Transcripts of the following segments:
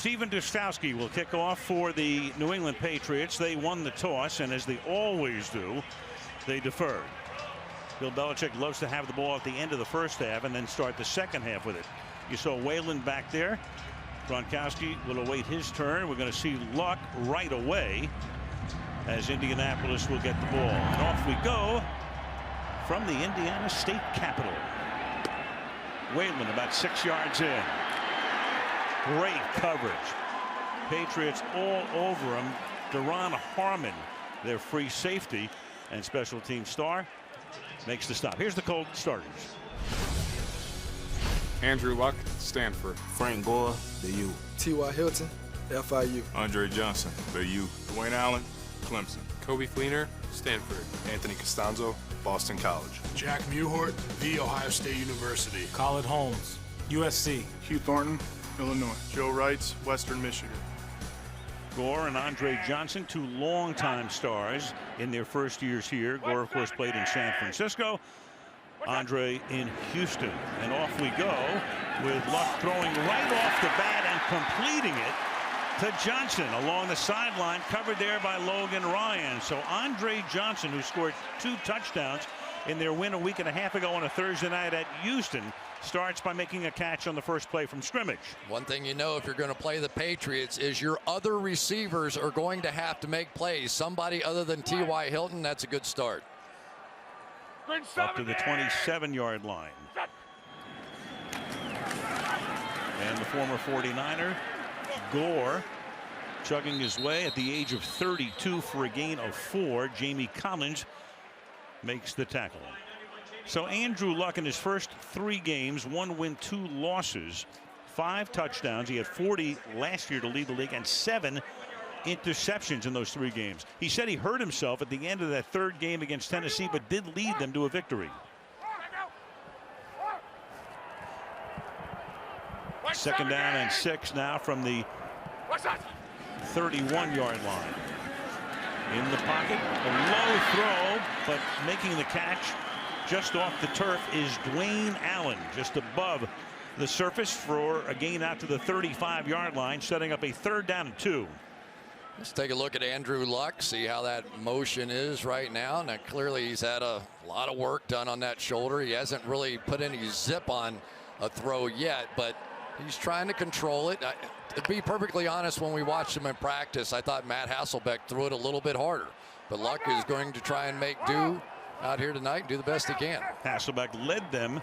Steven Dostowski will kick off for the New England Patriots. They won the toss, and as they always do, they deferred. Bill Belichick loves to have the ball at the end of the first half and then start the second half with it. You saw Whalen back there. Gronkowski will await his turn. We're going to see Luck right away as Indianapolis will get the ball. And off we go from the Indiana State Capitol. Whalen about 6 yards in. Great coverage. Patriots all over him. Deron Harmon, their free safety and special team star, makes the stop. Here's the Colts starters. Andrew Luck, Stanford. Frank Gore, the U. T.Y. Hilton, FIU. Andre Johnson, the U. Dwayne Allen, Clemson. Kobe Fleener, Stanford. Anthony Costanzo, Boston College. Jack Muhort, The Ohio State University. Khaled Holmes, USC. Hugh Thornton, Illinois. Joe Wrights, Western Michigan. Gore and Andre Johnson, two longtime stars in their first years here. Gore, of course, played in San Francisco. Andre in Houston. And off we go with Luck throwing right off the bat and completing it to Johnson along the sideline, covered there by Logan Ryan. So Andre Johnson, who scored 2 touchdowns in their win a week and a half ago on a Thursday night at Houston, starts by making a catch on the first play from scrimmage. One thing you know if you're going to play the Patriots is your other receivers are going to have to make plays. Somebody other than T.Y. Hilton, that's a good start. Up to the 27-yard line. And the former 49er, Gore, chugging his way at the age of 32 for a gain of 4. Jamie Collins makes the tackle. So Andrew Luck in his first 3 games, 1 win, 2 losses, 5 touchdowns. He had 40 last year to lead the league and 7 interceptions in those 3 games. He said he hurt himself at the end of that 3rd game against Tennessee, but did lead them to a victory. Second down and 6 now from the 31-yard line. In the pocket, a low throw, but making the catch just off the turf is Dwayne Allen, just above the surface for a gain out to the 35-yard line, setting up a 3rd down and 2. Let's take a look at Andrew Luck, see how that motion is right now. Now, clearly he's had a lot of work done on that shoulder. He hasn't really put any zip on a throw yet, but he's trying to control it. To be perfectly honest, when we watched him in practice, I thought Matt Hasselbeck threw it a little bit harder. But Luck is going to try and make do out here tonight and do the best he can. Hasselbeck led them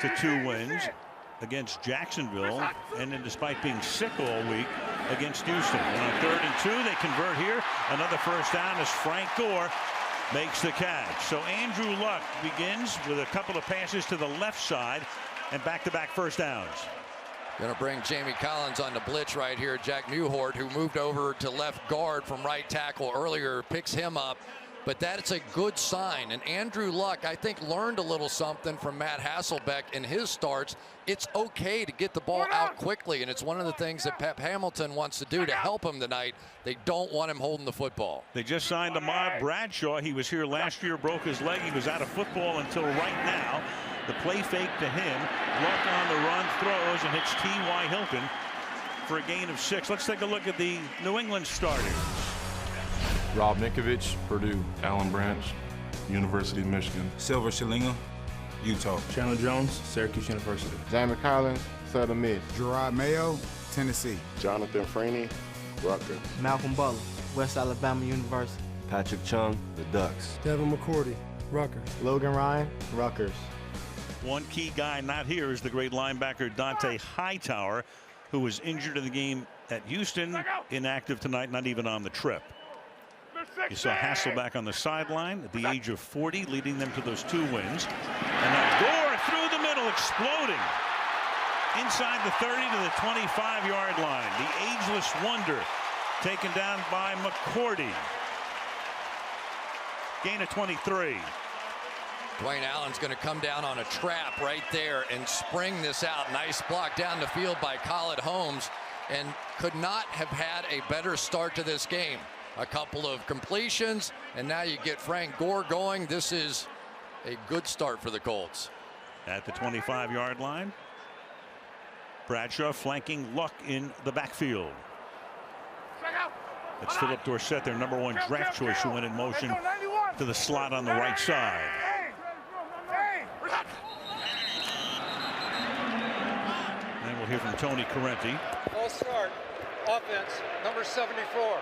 to 2 wins against Jacksonville, and then despite being sick all week, against Houston. And on 3rd and 2, they convert here. Another first down as Frank Gore makes the catch. So Andrew Luck begins with a couple of passes to the left side and back-to-back first downs. Going to bring Jamie Collins on the blitz right here. Jack Muhort, who moved over to left guard from right tackle earlier, picks him up. But that's a good sign. And Andrew Luck, I think, learned a little something from Matt Hasselbeck in his starts. It's okay to get the ball out quickly, and it's one of the things that Pep Hamilton wants to do to help him tonight. They don't want him holding the football. They just signed Ahmad Bradshaw. He was here last year, broke his leg. He was out of football until right now. The play fake to him. Luck on the run, throws, and hits T.Y. Hilton for a gain of 6. Let's take a look at the New England starters. Rob Ninkovich, Purdue. Alan Branch, University of Michigan. Silver Shalinga, Utah. Chandler Jones, Syracuse University. Jamie Collins, Southern Miss. Gerard Mayo, Tennessee. Jonathan Franey, Rutgers. Malcolm Butler, West Alabama University. Patrick Chung, the Ducks. Devin McCourty, Rutgers. Logan Ryan, Rutgers. One key guy not here is the great linebacker Dante Hightower, who was injured in the game at Houston, inactive tonight, not even on the trip. You saw Hasselbeck on the sideline at the age of 40, leading them to those 2 wins. And now Gore through the middle, exploding inside the 30 to the 25-yard line. The ageless wonder taken down by McCourty. Gain of 23. Dwayne Allen's going to come down on a trap right there and spring this out. Nice block down the field by Khaled Holmes, and could not have had a better start to this game. A couple of completions, and now you get Frank Gore going. This is a good start for the Colts. At the 25-yard line. Bradshaw flanking Luck in the backfield. It's Philip Dorsett, their #1 draft choice, who went in motion to the slot on the right side. And we'll hear from Tony Correnti. False start. Offense, number 74.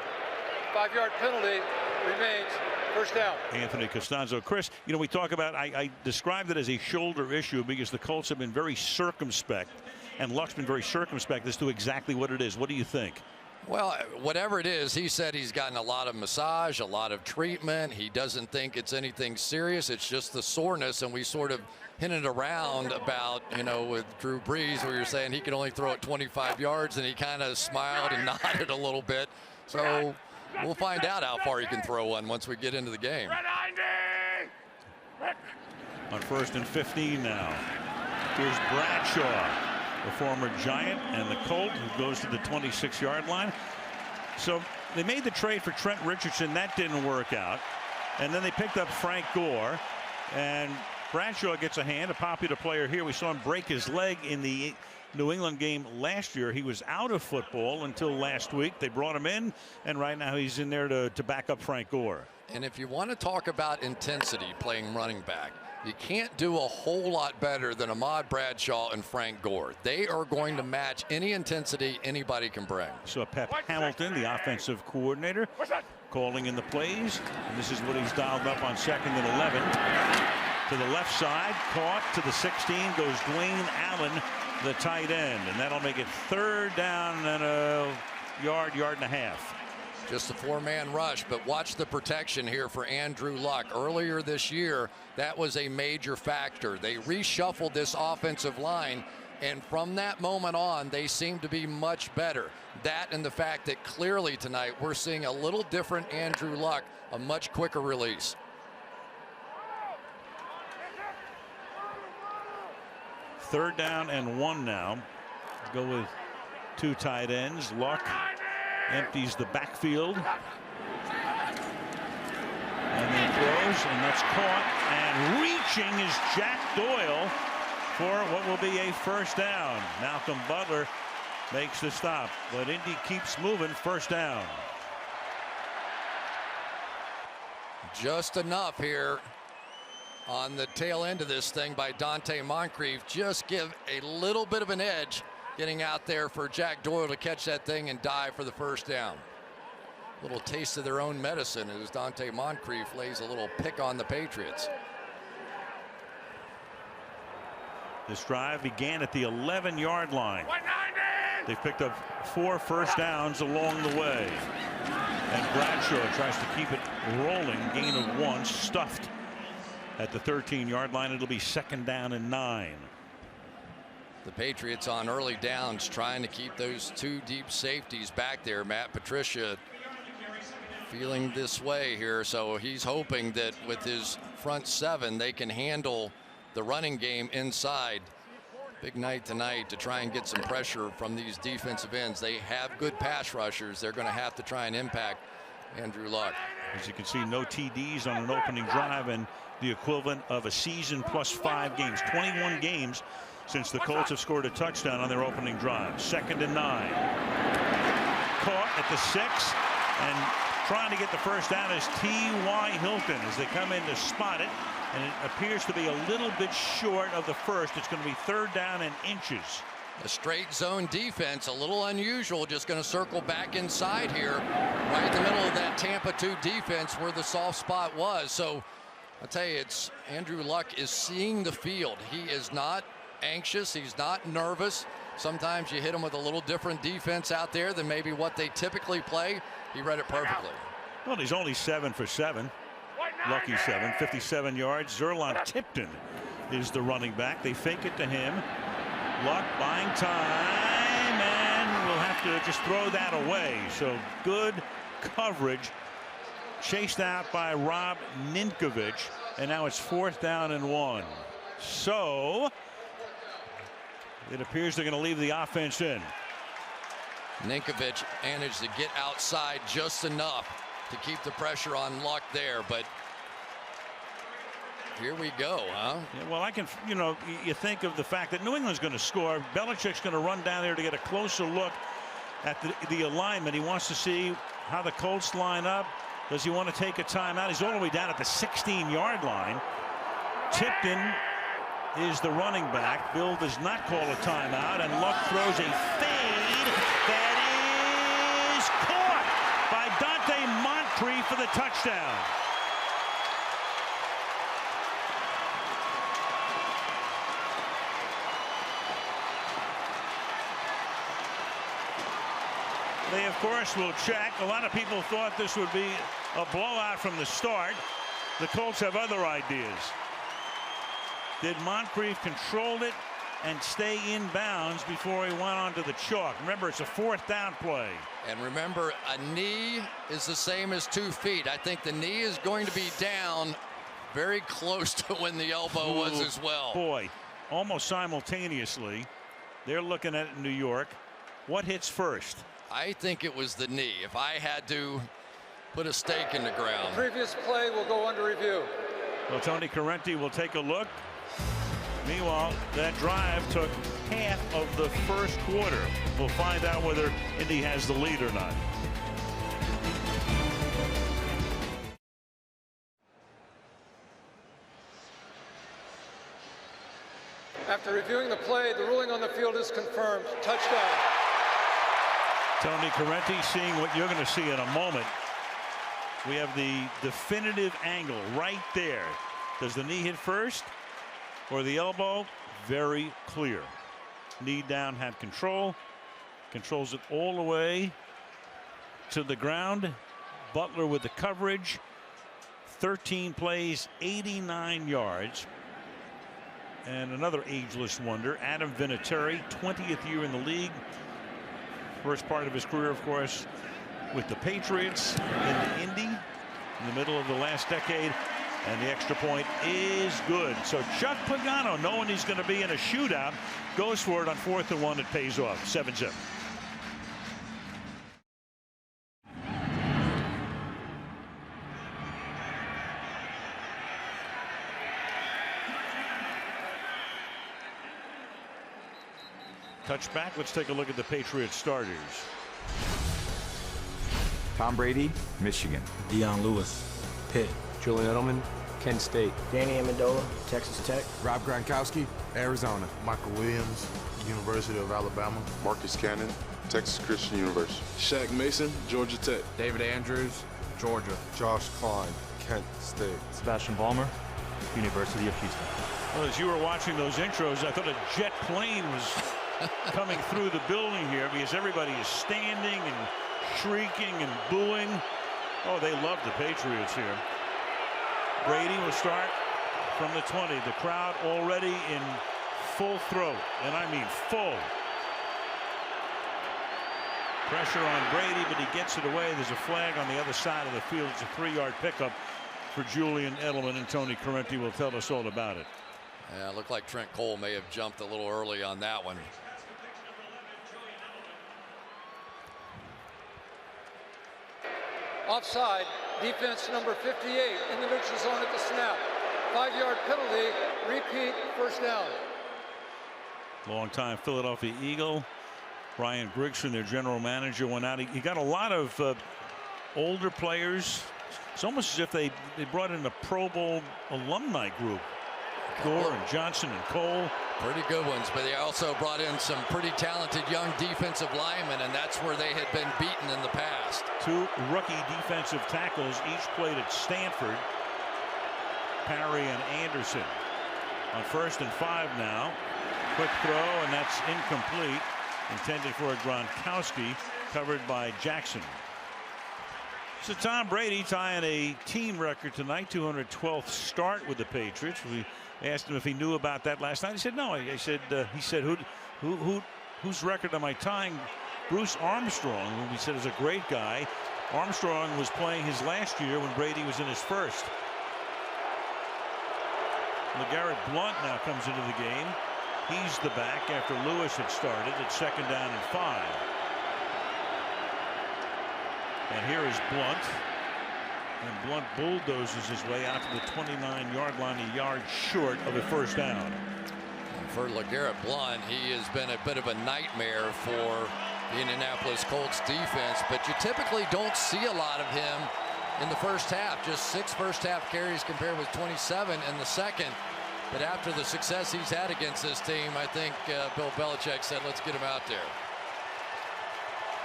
5-yard penalty remains. First down. Anthony Costanzo. Chris, you know, we talk about, I described it as a shoulder issue because the Colts have been very circumspect, and Luck's been very circumspect as to exactly what it is. What do you think? Well, whatever it is, he said he's gotten a lot of massage, a lot of treatment. He doesn't think it's anything serious. It's just the soreness, and we sort of hinted around about, you know, with Drew Brees, where you're saying he could only throw it 25 yards, and he kind of smiled and nodded a little bit. So we'll find out how far he can throw one once we get into the game. On 1st and 15 now. Here's Bradshaw, the former Giant and the Colt, who goes to the 26-yard line. So they made the trade for Trent Richardson. That didn't work out. And then they picked up Frank Gore. And Bradshaw gets a hand, a popular player here. We saw him break his leg in the New England game last year. He was out of football until last week. They brought him in, and right now he's in there to back up Frank Gore. And if you want to talk about intensity playing running back, you can't do a whole lot better than Ahmad Bradshaw and Frank Gore. They are going to match any intensity anybody can bring. So Pep Hamilton, the offensive coordinator, calling in the plays. And this is what he's dialed up on 2nd and 11. To the left side, caught to the 16, goes Dwayne Allen, the tight end. And that'll make it 3rd down and a yard and a half. Just a 4-man rush, but watch the protection here for Andrew Luck. Earlier this year, that was a major factor. They reshuffled this offensive line, and from that moment on, they seem to be much better. That and the fact that clearly tonight we're seeing a little different Andrew Luck, a much quicker release. Third down and 1 now. Go with 2 tight ends. Luck empties the backfield. And then throws, and that's caught. And reaching is Jack Doyle for what will be a 1st down. Malcolm Butler makes the stop, but Indy keeps moving. 1st down. Just enough here on the tail end of this thing by Dante Moncrief. Just give a little bit of an edge getting out there for Jack Doyle to catch that thing and dive for the 1st down. Little taste of their own medicine as Dante Moncrief lays a little pick on the Patriots. This drive began at the 11-yard line. They've picked up 4 first downs along the way. And Bradshaw tries to keep it rolling. Gain of 1, stuffed at the 13-yard line. It'll be 2nd down and 9. The Patriots on early downs trying to keep those 2 deep safeties back there. Matt Patricia feeling this way here, so he's hoping that with his front 7 they can handle the running game inside. Big night tonight to try and get some pressure from these defensive ends. They have good pass rushers. They're going to have to try and impact Andrew Luck. As you can see, no TDs on an opening drive, and the equivalent of a season plus 5 games. 21 games since the Colts have scored a touchdown on their opening drive. 2nd and 9. Caught at the 6, and trying to get the 1st down is T.Y. Hilton as they come in to spot it, and it appears to be a little bit short of the 1st. It's going to be 3rd down and inches. A straight zone defense, a little unusual. Just going to circle back inside here, right in the middle of that Tampa 2 defense where the soft spot was. So I'll tell you, it's Andrew Luck is seeing the field. He is not anxious. He's not nervous. Sometimes you hit him with a little different defense out there than maybe what they typically play. He read it perfectly. Well, he's only 7 for 7. Lucky 7, 57 yards. Zerlon Tipton is the running back. They fake it to him. Luck buying time, and we'll have to just throw that away. So good coverage. Chased out by Rob Ninkovich, and now it's 4th down and 1. So it appears they're going to leave the offense in. Ninkovich managed to get outside just enough to keep the pressure on Luck there, but Here we go, huh? Yeah, well, you think of the fact that New England's going to score. Belichick's going to run down there to get a closer look at the alignment. He wants to see how the Colts line up. Does he want to take a timeout? He's all the way down at the 16-yard line. Tipton is the running back. Bill does not call a timeout, and Luck throws a fade that is caught by Dante Moncrief for the touchdown. They, of course, will check. A lot of people thought this would be a blowout from the start. The Colts have other ideas. Did Moncrief control it and stay in bounds before he went onto the chalk? Remember, it's a 4th down play. And remember, a knee is the same as 2 feet. I think the knee is going to be down very close to when the elbow was as well. Boy, almost simultaneously. They're looking at it in New York. What hits first? I think it was the knee. If I had to put a stake in the ground. The previous play will go under review. Well, Tony Correnti will take a look. Meanwhile, that drive took half of the first quarter. We'll find out whether Indy has the lead or not. After reviewing the play, the ruling on the field is confirmed. Touchdown. Tony Correnti seeing what you're going to see in a moment. We have the definitive angle right there. Does the knee hit first or the elbow? Very clear. Knee down, had control. Controls it all the way to the ground. Butler with the coverage. 13 plays, 89 yards. And another ageless wonder, Adam Vinatieri, 20th year in the league. First part of his career, of course, with the Patriots in Indy in the middle of the last decade. And the extra point is good. So Chuck Pagano, knowing he's going to be in a shootout, goes for it on 4th and 1. It pays off. 7-7. Touchback. Let's take a look at the Patriots starters. Tom Brady, Michigan. Deion Lewis, Pitt. Julian Edelman, Kent State. Danny Amendola, Texas Tech. Rob Gronkowski, Arizona. Michael Williams, University of Alabama. Marcus Cannon, Texas Christian University. Shaq Mason, Georgia Tech. David Andrews, Georgia. Josh Klein, Kent State. Sebastian Ballmer, University of Houston. Well, as you were watching those intros, I thought a jet plane was coming through the building here because everybody is standing and shrieking and booing. Oh, they love the Patriots here. Brady will start from the 20. The crowd already in full throat, and I mean full. Pressure on Brady, but he gets it away. There's a flag on the other side of the field. It's a 3-yard pickup for Julian Edelman, and Tony Correnti will tell us all about it. Yeah, it looked like Trent Cole may have jumped a little early on that one. Offside, defense number 58 in the neutral zone at the snap. 5-yard penalty, repeat, first down. Longtime Philadelphia Eagle. Brian Grigson, their general manager, went out. He got a lot of older players. It's almost as if they brought in a Pro Bowl alumni group. Gore and Johnson and Cole. Pretty good ones, but they also brought in some pretty talented young defensive linemen, and that's where they had been beaten in the past. 2 rookie defensive tackles, each played at Stanford. Parry and Anderson. On 1st and 5 now. Quick throw, and that's incomplete. Intended for a Gronkowski, covered by Jackson. So Tom Brady tying a team record tonight, 212th start with the Patriots. We asked him if he knew about that last night. He said no. He said whose record am I tying? Bruce Armstrong, who he said is a great guy. Armstrong was playing his last year when Brady was in his first. LeGarrette Blount now comes into the game. He's the back after Lewis had started at 2nd down and 5. And here is Blount. And Blunt bulldozes his way out to the 29-yard line, a yard short of a first down. And for LeGarrette Blunt, he has been a bit of a nightmare for the Indianapolis Colts defense, but you typically don't see a lot of him in the first half. Just 6 first-half carries compared with 27 in the second. But after the success he's had against this team, I think Bill Belichick said, let's get him out there.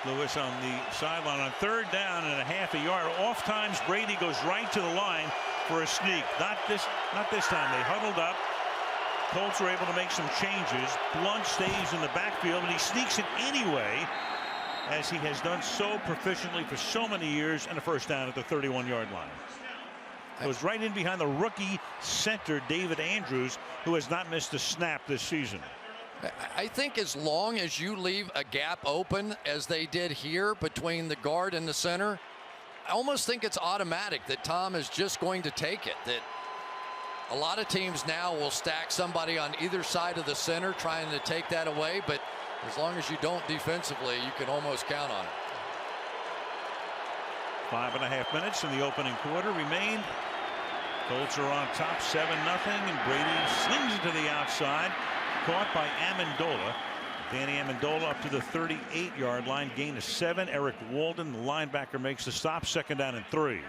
Lewis on the sideline on third down and a half a yard. Off times, Brady goes right to the line for a sneak. Not this time. They huddled up. Colts were able to make some changes. Blunt stays in the backfield, and he sneaks it anyway, as he has done so proficiently for so many years, and a first down at the 31-yard line. Goes right in behind the rookie center, David Andrews, who has not missed a snap this season. I think as long as you leave a gap open, as they did here between the guard and the center, I almost think it's automatic that Tom is just going to take it. That a lot of teams now will stack somebody on either side of the center trying to take that away, but as long as you don't defensively, you can almost count on it. 5.5 minutes in the opening quarter remain. Colts are on top 7-0, and Brady slings it to the outside, caught by Amendola. Danny Amendola up to the 38-yard line, gain of 7. Eric Walden, the linebacker, makes the stop. Second down and 3.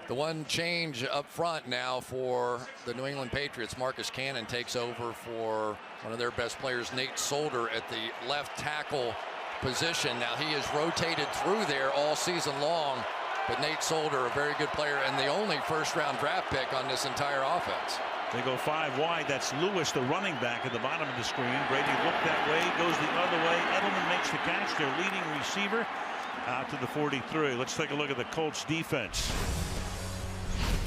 The one change up front now for the New England Patriots, Marcus Cannon takes over for one of their best players, Nate Solder, at the left tackle position. Now he has rotated through there all season long, but Nate Solder, a very good player and the only first-round draft pick on this entire offense. They go 5 wide. That's Lewis, the running back, at the bottom of the screen. Brady looked that way, goes the other way. Edelman makes the catch, their leading receiver, out to the 43. Let's take a look at the Colts defense.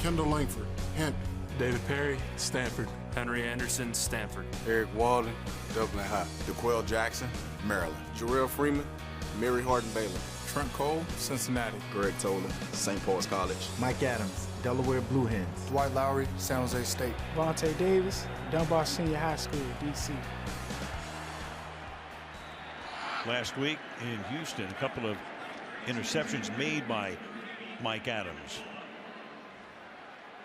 Kendall Langford, Hampton. David Perry, Stanford. Henry Anderson, Stanford. Eric Walden, Dublin High. DeQuell Jackson, Maryland. Jarrell Freeman, Mary Hardin Baylor. Trent Cole, Cincinnati. Greg Tolan, St. Paul's College. Mike Adams, Delaware Blue Hens. Dwight Lowry, San Jose State. Vontae Davis, Dunbar Senior High School, D.C. Last week in Houston, a couple of interceptions made by Mike Adams.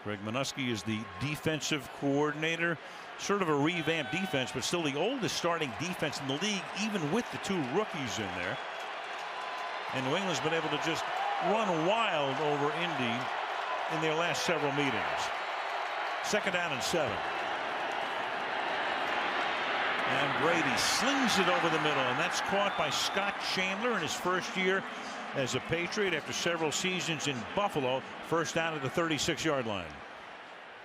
Greg Minuski is the defensive coordinator. Sort of a revamped defense, but still the oldest starting defense in the league, even with the 2 rookies in there. And New England's been able to just run wild over Indy in their last several meetings. Second down and 7. And Brady slings it over the middle, and that's caught by Scott Chandler in his first year as a Patriot after several seasons in Buffalo. First down at the 36-yard line.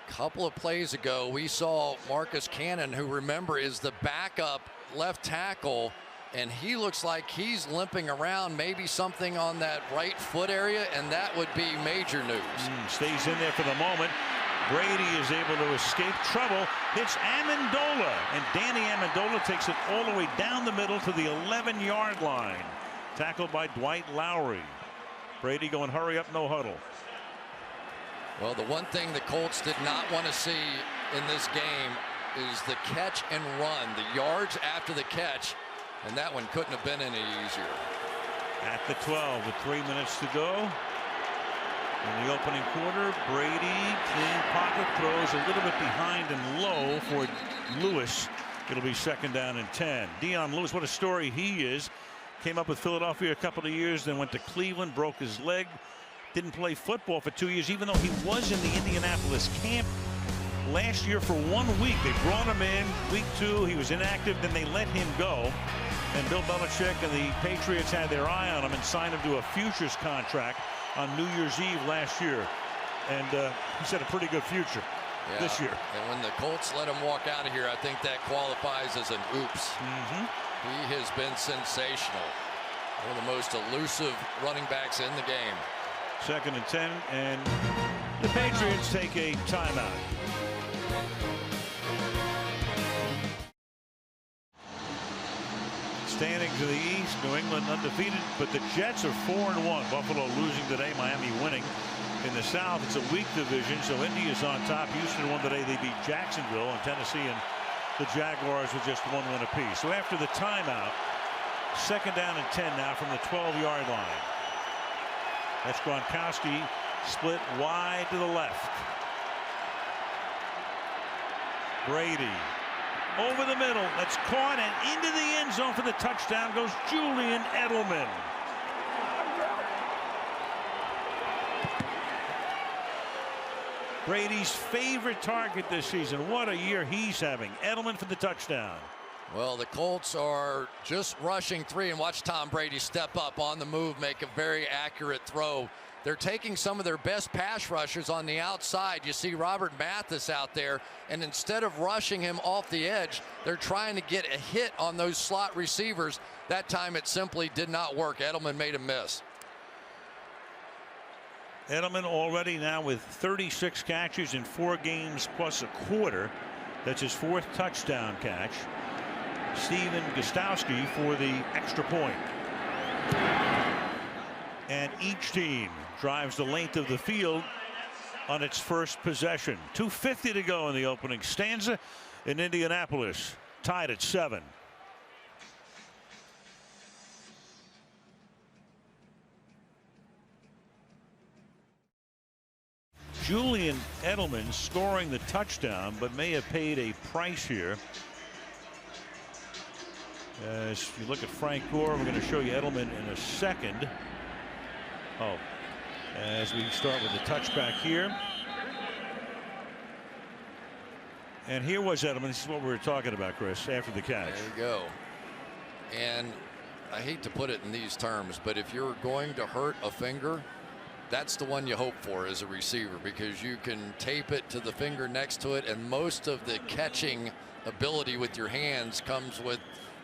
Couple of plays ago, we saw Marcus Cannon, who, remember, is the backup left tackle, and he looks like he's limping around, maybe something on that right foot area, and that would be major news. Stays in there for the moment. Brady is able to escape trouble, hits Amendola, and Danny Amendola takes it all the way down the middle to the 11-yard line. Tackled by Dwight Lowry. Brady going hurry up, no huddle. Well, the one thing the Colts did not want to see in this game is the catch and run, the yards after the catch, and that one couldn't have been any easier. At the 12, with 3 minutes to go in the opening quarter, Brady, clean pocket, throws a little bit behind and low for Lewis. It'll be second down and 10. Dion Lewis, what a story he is. Came up with Philadelphia a couple of years, then went to Cleveland, broke his leg, didn't play football for 2 years, even though he was in the Indianapolis camp last year for 1 week. They brought him in week 2. He was inactive, then they let him go. And Bill Belichick and the Patriots had their eye on him and signed him to a futures contract on New Year's Eve last year. And he's had a pretty good future this year. And when the Colts let him walk out of here, I think that qualifies as an oops. He has been sensational. One of the most elusive running backs in the game. Second and 10, and the Patriots take a timeout. Standing to the east, New England undefeated, but the Jets are 4-1. Buffalo losing today, Miami winning. In the South, it's a weak division, so Indy is on top. Houston won today. They beat Jacksonville, and Tennessee and the Jaguars with just 1 win apiece. So after the timeout, second down and 10 now from the 12-yard line. That's Gronkowski Split wide to the left. Brady over the middle. That's caught, and into the end zone for the touchdown goes Julian Edelman. Brady's favorite target this season. What a year he's having. Edelman for the touchdown. Well, the Colts are just rushing 3, and watch Tom Brady step up on the move, make a very accurate throw. They're taking some of their best pass rushers on the outside. You see Robert Mathis out there, and instead of rushing him off the edge, they're trying to get a hit on those slot receivers. That time it simply did not work. Edelman made a miss. Edelman already now with 36 catches in 4 games plus a quarter. That's his 4th touchdown catch. Steven Gostowski for the extra point. And each team drives the length of the field on its first possession. 2:50 to go in the opening stanza in Indianapolis, tied at 7. Julian Edelman scoring the touchdown, but may have paid a price here. As you look at Frank Gore, we're going to show you Edelman in a second. Oh, as we start with the touchback here. And here was Edelman. This is what we were talking about, Chris, after the catch. There you go. And I hate to put it in these terms, but if you're going to hurt a finger, that's the one you hope for as a receiver, because you can tape it to the finger next to it, and most of the catching ability with your hands comes with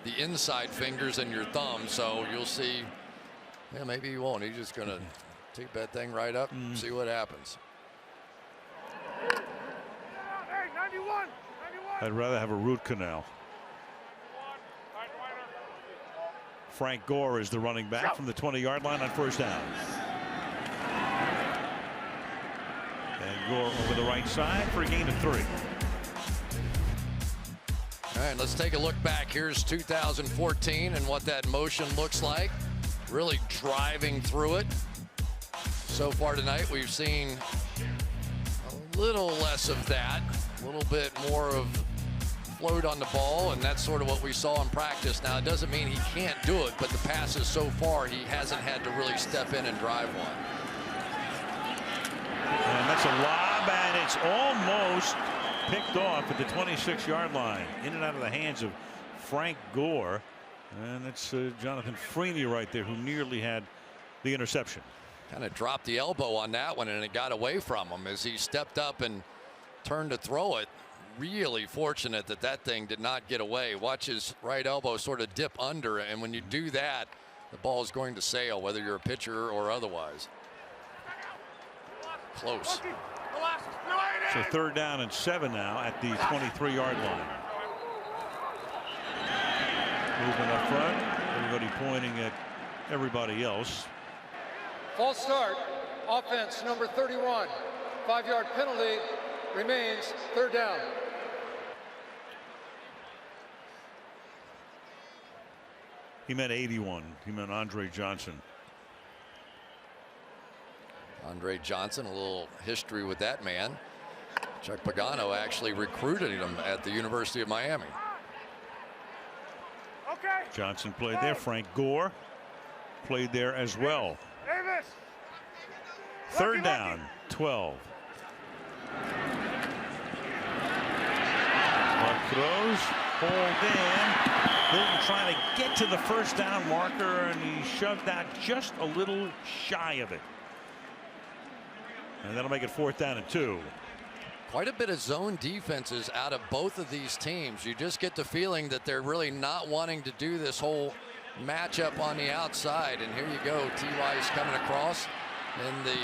the inside fingers and your thumb. So you'll see, yeah, maybe he won't. He's just going to take that thing right up and see what happens. I'd rather have a root canal. Frank Gore is the running back from the 20-yard line on first down. And Gore over the right side for a gain of 3. All right, let's take a look back. Here's 2014 and what that motion looks like. Really driving through it. So far tonight, we've seen a little less of that, a little bit more of float on the ball, and that's sort of what we saw in practice. Now, it doesn't mean he can't do it, but the passes so far, he hasn't had to really step in and drive one. And that's a lob, and it's almost picked off at the 26-yard line, in and out of the hands of Frank Gore. And it's Jonathan Freeney right there who nearly had the interception. Kind of dropped the elbow on that one, and it got away from him as he stepped up and turned to throw it. Really fortunate that that thing did not get away. Watch his right elbow sort of dip under, and when you do that, the ball is going to sail, whether you're a pitcher or otherwise. Close. So 3rd down and 7 now at the 23-yard line. Movement up front. Everybody pointing at everybody else. False start. Offense number 31. 5-yard penalty. Remains 3rd down. He meant 81. He meant Andre Johnson. Andre Johnson, a little history with that man. Chuck Pagano actually recruited him at the University of Miami. Johnson played there. Frank Gore played there as well. 3rd down, 12. Clark throws, pulled in. Hilton trying to get to the first down marker, and he shoved out just a little shy of it. And that'll make it 4th down and 2. Quite a bit of zone defenses out of both of these teams. You just get the feeling that they're really not wanting to do this whole matchup on the outside. And here you go, T.Y.'s coming across. In the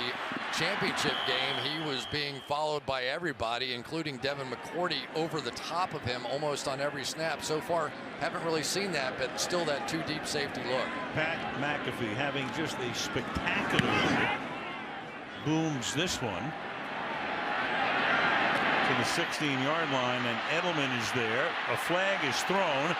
championship game, he was being followed by everybody, including Devin McCourty, over the top of him almost on every snap. So far, haven't really seen that, but still that 2-deep safety look. Pat McAfee having just a spectacular year. Booms this one to the 16-yard line, and Edelman is there. A flag is thrown,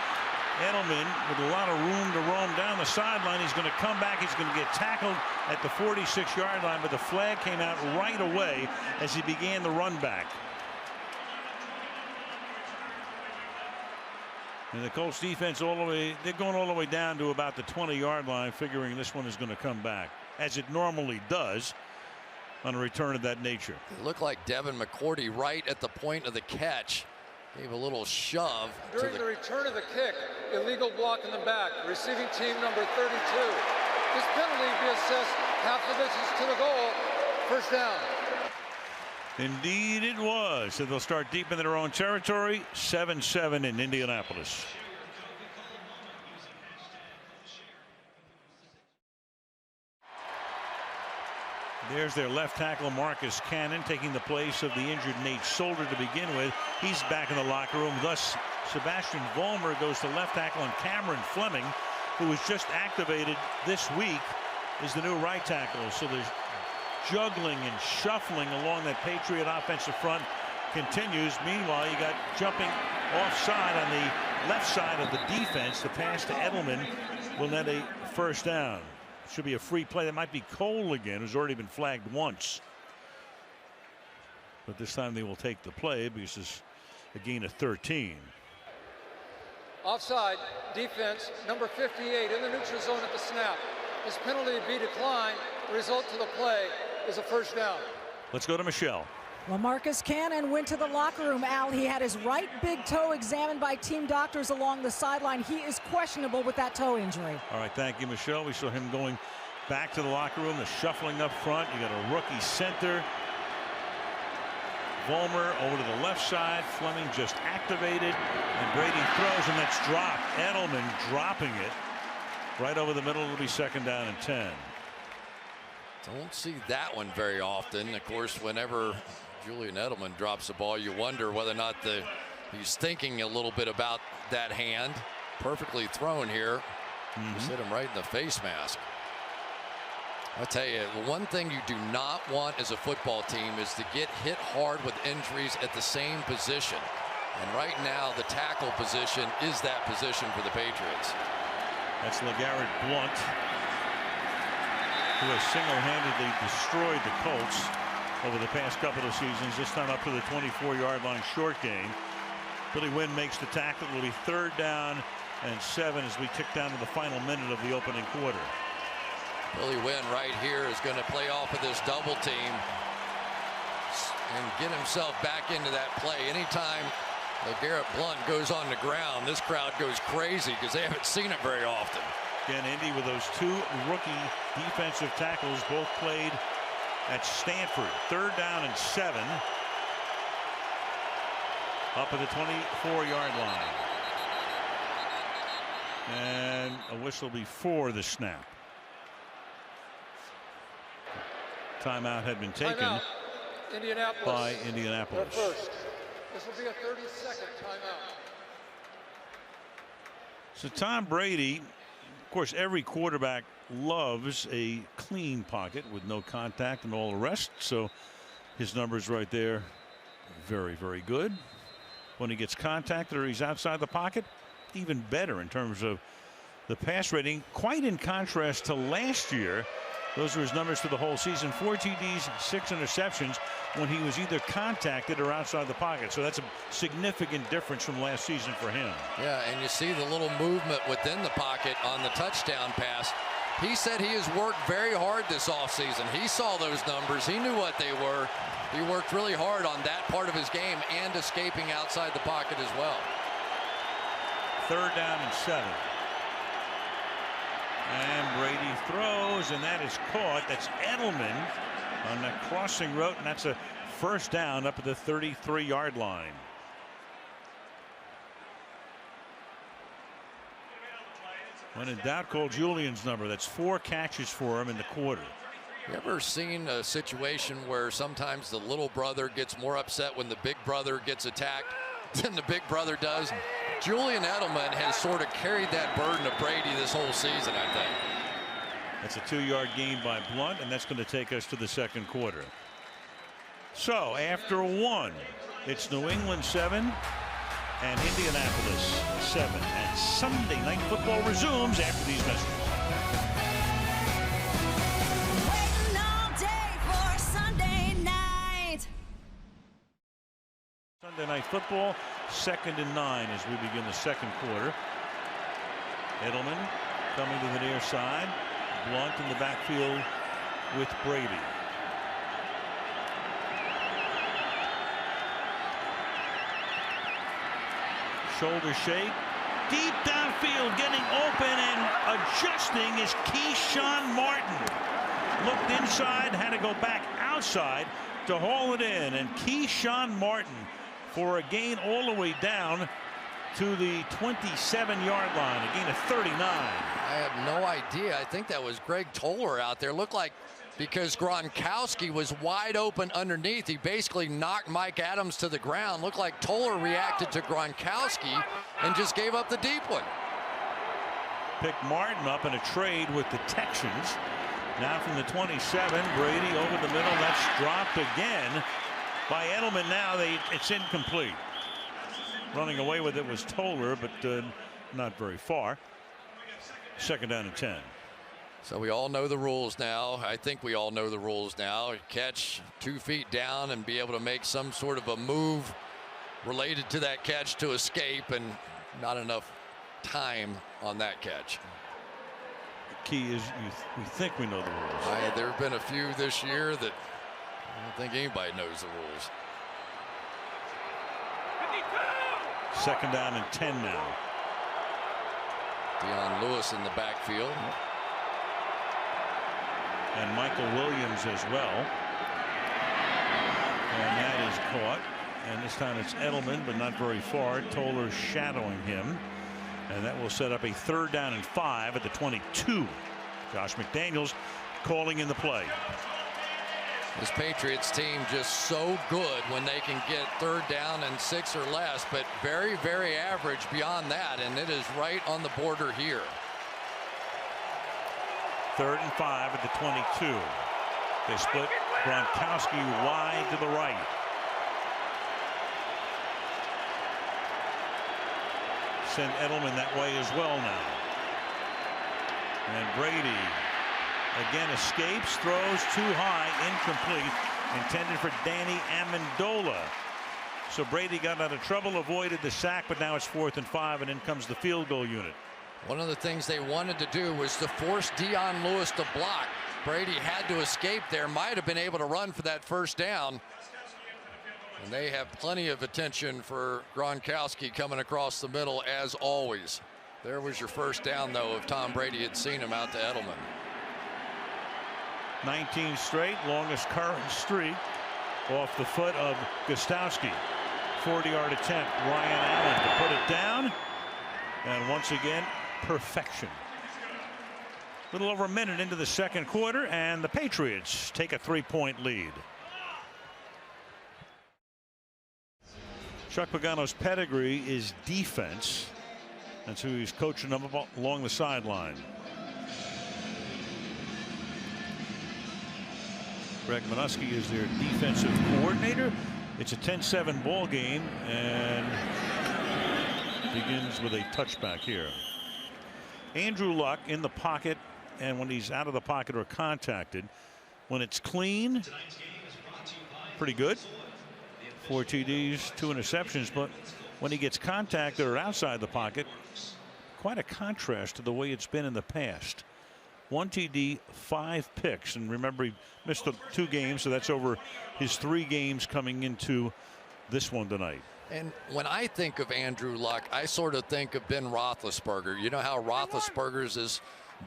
Edelman with a lot of room to roam down the sideline. He's going to come back. He's going to get tackled at the 46-yard line, but the flag came out right away as he began the run back. And the Colts defense they're going all the way down to about the 20-yard line, figuring this one is going to come back, as it normally does on a return of that nature. It looked like Devin McCourty right at the point of the catch. Gave a little shove. During the return of the kick, illegal block in the back, receiving team number 32. This penalty be assessed half the distance to the goal. First down. Indeed it was. So they'll start deep into their own territory. 7-7 in Indianapolis. There's their left tackle, Marcus Cannon, taking the place of the injured Nate Solder to begin with. He's back in the locker room. Thus, Sebastian Vollmer goes to left tackle, and Cameron Fleming, who was just activated this week, is the new right tackle. So there's juggling and shuffling along that Patriot offensive front continues. Meanwhile, you got jumping offside on the left side of the defense. The pass to Edelman will net a first down. Should be a free play. That might be Cole again, who's already been flagged once. But this time they will take the play because it's a gain of 13. Offside, defense, number 58 in the neutral zone at the snap. This penalty be declined. The result to the play is a first down. Let's go to Michelle. Well, Marcus Cannon went to the locker room, Al. He had his right big toe examined by team doctors along the sideline. He is questionable with that toe injury. All right, thank you, Michelle. We saw him going back to the locker room, the shuffling up front. You got a rookie center. Vollmer over to the left side. Fleming just activated, and Brady throws, and that's dropped. Edelman dropping it right over the middle. It'll be second down and 10. Don't see that one very often. Of course, whenever Julian Edelman drops the ball, you wonder whether or not he's thinking a little bit about that hand. Perfectly thrown here. Just hit him right in the face mask. I tell you, one thing you do not want as a football team is to get hit hard with injuries at the same position. And right now, the tackle position is that position for the Patriots. That's LeGarrette Blount, who has single-handedly destroyed the Colts over the past couple of seasons, this time up to the 24-yard line short gain. Billy Wynn makes the tackle. It will be third down and 7 as we tick down to the final minute of the opening quarter. Billy Wynn right here is going to play off of this double team and get himself back into that play. Anytime LeGarrette Blount goes on the ground, this crowd goes crazy because they haven't seen it very often. Again, Indy with those two rookie defensive tackles, both played at Stanford. Third down and 7. Up at the 24-yard line. And a whistle before the snap. Timeout had been taken by Indianapolis. First. This will be a 30-second timeout. So Tom Brady, of course, every quarterback loves a clean pocket with no contact and all the rest. So his numbers right there, very, very good. When he gets contacted or he's outside the pocket, even better in terms of the pass rating. Quite in contrast to last year. Those are his numbers for the whole season. 4 TDs, 6 interceptions when he was either contacted or outside the pocket. So that's a significant difference from last season for him. Yeah, and you see the little movement within the pocket on the touchdown pass. He said he has worked very hard this offseason. He saw those numbers. He knew what they were. He worked really hard on that part of his game and escaping outside the pocket as well. Third down and 7. And Brady throws, and that is caught. That's Edelman on that crossing route, and that's a first down up at the 33-yard line. When in doubt, call Julian's number. That's 4 catches for him in the quarter. You ever seen a situation where sometimes the little brother gets more upset when the big brother gets attacked than the big brother does? Julian Edelman has sort of carried that burden of Brady this whole season, I think. That's a 2-yard gain by Blount, and that's going to take us to the second quarter. So after 1, it's New England 7, and Indianapolis 7. And Sunday Night Football resumes after these messages. Waiting all day for Sunday night. Sunday Night Football, 2nd and 9 as we begin the second quarter. Edelman coming to the near side. Blunt in the backfield with Brady. Shoulder shake. Deep downfield, getting open and adjusting is Keyshawn Martin. Looked inside, had to go back outside to haul it in. And Keyshawn Martin for a gain all the way down to the 27-yard line, a gain of 39. I have no idea. I think that was Greg Toller out there. Looked like because Gronkowski was wide open underneath, he basically knocked Mike Adams to the ground. Looked like Toller reacted to Gronkowski and just gave up the deep one. Picked Martin up in a trade with the Texans. Now from the 27, Brady over the middle. That's dropped again by Edelman. Now it's incomplete. Running away with it was Toller, but not very far. 2nd down and 10. So we all know the rules now. I think we all know the rules now. Catch 2 feet down and be able to make some sort of a move related to that catch to escape, and not enough time on that catch. The key is we think we know the rules. There have been a few this year that I don't think anybody knows the rules. 2nd down and 10 now. Dion Lewis in the backfield. And Michael Williams as well. And that is caught. And this time it's Edelman, but not very far. Toller shadowing him. And that will set up a 3rd down and 5 at the 22. Josh McDaniels calling in the play. This Patriots team just so good when they can get 3rd down and 6 or less, but very, very average beyond that, and it is right on the border here. 3rd and 5 at the 22. They split Gronkowski wide to the right. Send Edelman that way as well now. And Brady again escapes, throws too high, incomplete, intended for Danny Amendola. So Brady got out of trouble, avoided the sack, but now it's 4th and 5, and in comes the field goal unit. One of the things they wanted to do was to force Dion Lewis to block. Brady had to escape there, might have been able to run for that 1st down. And they have plenty of attention for Gronkowski coming across the middle as always. There was your 1st down, though, if Tom Brady had seen him out to Edelman. 19 straight, longest current streak off the foot of Gostowski. 40-yard attempt. Ryan Allen to put it down. And once again, perfection. A little over a minute into the second quarter, and the Patriots take a 3-point lead. Chuck Pagano's pedigree is defense. That's who he's coaching them along the sideline. Greg Minuski is their defensive coordinator. It's a 10-7 ball game and begins with a touchback here. Andrew Luck in the pocket, and when he's out of the pocket or contacted, when it's clean, pretty good. 4 TDs, 2 interceptions, but when he gets contacted or outside the pocket, quite a contrast to the way it's been in the past. 1 TD, 5 picks, and remember he missed 2 games, so that's over his 3 games coming into this one tonight. And when I think of Andrew Luck, I sort of think of Ben Roethlisberger. You know how Roethlisberger's this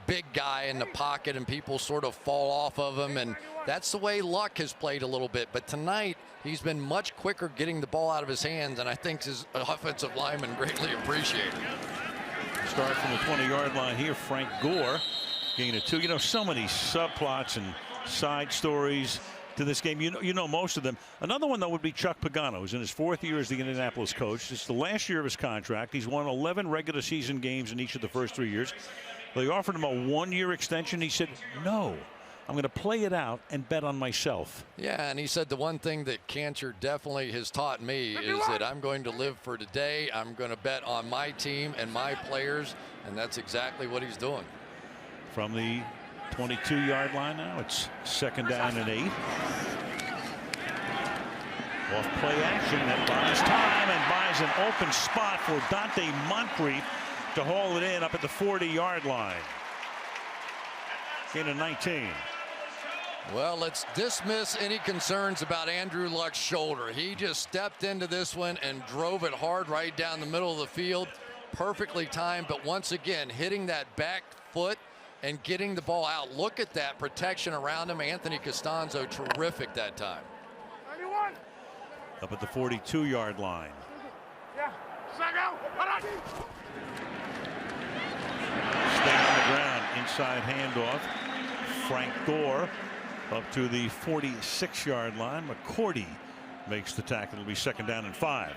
big guy in the pocket and people sort of fall off of him, and that's the way Luck has played a little bit. But tonight he's been much quicker getting the ball out of his hands, and I think his offensive linemen greatly appreciate it. Start from the 20-yard line here. Frank Gore gain of 2. You know, so many subplots and side stories to this game. You know most of them. Another one, though, would be Chuck Pagano, who's in his 4th year as the Indianapolis coach. It's the last year of his contract. He's won 11 regular season games in each of the first 3 years. They offered him a 1-year extension. He said no. I'm going to play it out and bet on myself. Yeah, and he said the one thing that Cantor definitely has taught me is that I'm going to live for today. I'm going to bet on my team and my players, and that's exactly what he's doing. From the 22-yard line now, it's 2nd down and 8. Off play action that buys time and buys an open spot for Dante Moncrief to haul it in up at the 40-yard line. Gain of 19. Well, let's dismiss any concerns about Andrew Luck's shoulder. He just stepped into this one and drove it hard right down the middle of the field. Perfectly timed, but once again, hitting that back foot and getting the ball out. Look at that protection around him. Anthony Costanzo, terrific that time. Up at the 42-yard line. Stay on the ground. Inside handoff. Frank Gore up to the 46-yard line. McCourty makes the tackle. It'll be 2nd down and 5.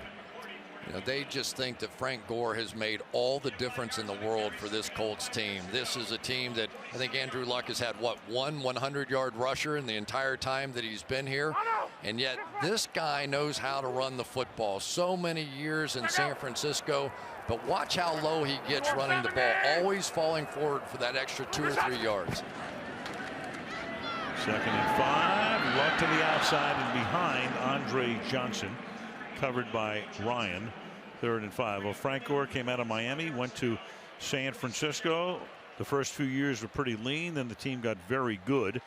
You know, they just think that Frank Gore has made all the difference in the world for this Colts team. This is a team that I think Andrew Luck has had, what, one 100-yard rusher in the entire time that he's been here. And yet this guy knows how to run the football. So many years in San Francisco. But watch how low he gets running the ball, always falling forward for that extra 2 or 3 yards. 2nd and 5. Luck to the outside and behind Andre Johnson. Covered by Ryan. 3rd and 5. Well, Frank Gore came out of Miami, went to San Francisco. The first few years were pretty lean. Then the team got very good.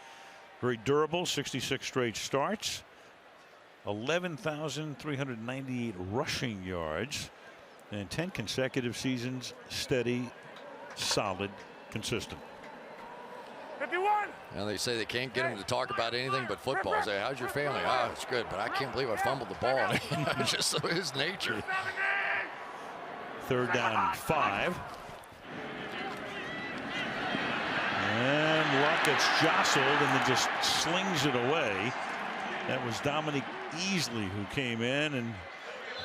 Very durable. 66 straight starts. 11,398 rushing yards. And 10 consecutive seasons. Steady, solid, consistent. 51. And they say they can't get him to talk about anything but football. They say, how's your family? Oh, it's good, but I can't believe I fumbled the ball. It's just his nature. 3rd down and 5. And Luck gets jostled and then just slings it away. That was Dominic Easley who came in and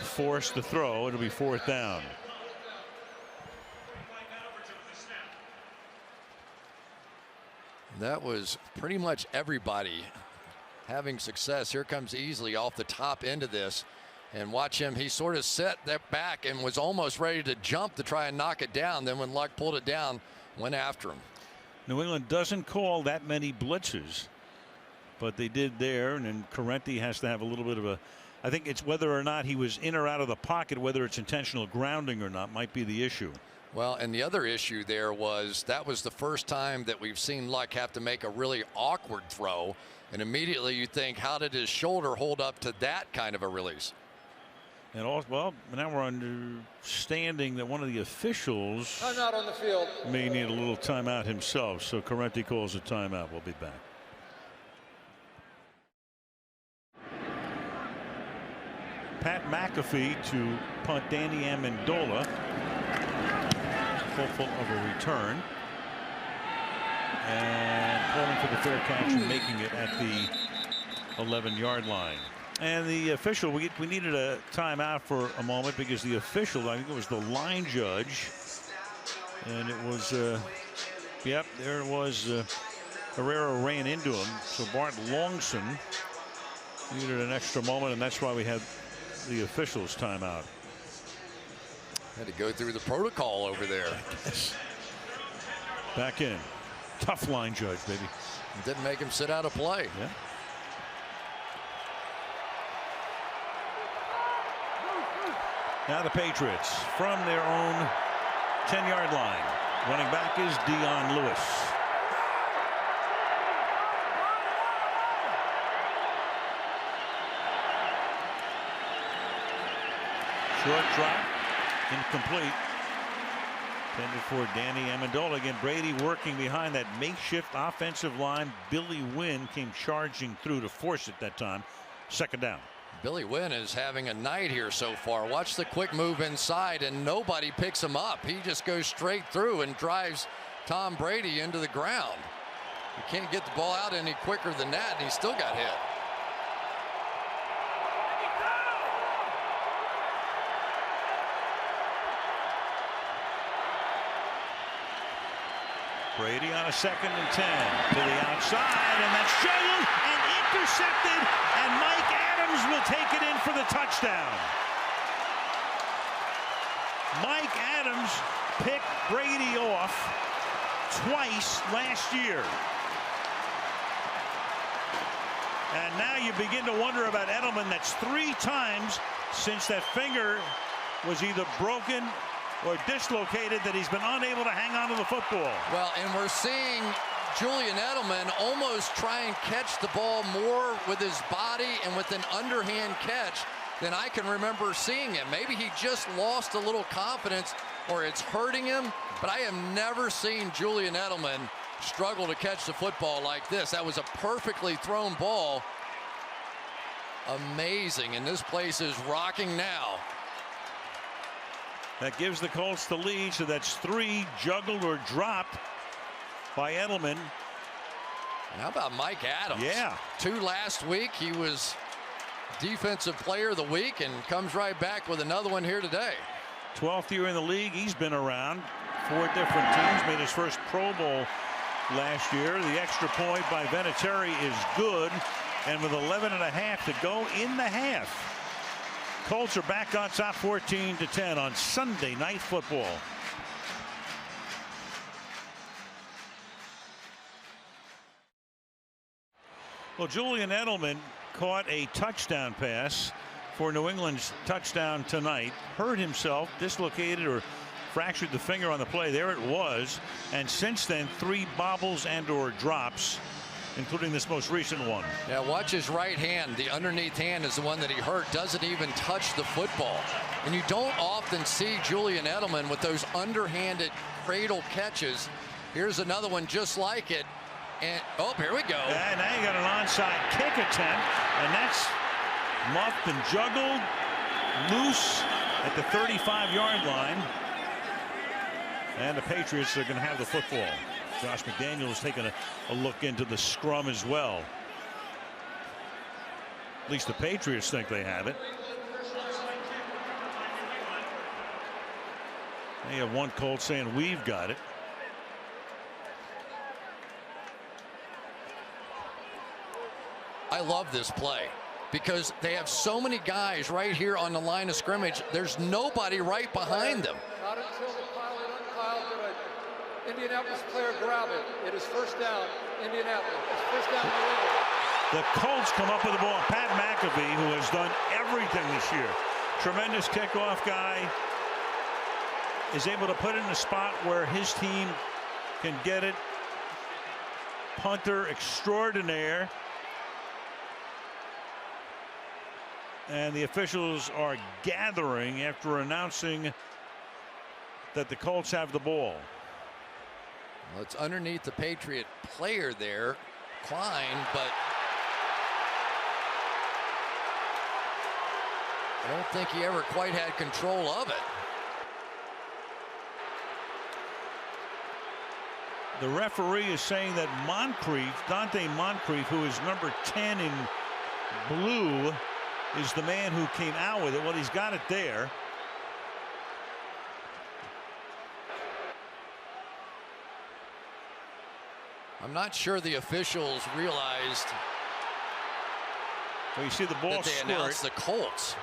forced the throw. It'll be 4th down. That was pretty much everybody having success. Here comes Easley off the top end of this. And watch him. He sort of set that back and was almost ready to jump to try and knock it down. Then when Luck pulled it down, went after him. New England doesn't call that many blitzes, but they did there. And then Correnti has to have a little bit of a, I think it's whether or not he was in or out of the pocket, whether it's intentional grounding or not, might be the issue. Well, and the other issue there was that was the first time that we've seen Luck have to make a really awkward throw. And immediately you think, how did his shoulder hold up to that kind of a release? And also, well, now we're understanding that one of the officials Timeout on the field. may need a little timeout himself. So Correnti calls a timeout. We'll be back. Pat McAfee to punt Danny Amendola. Hopeful of a return. And calling for the fair catch and making it at the 11-yard line. And the official, we needed a timeout for a moment because the official, I think it was the line judge, and it was, yep, there it was. Herrera ran into him, so Bart Longson needed an extra moment, and that's why we had the officials timeout. Had to go through the protocol over there. Back in. Tough line judge, baby. Didn't make him sit out of play. Yeah. Now the Patriots from their own 10-yard line. Running back is Dion Lewis. Short drop, incomplete. Intended for Danny Amendola. Again, Brady working behind that makeshift offensive line. Billy Wynn came charging through to force it that time. 2nd down. Billy Wynn is having a night here so far. Watch the quick move inside, and nobody picks him up. He just goes straight through and drives Tom Brady into the ground. You can't get the ball out any quicker than that, and he still got hit. Brady on a 2nd and 10 to the outside, and that's juggled and intercepted, and Mike Adams will take it in for the touchdown. Mike Adams picked Brady off twice last year. And now you begin to wonder about Edelman. That's 3 times since that finger was either broken or dislocated that he's been unable to hang on to the football. Well, and we're seeing Julian Edelman almost try and catch the ball more with his body and with an underhand catch than I can remember seeing him. Maybe he just lost a little confidence or it's hurting him, but I have never seen Julian Edelman struggle to catch the football like this. That was a perfectly thrown ball. Amazing, and this place is rocking now. That gives the Colts the lead, so that's 3 juggled or dropped by Edelman. And how about Mike Adams? Yeah. 2 last week. He was Defensive Player of the Week and comes right back with another one here today. 12th year in the league. He's been around 4 different teams. Made his first Pro Bowl last year. The extra point by Vinatieri is good. And with 11.5 to go in the half, Colts are back on top 14-10 on Sunday Night Football. Well, Julian Edelman caught a touchdown pass for New England's touchdown tonight. Hurt himself, dislocated or fractured the finger on the play. There it was. And since then, 3 bobbles and or drops, including this most recent one. Yeah, watch his right hand. The underneath hand is the one that he hurt. Doesn't even touch the football. And you don't often see Julian Edelman with those underhanded cradle catches. Here's another one just like it. And oh, here we go. And now you got an onside kick attempt, and that's muffed and juggled loose at the 35-yard line. And the Patriots are going to have the football. Josh McDaniels taking a look into the scrum as well. At least the Patriots think they have it. They have one Colt saying we've got it. I love this play because they have so many guys right here on the line of scrimmage. There's nobody right behind them. Not until the pile it unpiled did an Indianapolis player grab it. It is first down, Indianapolis. It's first down, New England. The Colts come up with the ball. Pat McAfee, who has done everything this year, tremendous kickoff guy, is able to put it in a spot where his team can get it. Punter extraordinaire. And the officials are gathering after announcing that the Colts have the ball. Well, it's underneath the Patriot player there, Klein, but I don't think he ever quite had control of it. The referee is saying that Dante Moncrief, who is number 10 in blue, is the man who came out with it. Well, he's got it there. I'm not sure the officials realized. Well, you see the ball that they announced the Colts.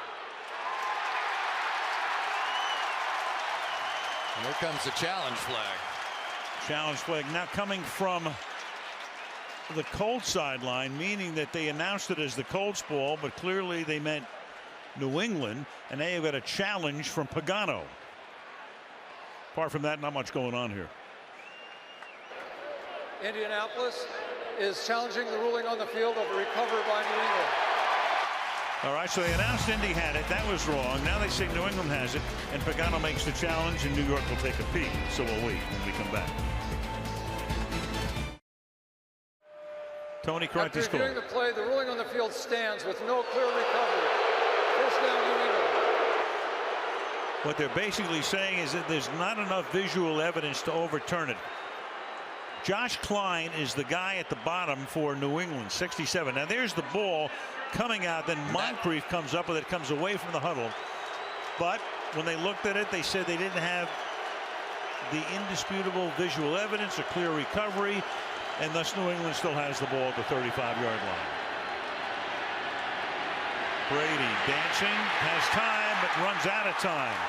And here comes the challenge flag. Challenge flag now coming from the Colts sideline, meaning that they announced it as the Colts ball, but clearly they meant New England, and now you've got a challenge from Pagano. Apart from that, not much going on here. Indianapolis is challenging the ruling on the field of a recovery by New England. All right, so they announced Indy had it. That was wrong. Now they say New England has it, and Pagano makes the challenge, and New York will take a peek. So we'll wait when we come back. Tony Correntes After reviewing the play, the ruling on the field stands with no clear recovery. First down, New England. What they're basically saying is that there's not enough visual evidence to overturn it. Josh Klein is the guy at the bottom for New England, 67. Now there's the ball coming out, then Moncrief comes up with it, comes away from the huddle. But when they looked at it, they said they didn't have the indisputable visual evidence, a clear recovery, and thus New England still has the ball at the 35-yard line. Brady dancing, has time, but runs out of time.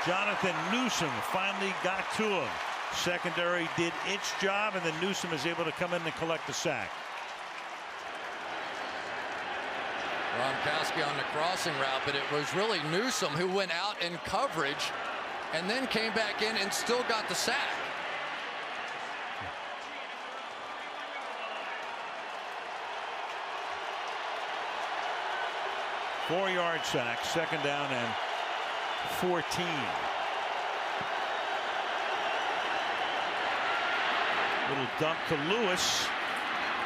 Jonathan Newsom finally got to him. Secondary did its job, and then Newsom is able to come in and collect the sack. Gronkowski on the crossing route, but it was really Newsom who went out in coverage and then came back in and still got the sack. Four-yard sack, 2nd down and 14. Little dump to Lewis,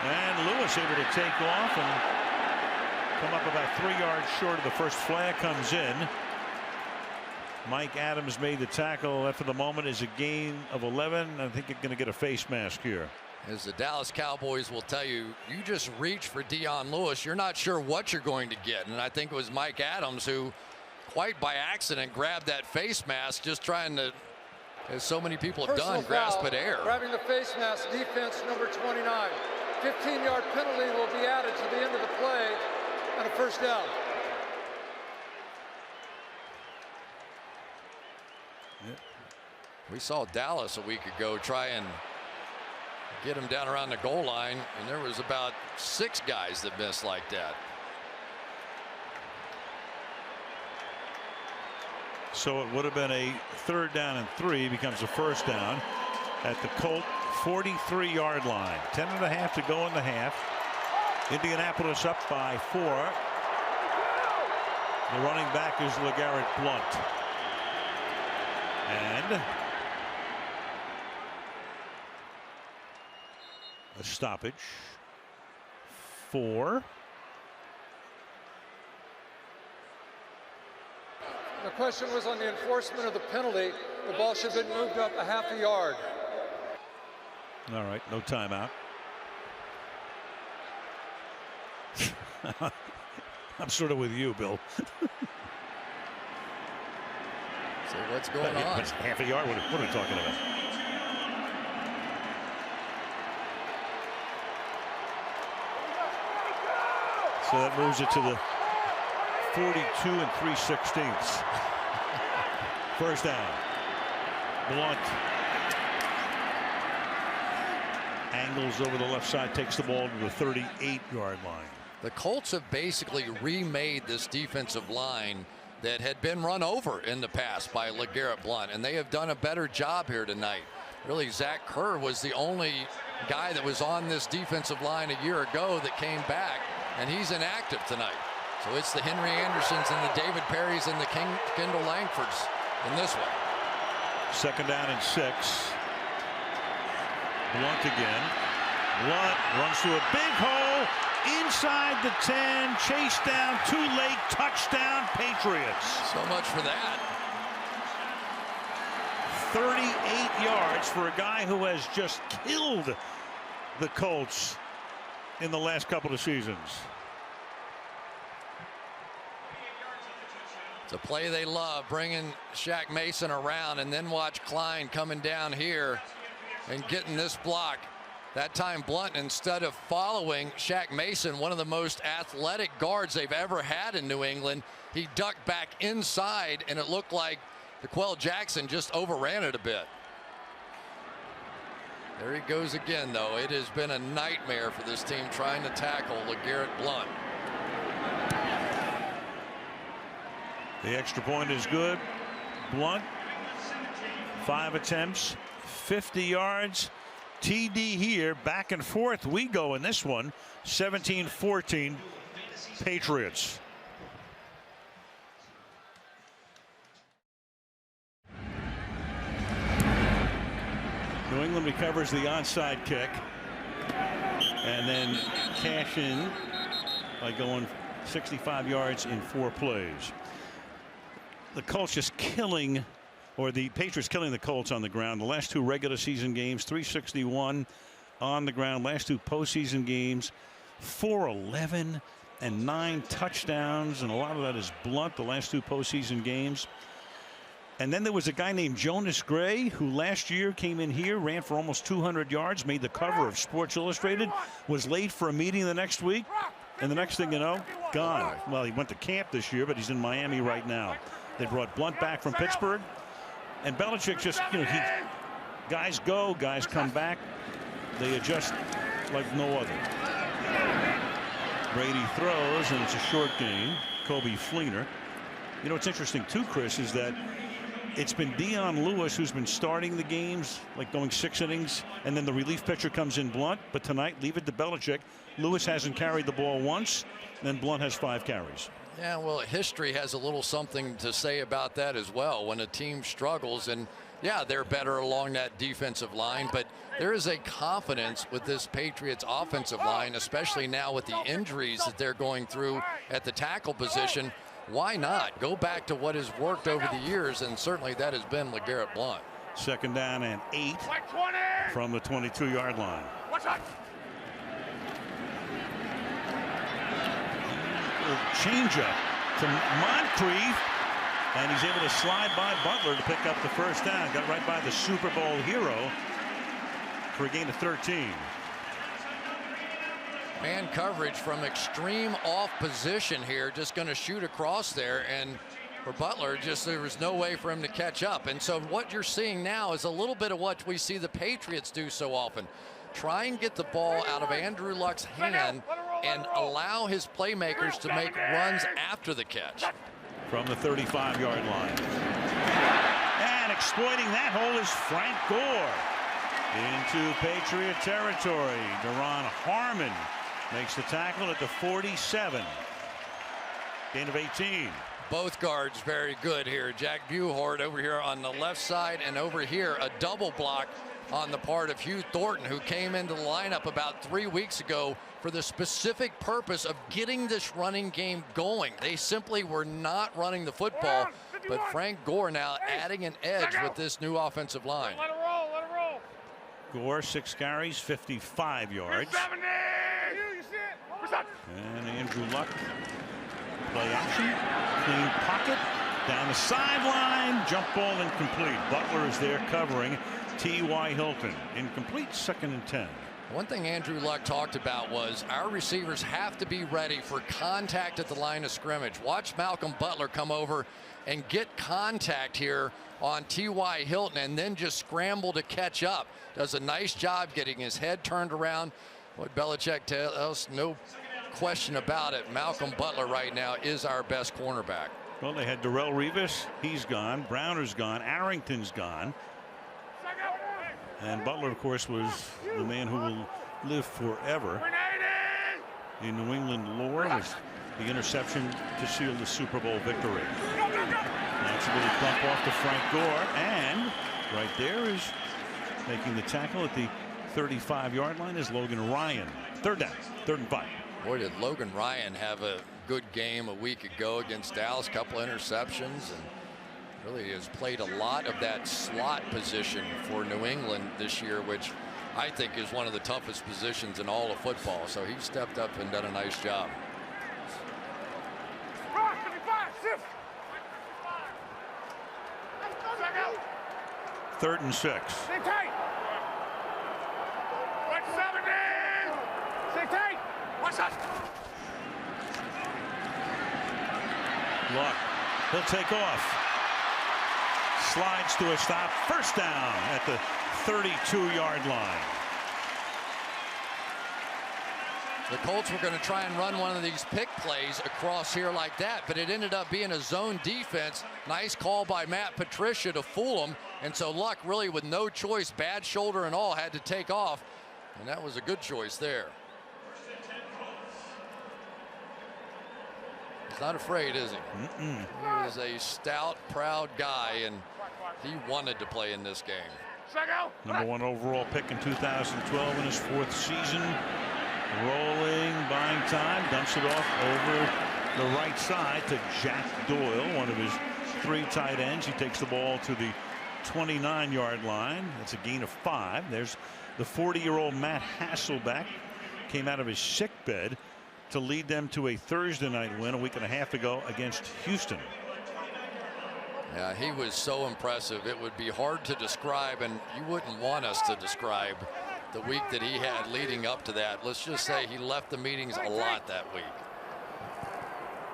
and Lewis able to take off and come up about 3 yards short of the first flag comes in. Mike Adams made the tackle. That for the moment is a gain of 11. I think you're going to get a face mask here. As the Dallas Cowboys will tell you, you just reach for Dion Lewis. You're not sure what you're going to get. And I think it was Mike Adams who, quite by accident, grabbed that face mask, just trying to, as so many people have done, grasp at air. Grabbing the face mask, defense number 29. 15-yard penalty will be added to the end of the play and a first down. We saw Dallas a week ago try and get him down around the goal line, and there was about 6 guys that missed like that. So it would have been a 3rd down and 3, becomes a 1st down at the Colt 43-yard line. 10.5 to go in the half. Indianapolis up by 4. The running back is LeGarrette Blount. And a stoppage for The question was on the enforcement of the penalty. The ball should have been moved up a half a yard. all right, no timeout. I'm sort of with you, Bill. So what's going on? It's half a yard. What are we talking about? So that moves it to the 42 3/16. First down. Blount angles over the left side, takes the ball to the 38-yard line. The Colts have basically remade this defensive line that had been run over in the past by LeGarrette Blount, and they have done a better job here tonight. Really, Zach Kerr was the only guy that was on this defensive line a year ago that came back, and he's inactive tonight. So it's the Henry Andersons and the David Perrys and the Kendall Langfords in this one. 2nd down and 6. Blount again. Blount runs through a big hole inside the 10. Chase down, too late. Touchdown, Patriots. So much for that. 38 yards for a guy who has just killed the Colts in the last couple of seasons. It's a play they love, bringing Shaq Mason around, and then watch Klein coming down here and getting this block. That time Blount, instead of following Shaq Mason, one of the most athletic guards they've ever had in New England, he ducked back inside, and it looked like D'Qwell Jackson just overran it a bit. There he goes again, though. It has been a nightmare for this team trying to tackle LeGarrette Blount. The extra point is good. Blount, 5 attempts, 50 yards. TD here, back and forth we go in this one. 17-14 Patriots. New England recovers the onside kick and then cash in by going 65 yards in 4 plays. The Colts just killing, or the Patriots killing the Colts on the ground. The last 2 regular season games, 361 on the ground. Last 2 postseason games, 411 and 9 touchdowns, and a lot of that is Blount. The last 2 postseason games. And then there was a guy named Jonas Gray who last year came in here, ran for almost 200 yards, made the cover of Sports Illustrated, was late for a meeting the next week, and the next thing you know, gone. Well, he went to camp this year, but he's in Miami right now. They brought Blunt back from Pittsburgh, and Belichick just, guys go, guys come back. They adjust like no other. Brady throws, and it's a short game. Kobe Fleener. What's interesting too, Chris, is that it's been Dion Lewis who's been starting the games, like going 6 innings, and then the relief pitcher comes in, Blunt. But tonight, leave it to Belichick. Lewis hasn't carried the ball once, and then Blunt has 5 carries. Yeah, well, history has a little something to say about that as well. When a team struggles, and yeah, they're better along that defensive line, but there is a confidence with this Patriots offensive line, especially now with the injuries that they're going through at the tackle position. Why not go back to what has worked over the years, and certainly that has been LeGarrette Blunt. 2nd down and 8 from the 22-yard line. Changeup to Moncrief, and he's able to slide by Butler to pick up the 1st down. Got right by the Super Bowl hero for a gain of 13. Man coverage from extreme off position here, just going to shoot across there, and for Butler, there was no way for him to catch up. And so what you're seeing now is a little bit of what we see the Patriots do so often. Try and get the ball out of Andrew Luck's hand and allow his playmakers to make runs after the catch. From the 35-yard line. And exploiting that hole is Frank Gore. Into Patriot territory. Deron Harmon makes the tackle at the 47. Gain of 18. Both guards very good here. Jack Buhort over here on the left side, and over here a double block on the part of Hugh Thornton, who came into the lineup about 3 weeks ago for the specific purpose of getting this running game going. They simply were not running the football, but Frank Gore now adding an edge with this new offensive line. Let it roll, let it roll. Gore 6 carries, 55 yards. And Andrew Luck, play action, clean pocket, down the sideline, jump ball incomplete. Butler is there covering. T.Y. Hilton, incomplete, 2nd and 10. One thing Andrew Luck talked about was our receivers have to be ready for contact at the line of scrimmage. Watch Malcolm Butler come over and get contact here on T.Y. Hilton and then just scramble to catch up. Does a nice job getting his head turned around. What Belichick tells us, no question about it, Malcolm Butler right now is our best cornerback. Well, they had Darrelle Revis. He's gone. Browner's gone. Arrington's gone. And Butler, of course, was the man who will live forever in New England lore, with the interception to seal the Super Bowl victory. That's a little bump off to Frank Gore, and right there is making the tackle at the 35-yard line is Logan Ryan. 3rd down, 3rd and 5. Boy, did Logan Ryan have a good game a week ago against Dallas. Couple interceptions, and really has played a lot of that slot position for New England this year, which I think is one of the toughest positions in all of football. So he stepped up and done a nice job. Third and 6. Stay tight. 170. Stay tight. What's up? Luck. He'll take off. Slides to a stop. 1st down at the 32-yard line. The Colts were going to try and run one of these pick plays across here like that, but it ended up being a zone defense. Nice call by Matt Patricia to fool him, and so Luck really with no choice, bad shoulder and all, had to take off, and that was a good choice there. He's not afraid, is he? He is a stout, proud guy, and he wanted to play in this game. Number 1 overall pick in 2012 in his 4th season. Rolling, buying time, dumps it off over the right side to Jack Doyle, one of his 3 tight ends. He takes the ball to the 29-yard line. That's a gain of 5. There's the 40-year-old Matt Hasselbeck, came out of his sick bed to lead them to a Thursday night win a week and a half ago against Houston. Yeah, he was so impressive. It would be hard to describe, and you wouldn't want us to describe the week that he had leading up to that. Let's just say he left the meetings a lot that week.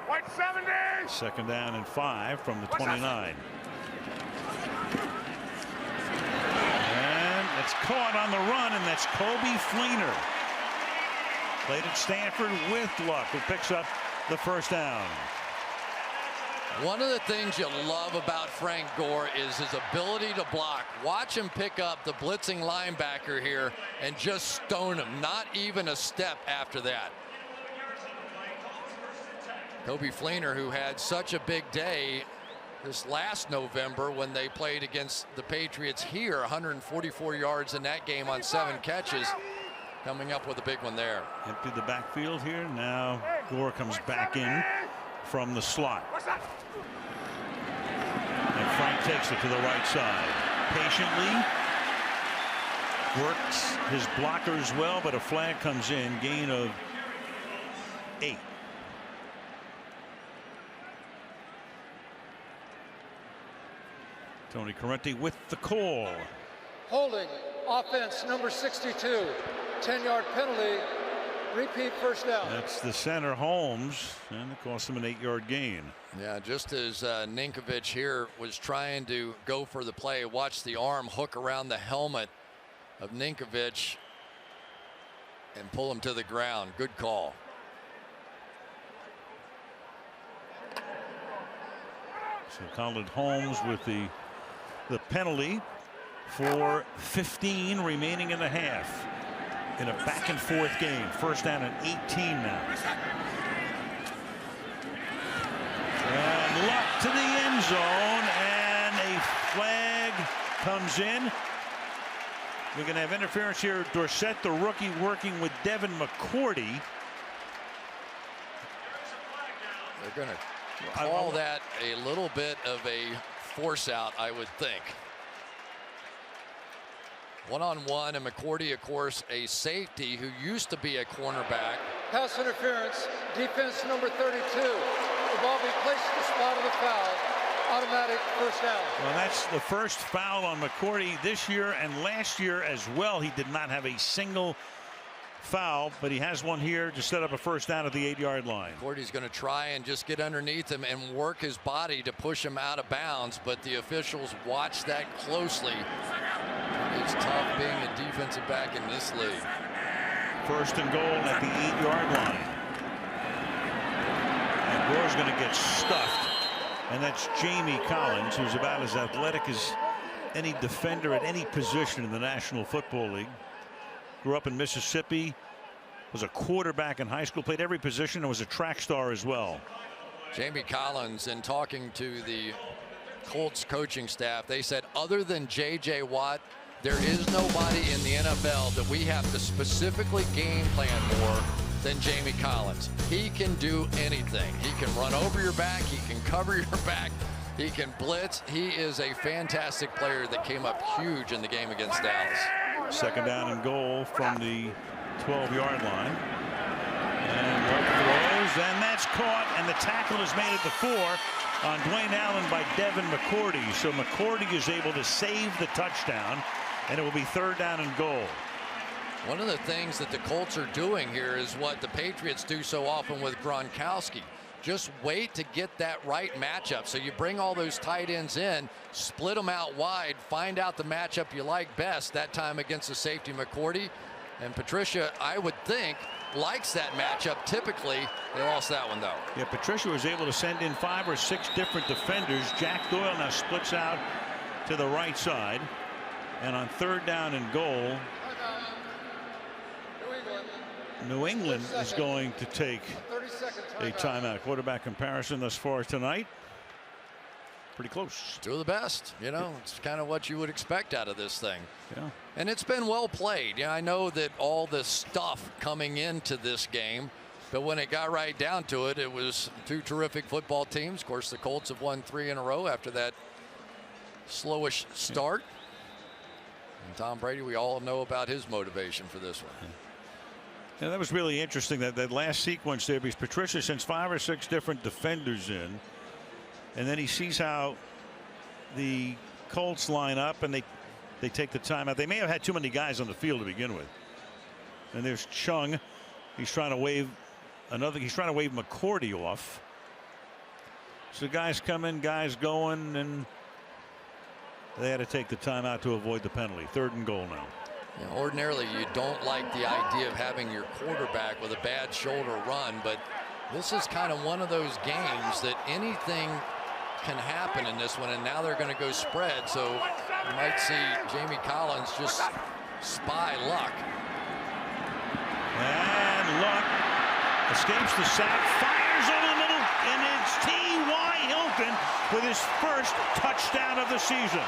White 70. Second down and 5 from the 29. And it's caught on the run, and that's Kobe Fleener. Played at Stanford with Luck, who picks up the first down. One of the things you love about Frank Gore is his ability to block. Watch him pick up the blitzing linebacker here and just stone him. Not even a step after that. Kobe Fleener, who had such a big day this last November when they played against the Patriots here, 144 yards in that game on 7 catches, coming up with a big one there. Emptied the backfield here. Now Gore comes back in from the slot. And Frank takes it to the right side. Patiently works his blockers well, but a flag comes in. Gain of 8. Tony Correnti with the call. Holding offense number 62. 10-yard penalty. Repeat first down. That's the center, Holmes, and it cost him an 8-yard gain. Yeah, just as Ninkovich here was trying to go for the play, watch the arm hook around the helmet of Ninkovich and pull him to the ground. Good call. So Colin Holmes with the penalty for 15 remaining in the half. In a back and forth game. First down and 18 now. And Luck to the end zone, and a flag comes in. We're going to have interference here. Dorsett, the rookie, working with Devin McCourty. They're going to call that a little bit of a force out, I would think. One-on-one, and McCourty, of course, a safety who used to be a cornerback. Pass interference, defense number 32. The ball be placed at the spot of the foul. Automatic first down. Well, that's the first foul on McCourty this year, and last year as well. He did not have a single foul, but he has one here to set up a first down at the 8-yard line. McCourty's going to try and just get underneath him and work his body to push him out of bounds, but the officials watch that closely. It's tough being a defensive back in this league. First and goal at the 8-yard line. And Gore's going to get stuffed. And that's Jamie Collins, who's about as athletic as any defender at any position in the National Football League. Grew up in Mississippi. Was a quarterback in high school. Played every position and was a track star as well. Jamie Collins, in talking to the Colts coaching staff, they said other than J.J. Watt, there is nobody in the NFL that we have to specifically game plan more than Jamie Collins. He can do anything. He can run over your back. He can cover your back. He can blitz. He is a fantastic player that came up huge in the game against Dallas. Second down and goal from the 12-yard line. And Luck throws, and that's caught, and the tackle is made at the 4 on Dwayne Allen by Devin McCourty. So McCourty is able to save the touchdown, and it will be third down and goal. One of the things that the Colts are doing here is what the Patriots do so often with Gronkowski. Just wait to get that right matchup. So you bring all those tight ends in, split them out wide, find out the matchup you like best, that time against the safety McCourty. And Patricia, I would think, likes that matchup. Typically, they lost that one, though. Yeah, Patricia was able to send in 5 or 6 different defenders. Jack Doyle now splits out to the right side. And on third down and goal, New England is going to take a timeout. Quarterback comparison thus far tonight. Pretty close. Two of the best. You know, it's kind of what you would expect out of this thing. Yeah. And it's been well played. Yeah, I know that all the stuff coming into this game, but when it got right down to it, it was two terrific football teams. Of course, the Colts have won 3 in a row after that slowish start. And Tom Brady, we all know about his motivation for this one. Yeah, that was really interesting, that last sequence there, because Patricia sends 5 or 6 different defenders in, and then he sees how the Colts line up and they take the timeout. They may have had too many guys on the field to begin with. And there's Chung. He's trying to wave McCourty off. So guys come in, guys going, and they had to take the timeout to avoid the penalty. 3rd and goal now. Yeah, ordinarily, you don't like the idea of having your quarterback with a bad shoulder run, but this is kind of one of those games that anything can happen in this one, and now they're going to go spread. So you might see Jamie Collins just spy Luck. And Luck escapes the sack, fires over the middle, and it's T.Y. Hilton with his first touchdown of the season.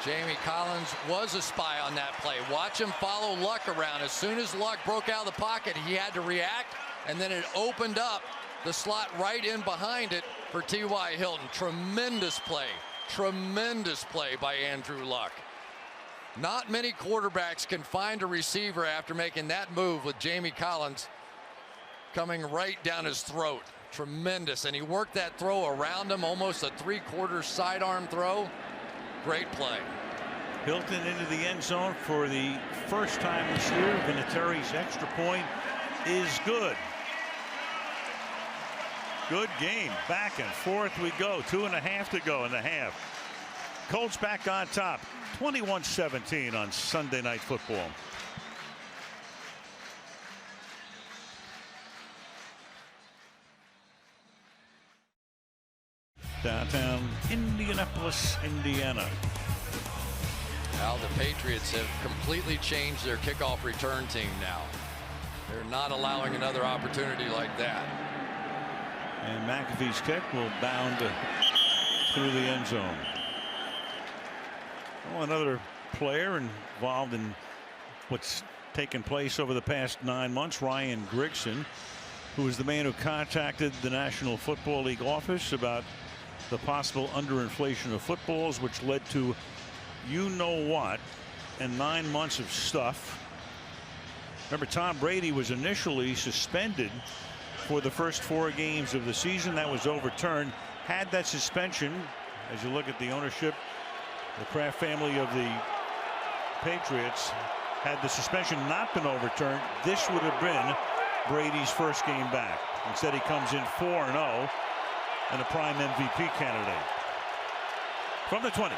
Jamie Collins was a spy on that play. Watch him follow Luck around. As soon as Luck broke out of the pocket, he had to react, and then it opened up the slot right in behind it for T.Y. Hilton. Tremendous play by Andrew Luck. Not many quarterbacks can find a receiver after making that move with Jamie Collins coming right down his throat. Tremendous, and he worked that throw around him, almost a 3/4 sidearm throw. Great play. Hilton into the end zone for the first time this year. Vinatieri's extra point is good. Good game. Back and forth we go. 2.5 to go in the half. Colts back on top. 21-17 on Sunday Night Football. Downtown Indianapolis, Indiana. Now the Patriots have completely changed their kickoff return team now. They're not allowing another opportunity like that. And McAfee's kick will bound through the end zone. Well, another player involved in what's taken place over the past 9 months, Ryan Grigson, who was the man who contacted the National Football League office about the possible underinflation of footballs, which led to you know what, and 9 months of stuff. Remember, Tom Brady was initially suspended for the first 4 games of the season. That was overturned. Had that suspension, as you look at the ownership, the Kraft family of the Patriots, had the suspension not been overturned, this would have been Brady's first game back. Instead, he comes in 4-0 and a prime MVP candidate. From the 20.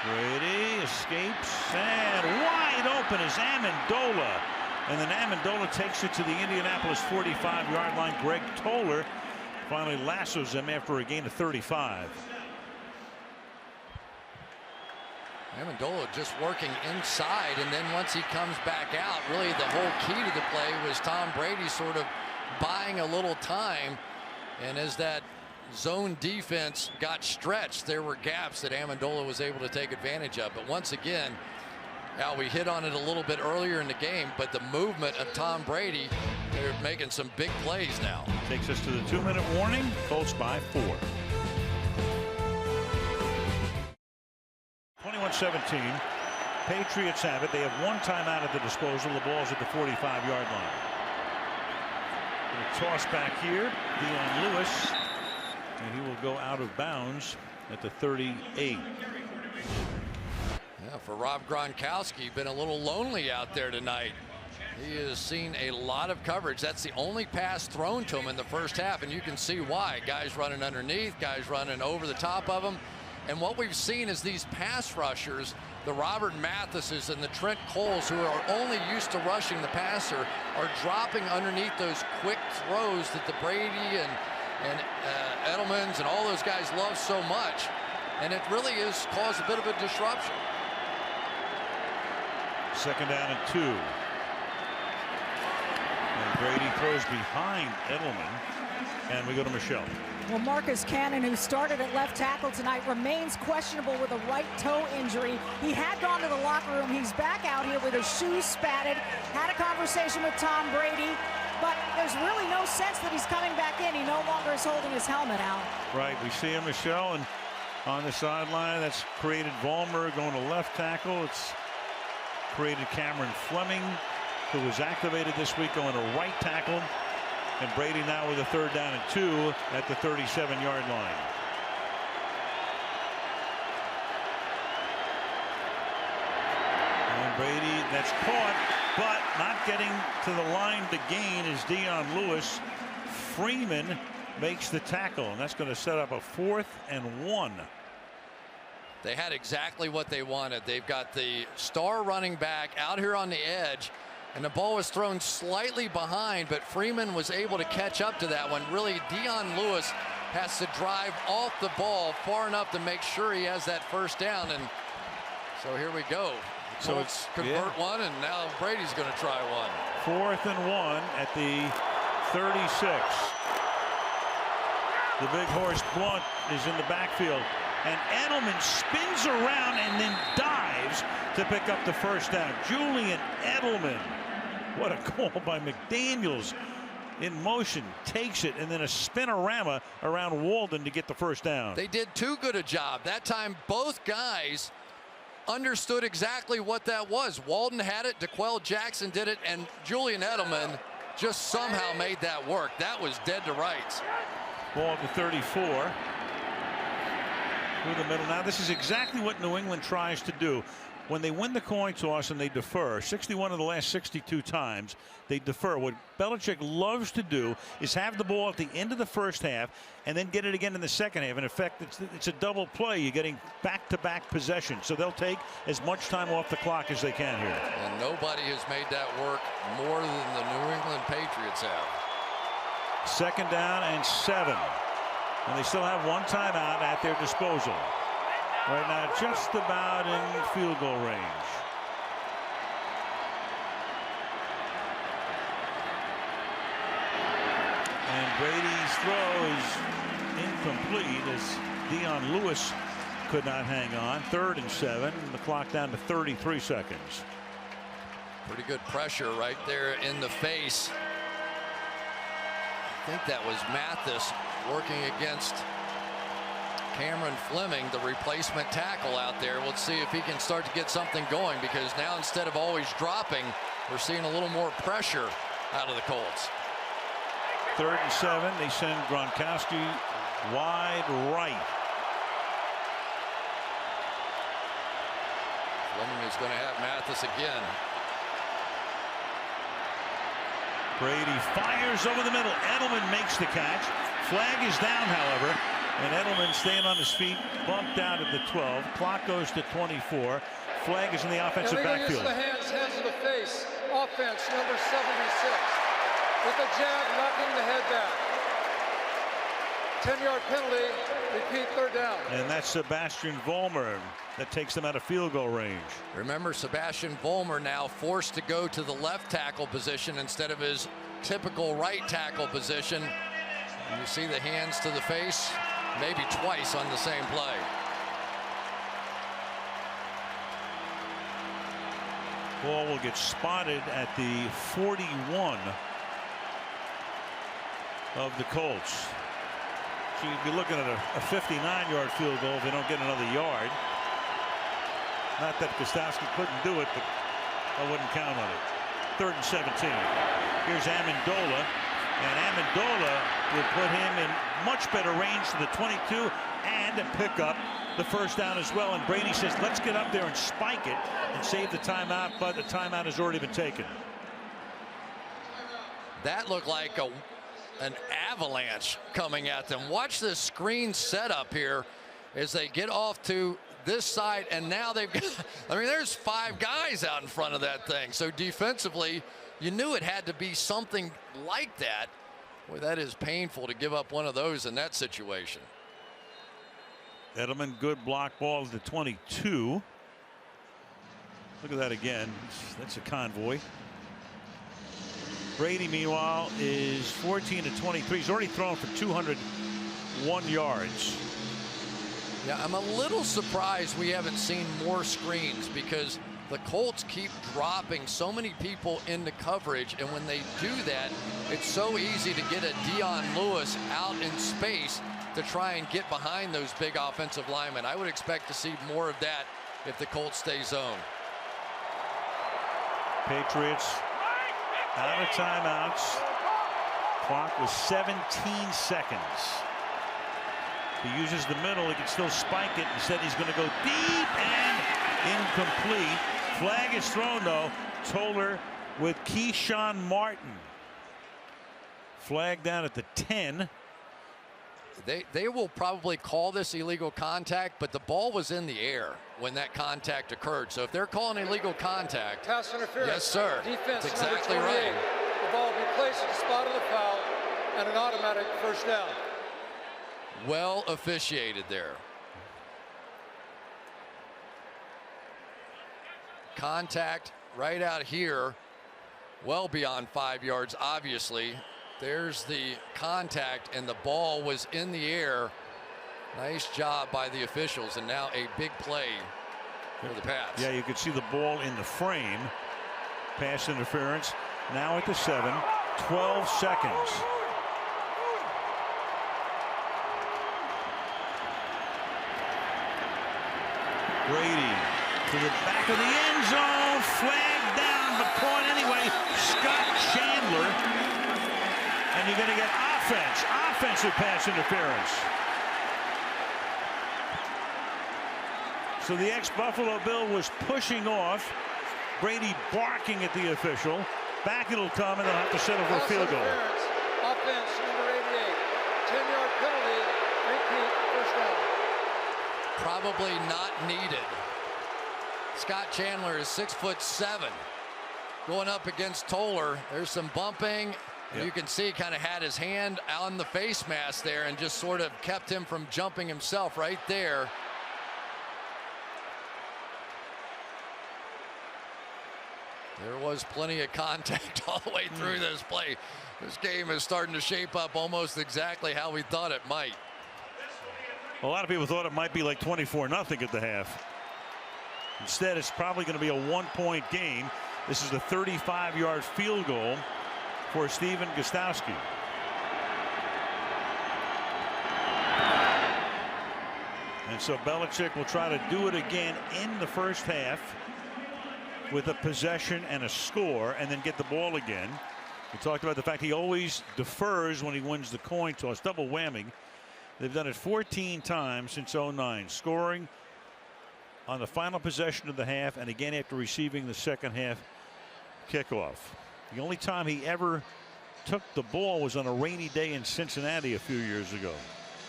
Brady escapes, and wide open is Amendola. And then Amendola takes it to the Indianapolis 45-yard line. Greg Toller finally lassos him after a gain of 35. Amendola just working inside, and then once he comes back out, really the whole key to the play was Tom Brady sort of buying a little time. And as that zone defense got stretched, there were gaps that Amendola was able to take advantage of. But once again, now we hit on it a little bit earlier in the game, but the movement of Tom Brady, they're making some big plays now. Takes us to the 2-minute warning. Colts by 4. 21-17. Patriots have it. They have 1 timeout at the disposal. The ball's at the 45-yard line. Toss back here. Dion Lewis. And he will go out of bounds at the 38. Yeah, for Rob Gronkowski, been a little lonely out there tonight. He has seen a lot of coverage. That's the only pass thrown to him in the first half, and you can see why. Guys running underneath, guys running over the top of him. And what we've seen is these pass rushers, the Robert Mathises and the Trent Coles, who are only used to rushing the passer, are dropping underneath those quick throws that the Brady and Edelman's and all those guys love so much. And it really has caused a bit of a disruption. 2nd down and 2. And Brady throws behind Edelman. And we go to Michelle. Well, Marcus Cannon, who started at left tackle tonight, remains questionable with a right toe injury. He had gone to the locker room. He's back out here with his shoes spatted. Had a conversation with Tom Brady. but there's really no sense that he's coming back in. He no longer is holding his helmet out. Right, we see him, Michelle, and on the sideline, that's created Vollmer going to left tackle. It's created Cameron Fleming, who was activated this week, going to right tackle. And Brady now with a 3rd down and 2 at the 37-yard line. And Brady, that's caught, but not getting to the line to gain is Dion Lewis. Freeman makes the tackle, and that's going to set up a 4th and 1. They had exactly what they wanted. They've got the star running back out here on the edge, and the ball was thrown slightly behind, but Freeman was able to catch up to that one. Really, Dion Lewis has to drive off the ball far enough to make sure he has that 1st down, and so here we go. So it's convert one, and now Brady's going to try one. 4th and 1 at the 36. The big horse Blunt is in the backfield, and Edelman spins around and then dives to pick up the 1st down. Julian Edelman, what a call by McDaniels, in motion, takes it, and then a spinorama around Walden to get the 1st down. They did too good a job. That time both guys understood exactly what that was. Walden had it, DeQuell Jackson did it, and Julian Edelman just somehow made that work. That was dead to rights. Ball to 34. Through the middle. Now this is exactly what New England tries to do. When they win the coin toss and they defer, 61 of the last 62 times they defer. What Belichick loves to do is have the ball at the end of the 1st half and then get it again in the 2nd half. In effect, it's a double play. You're getting back-to-back possession. So they'll take as much time off the clock as they can here. And nobody has made that work more than the New England Patriots have. 2nd down and 7. And they still have 1 timeout at their disposal. Right now, just about in field goal range. And Brady's throw is incomplete as Dion Lewis could not hang on. 3rd and 7. The clock down to 33 seconds. Pretty good pressure right there in the face. I think that was Mathis working against Cameron Fleming, the replacement tackle out there. Let's see if he can start to get something going, because now instead of always dropping, we're seeing a little more pressure out of the Colts. 3rd and 7. They send Gronkowski wide right. Fleming is going to have Mathis again. Brady fires over the middle. Edelman makes the catch. Flag is down, however, and Edelman staying on his feet, bumped out at the 12. Clock goes to 24. Flag is in the offensive backfield. Use the hands of the face. Offense, number 76. With a jab, knocking the head back. 10-yard penalty. Repeat, 3rd down. And that's Sebastian Vollmer. That takes them out of field goal range. Remember, Sebastian Vollmer now forced to go to the left tackle position instead of his typical right tackle position. And you see the hands to the face, maybe twice on the same play. Ball will get spotted at the 41 of the Colts. So you'd be looking at a 59-yard field goal if they don't get another yard. Not that Gostowski couldn't do it, but I wouldn't count on it. 3rd and 17. Here's Amendola, and Amendola will put him in much better range to the 22 and pick up the 1st down as well. And Brady says, let's get up there and spike it and save the timeout, but the timeout has already been taken. That looked like an avalanche coming at them. Watch this screen setup here as they get off to this side, and now they've got, I mean, there's 5 guys out in front of that thing. So defensively, you knew it had to be something like that. Boy, that is painful to give up one of those in that situation. Edelman, good block ball to the 22. Look at that again. That's a convoy. Brady, meanwhile, is 14 to 23. He's already thrown for 201 yards. Yeah, I'm a little surprised we haven't seen more screens, because the Colts keep dropping so many people into coverage, and when they do that, it's so easy to get a Dion Lewis out in space to try and get behind those big offensive linemen. I would expect to see more of that if the Colts stay zone. Patriots out of timeouts. Clock was 17 seconds. If he uses the middle, he can still spike it. Instead, he's going to go deep and incomplete. Flag is thrown, though. Toller with Keyshawn Martin. Flag down at the 10. They will probably call this illegal contact, but the ball was in the air when that contact occurred. So if they're calling illegal contact, pass interference. Yes, sir. Defense That's exactly number 28. right. The ball will be placed at the spot of the foul and an automatic first down. Well officiated there. Contact right out here, well beyond 5 yards, obviously. There's the contact, and the ball was in the air. Nice job by the officials, and now a big play for the Pats. Yeah, you could see the ball in the frame. Pass interference. Now at the 7. 12 seconds. Brady to the back of the end zone. Flag down, but caught anyway. Scott Chandler. And you're going to get offensive pass interference. So the ex-Buffalo Bill was pushing off. Brady barking at the official. Back it'll come, and they'll have to settle for a field goal. Offense number 88. 10-yard penalty. Repeat first down. Probably not needed. Scott Chandler is 6'7", going up against Toller. There's some bumping. Yep. You can see kind of had his hand on the face mask there and just sort of kept him from jumping himself right there. There was plenty of contact all the way through this play. This game is starting to shape up almost exactly how we thought it might. A lot of people thought it might be like 24-0 at the half. Instead, it's probably going to be a 1-point game. This is a 35-yard field goal for Stephen Gostkowski. And so Belichick will try to do it again in the first half with a possession and a score, and then get the ball again. We talked about the fact he always defers when he wins the coin toss. Double whammy. They've done it 14 times since 09, scoring on the final possession of the half and again after receiving the second half kickoff. The only time he ever took the ball was on a rainy day in Cincinnati a few years ago.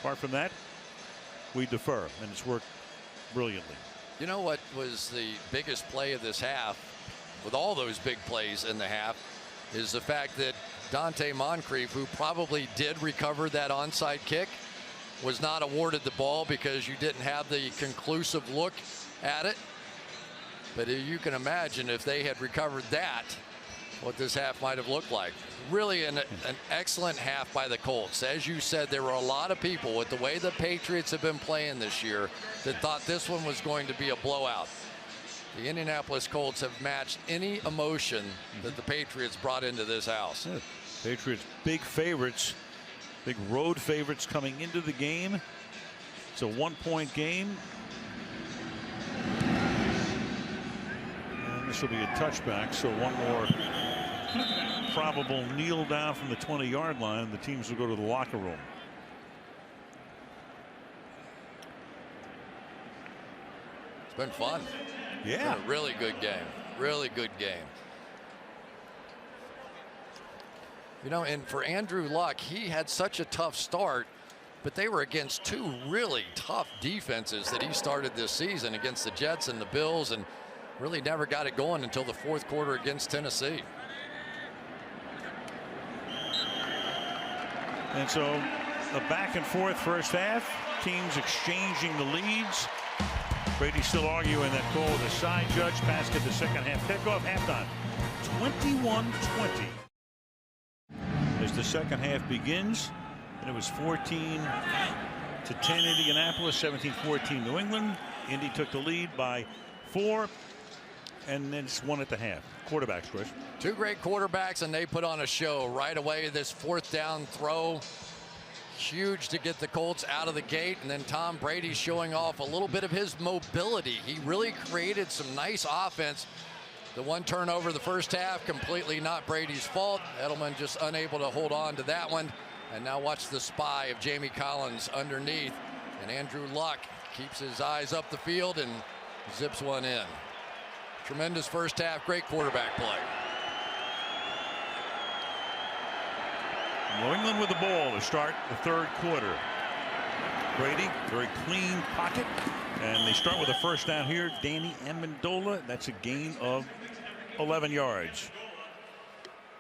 Apart from that, we defer, and it's worked brilliantly. You know what was the biggest play of this half, with all those big plays in the half, is the fact that Dante Moncrief, who probably did recover that onside kick, was not awarded the ball because you didn't have the conclusive look at it. But you can imagine if they had recovered that, what this half might have looked like. Really an excellent half by the Colts. As you said, there were a lot of people with the way the Patriots have been playing this year that thought this one was going to be a blowout. The Indianapolis Colts have matched any emotion that the Patriots brought into this house. Yeah. Patriots big favorites, big road favorites coming into the game. It's a 1-point game. And this will be a touchback, so one more probable kneel down from the 20-yard line. The teams will go to the locker room. It's been fun. Yeah. It's been a really good game. Really good game. You know, and for Andrew Luck, he had such a tough start, but they were against two really tough defenses that he started this season, against the Jets and the Bills, and really never got it going until the fourth quarter against Tennessee. And so a back and forth first half, teams exchanging the leads. Brady still arguing that call with a side judge. Pass to the second half kickoff. Halftime 21-20 as the second half begins, and it was 14-10 Indianapolis, 17-14 New England. Indy took the lead by 4 and then it's 1 at the half. Quarterbacks, Chris. Two great quarterbacks, and they put on a show right away. This 4th down throw, huge to get the Colts out of the gate, and then Tom Brady showing off a little bit of his mobility. He really created some nice offense. The 1 turnover the first half, completely not Brady's fault. Edelman just unable to hold on to that one. And now watch the spy of Jamie Collins underneath. And Andrew Luck keeps his eyes up the field and zips one in. Tremendous first half, great quarterback play. New England with the ball to start the 3rd quarter. Brady, very clean pocket. And they start with a first down here. Danny Amendola. That's a gain of 11 yards.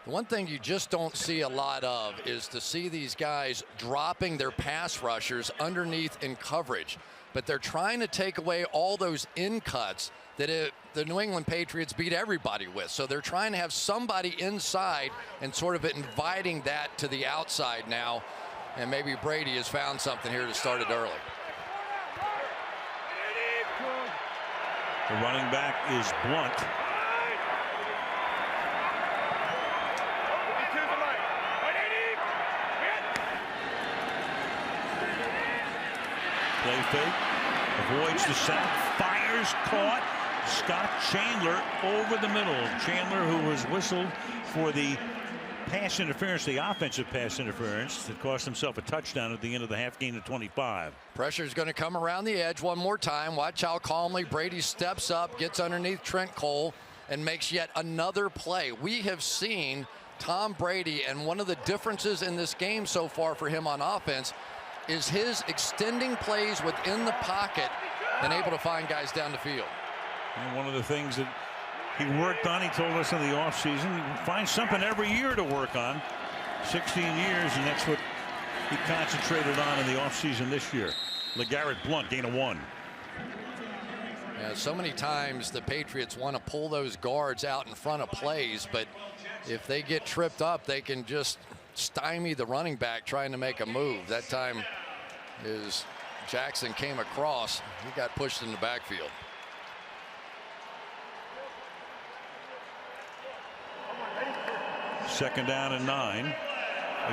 The one thing you just don't see a lot of is to see these guys dropping their pass rushers underneath in coverage. But they're trying to take away all those in cuts that the New England Patriots beat everybody with. So they're trying to have somebody inside and sort of inviting that to the outside now. And maybe Brady has found something here to start it early. The running back is Blunt. Play fake, avoids the sack, fires, caught. Scott Chandler over the middle. Chandler, who was whistled for the pass interference, the offensive pass interference that cost himself a touchdown at the end of the half, gain of 25. Pressure is going to come around the edge one more time. Watch how calmly Brady steps up, gets underneath Trent Cole, and makes yet another play. We have seen Tom Brady, and one of the differences in this game so far for him on offense is his extending plays within the pocket and able to find guys down the field. And one of the things that he worked on, he told us in the offseason, he finds something every year to work on. 16 years, and that's what he concentrated on in the offseason this year. LeGarrette Blount, gain of 1. Yeah, so many times the Patriots want to pull those guards out in front of plays, but if they get tripped up, they can just stymie the running back trying to make a move. That time as Jackson came across, he got pushed in the backfield. Second down and 9.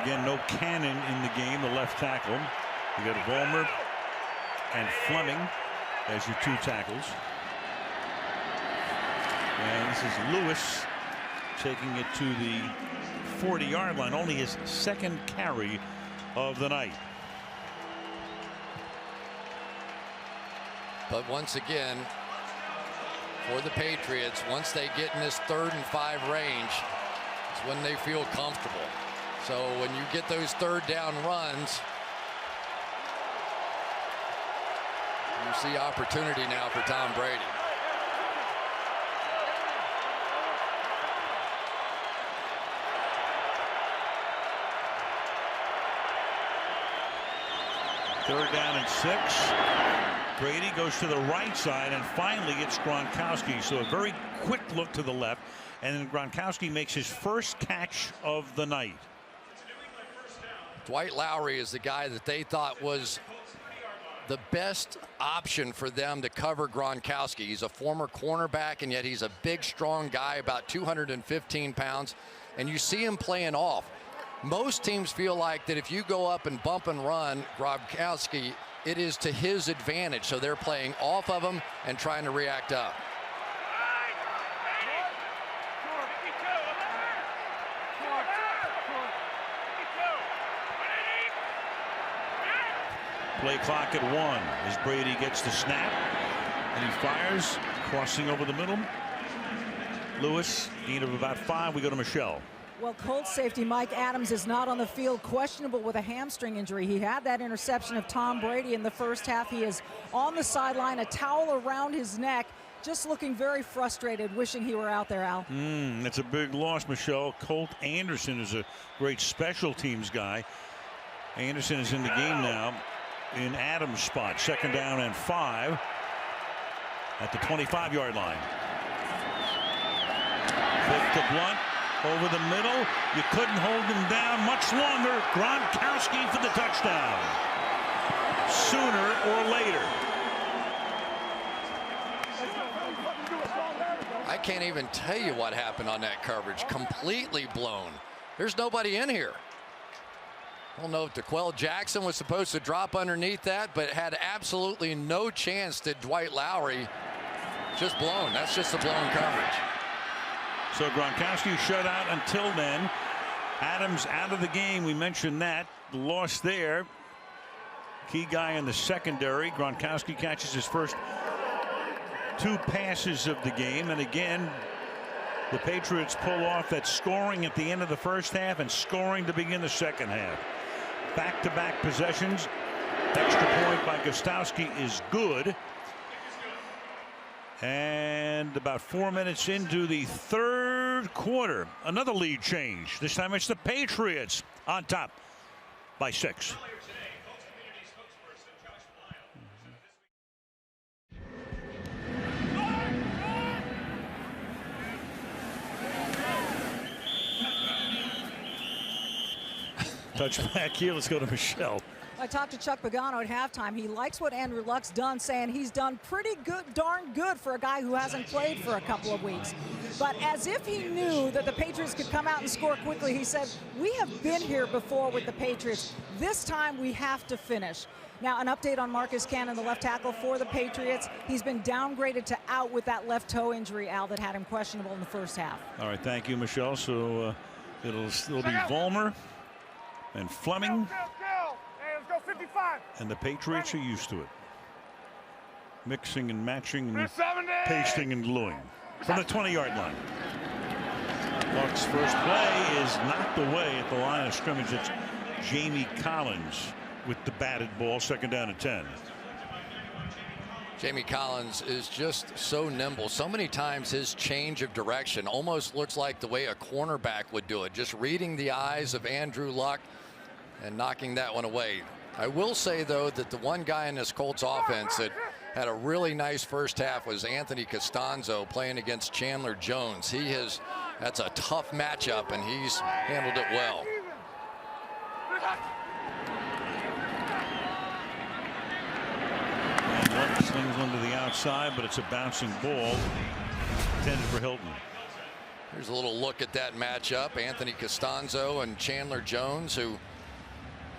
Again, no Cannon in the game, the left tackle. You got Vollmer and Fleming as your 2 tackles. And this is Lewis taking it to the 40-yard line, only his 2nd carry of the night. But once again, for the Patriots, once they get in this 3rd and 5 range, it's when they feel comfortable. So when you get those 3rd down runs, you see opportunity now for Tom Brady. Third down and 6. Brady goes to the right side, and finally it's Gronkowski. So a very quick look to the left, and then Gronkowski makes his first catch of the night. Dwight Lowry is the guy that they thought was the best option for them to cover Gronkowski. He's a former cornerback, and yet he's a big, strong guy, about 215 pounds. And you see him playing off. Most teams feel like that if you go up and bump and run Gronkowski, it is to his advantage. So they're playing off of him and trying to react up. Play clock at 1 as Brady gets the snap, and he fires, crossing over the middle. Lewis, gain of about 5. We go to Michelle. Well, Colts safety Mike Adams is not on the field, questionable with a hamstring injury. He had that interception of Tom Brady in the first half. He is on the sideline, a towel around his neck, just looking very frustrated, wishing he were out there, Al. That's a big loss, Michelle. Colt Anderson is a great special teams guy. Anderson is in the game now in Adams' spot. 2nd down and 5 at the 25-yard line. Fake to Blunt. Over the middle. You couldn't hold him down much longer. Gronkowski for the touchdown. Sooner or later. I can't even tell you what happened on that coverage. Completely blown. There's nobody in here. I don't know if DeQuell Jackson was supposed to drop underneath that, but had absolutely no chance did Dwight Lowry. Just blown. That's just a blown coverage. So Gronkowski shut out until then. Adams out of the game. We mentioned that. Lost there. Key guy in the secondary. Gronkowski catches his first 2 passes of the game. And again, the Patriots pull off that scoring at the end of the first half and scoring to begin the second half. Back-to-back possessions. Extra point by Gostowski is good. And about 4 minutes into the third quarter, another lead change. This time it's the Patriots on top by 6. Touchback here. Let's go to Michelle. I talked to Chuck Pagano at halftime. He likes what Andrew Luck's done, saying he's done pretty good, darn good for a guy who hasn't played for a couple of weeks. But as if he knew that the Patriots could come out and score quickly, he said, we have been here before with the Patriots. This time we have to finish. Now, an update on Marcus Cannon, the left tackle for the Patriots. He's been downgraded to out with that left toe injury, Al, that had him questionable in the first half. All right, thank you, Michelle. So it'll still be Vollmer and Fleming. Hey, let's go 55. And the Patriots are used to it. Mixing and matching and pasting and gluing from the 20-yard line. Bucks' first play is knocked away at the line of scrimmage. It's Jamie Collins with the batted ball, 2nd down and 10. Jamie Collins is just so nimble. So many times his change of direction almost looks like the way a cornerback would do it. Just reading the eyes of Andrew Luck and knocking that one away. I will say, though, that the one guy in this Colts offense that had a really nice first half was Anthony Costanzo playing against Chandler Jones. That's a tough matchup, and he's handled it well. And Luck slings one to the outside, but it's a bouncing ball intended for Hilton. Here's a little look at that matchup. Anthony Costanzo and Chandler Jones, who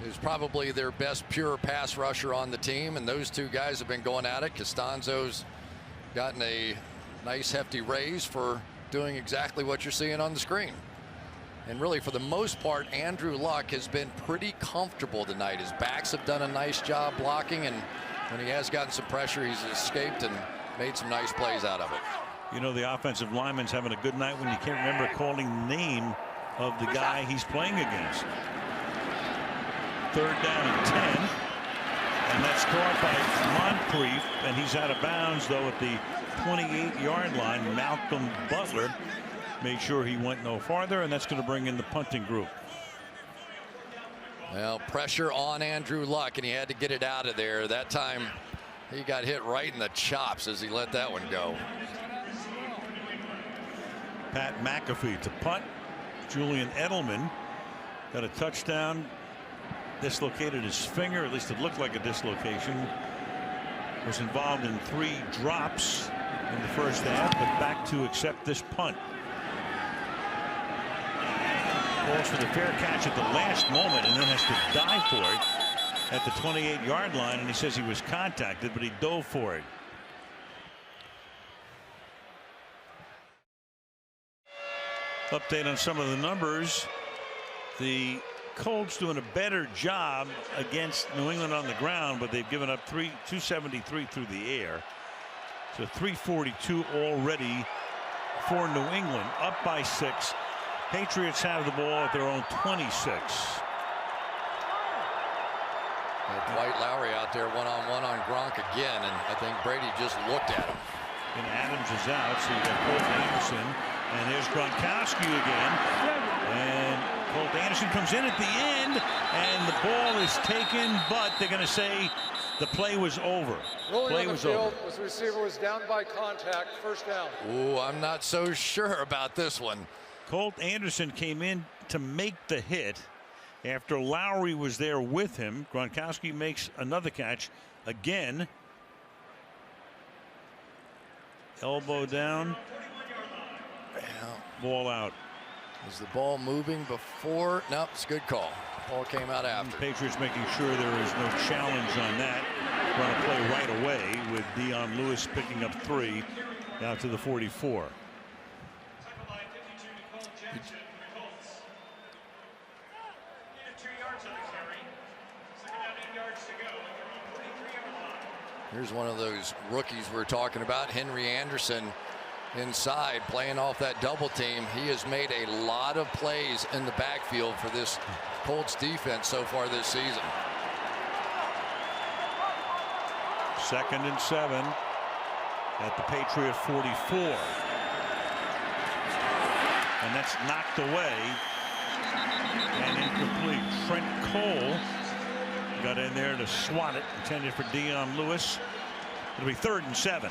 is probably their best pure pass rusher on the team, and those two guys have been going at it. Costanzo's gotten a nice hefty raise for doing exactly what you're seeing on the screen. And really, for the most part, Andrew Luck has been pretty comfortable tonight. His backs have done a nice job blocking, and when he has gotten some pressure, he's escaped and made some nice plays out of it. You know, the offensive lineman's having a good night when you can't remember calling the name of the guy he's playing against. 3rd down and 10. And that's caught by Moncrief, and he's out of bounds, though, at the 28-yard line. Malcolm Butler made sure he went no farther, and that's going to bring in the punting group. Well, pressure on Andrew Luck, and he had to get it out of there. That time he got hit right in the chops as he let that one go. Pat McAfee to punt. Julian Edelman got a touchdown. Dislocated his finger, at least it looked like a dislocation. Was involved in 3 drops in the first half, but back to accept this punt. Calls for the fair catch at the last moment and then has to dive for it at the 28-yard line, and he says he was contacted, but he dove for it. Update on some of the numbers. The Colts doing a better job against New England on the ground, but they've given up 273 through the air. So 342 already for New England, up by 6. Patriots have the ball at their own 26. Dwight Lowry out there one-on-one on Gronk again, and I think Brady just looked at him. And Adams is out, so you got Colt Anderson, and there's Gronkowski again. And Colt Anderson comes in at the end, and the ball is taken, but they're going to say the play was over. Play was over. The receiver was down by contact, 1st down. Ooh, I'm not so sure about this one. Colt Anderson came in to make the hit after Lowry was there with him. Gronkowski makes another catch again. Elbow down. Ball out. Is the ball moving before? Nope, it's a good call. Ball came out after. Patriots making sure there is no challenge on that. Run a play right away with Dion Lewis picking up 3 out to the 44. Here's one of those rookies we're talking about, Henry Anderson, inside playing off that double team. He has made a lot of plays in the backfield for this Colts defense so far this season. 2nd and 7 at the Patriot 44. And that's knocked away and incomplete. Trent Cole got in there to swat it, intended for Dion Lewis. It'll be 3rd and 7.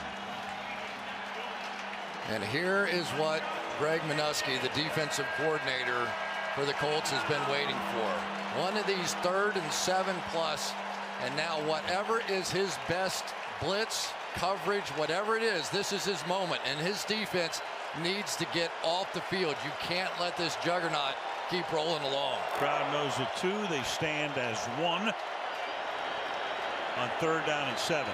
And here is what Greg Minuski, the defensive coordinator for the Colts, has been waiting for. One of these 3rd and 7 plus, and now whatever is his best blitz coverage, whatever it is, this is his moment, and his defense needs to get off the field. You can't let this juggernaut keep rolling along. Crowd knows it too. They stand as 1 on 3rd down and 7.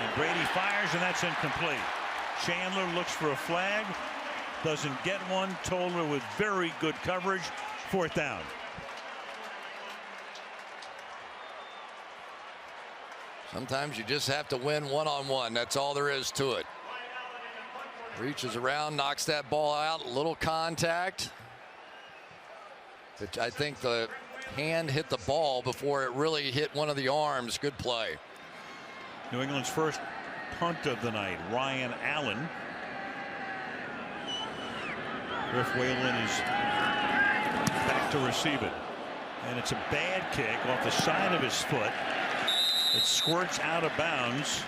And Brady fires, and that's incomplete. Chandler looks for a flag, doesn't get one. Toller with very good coverage. 4th down. Sometimes you just have to win one-on-one. That's all there is to it. Reaches around, knocks that ball out. A little contact. But I think the hand hit the ball before it really hit one of the arms. Good play. New England's first punt of the night. Ryan Allen. Griff Whalen is back to receive it. And it's a bad kick off the side of his foot. It squirts out of bounds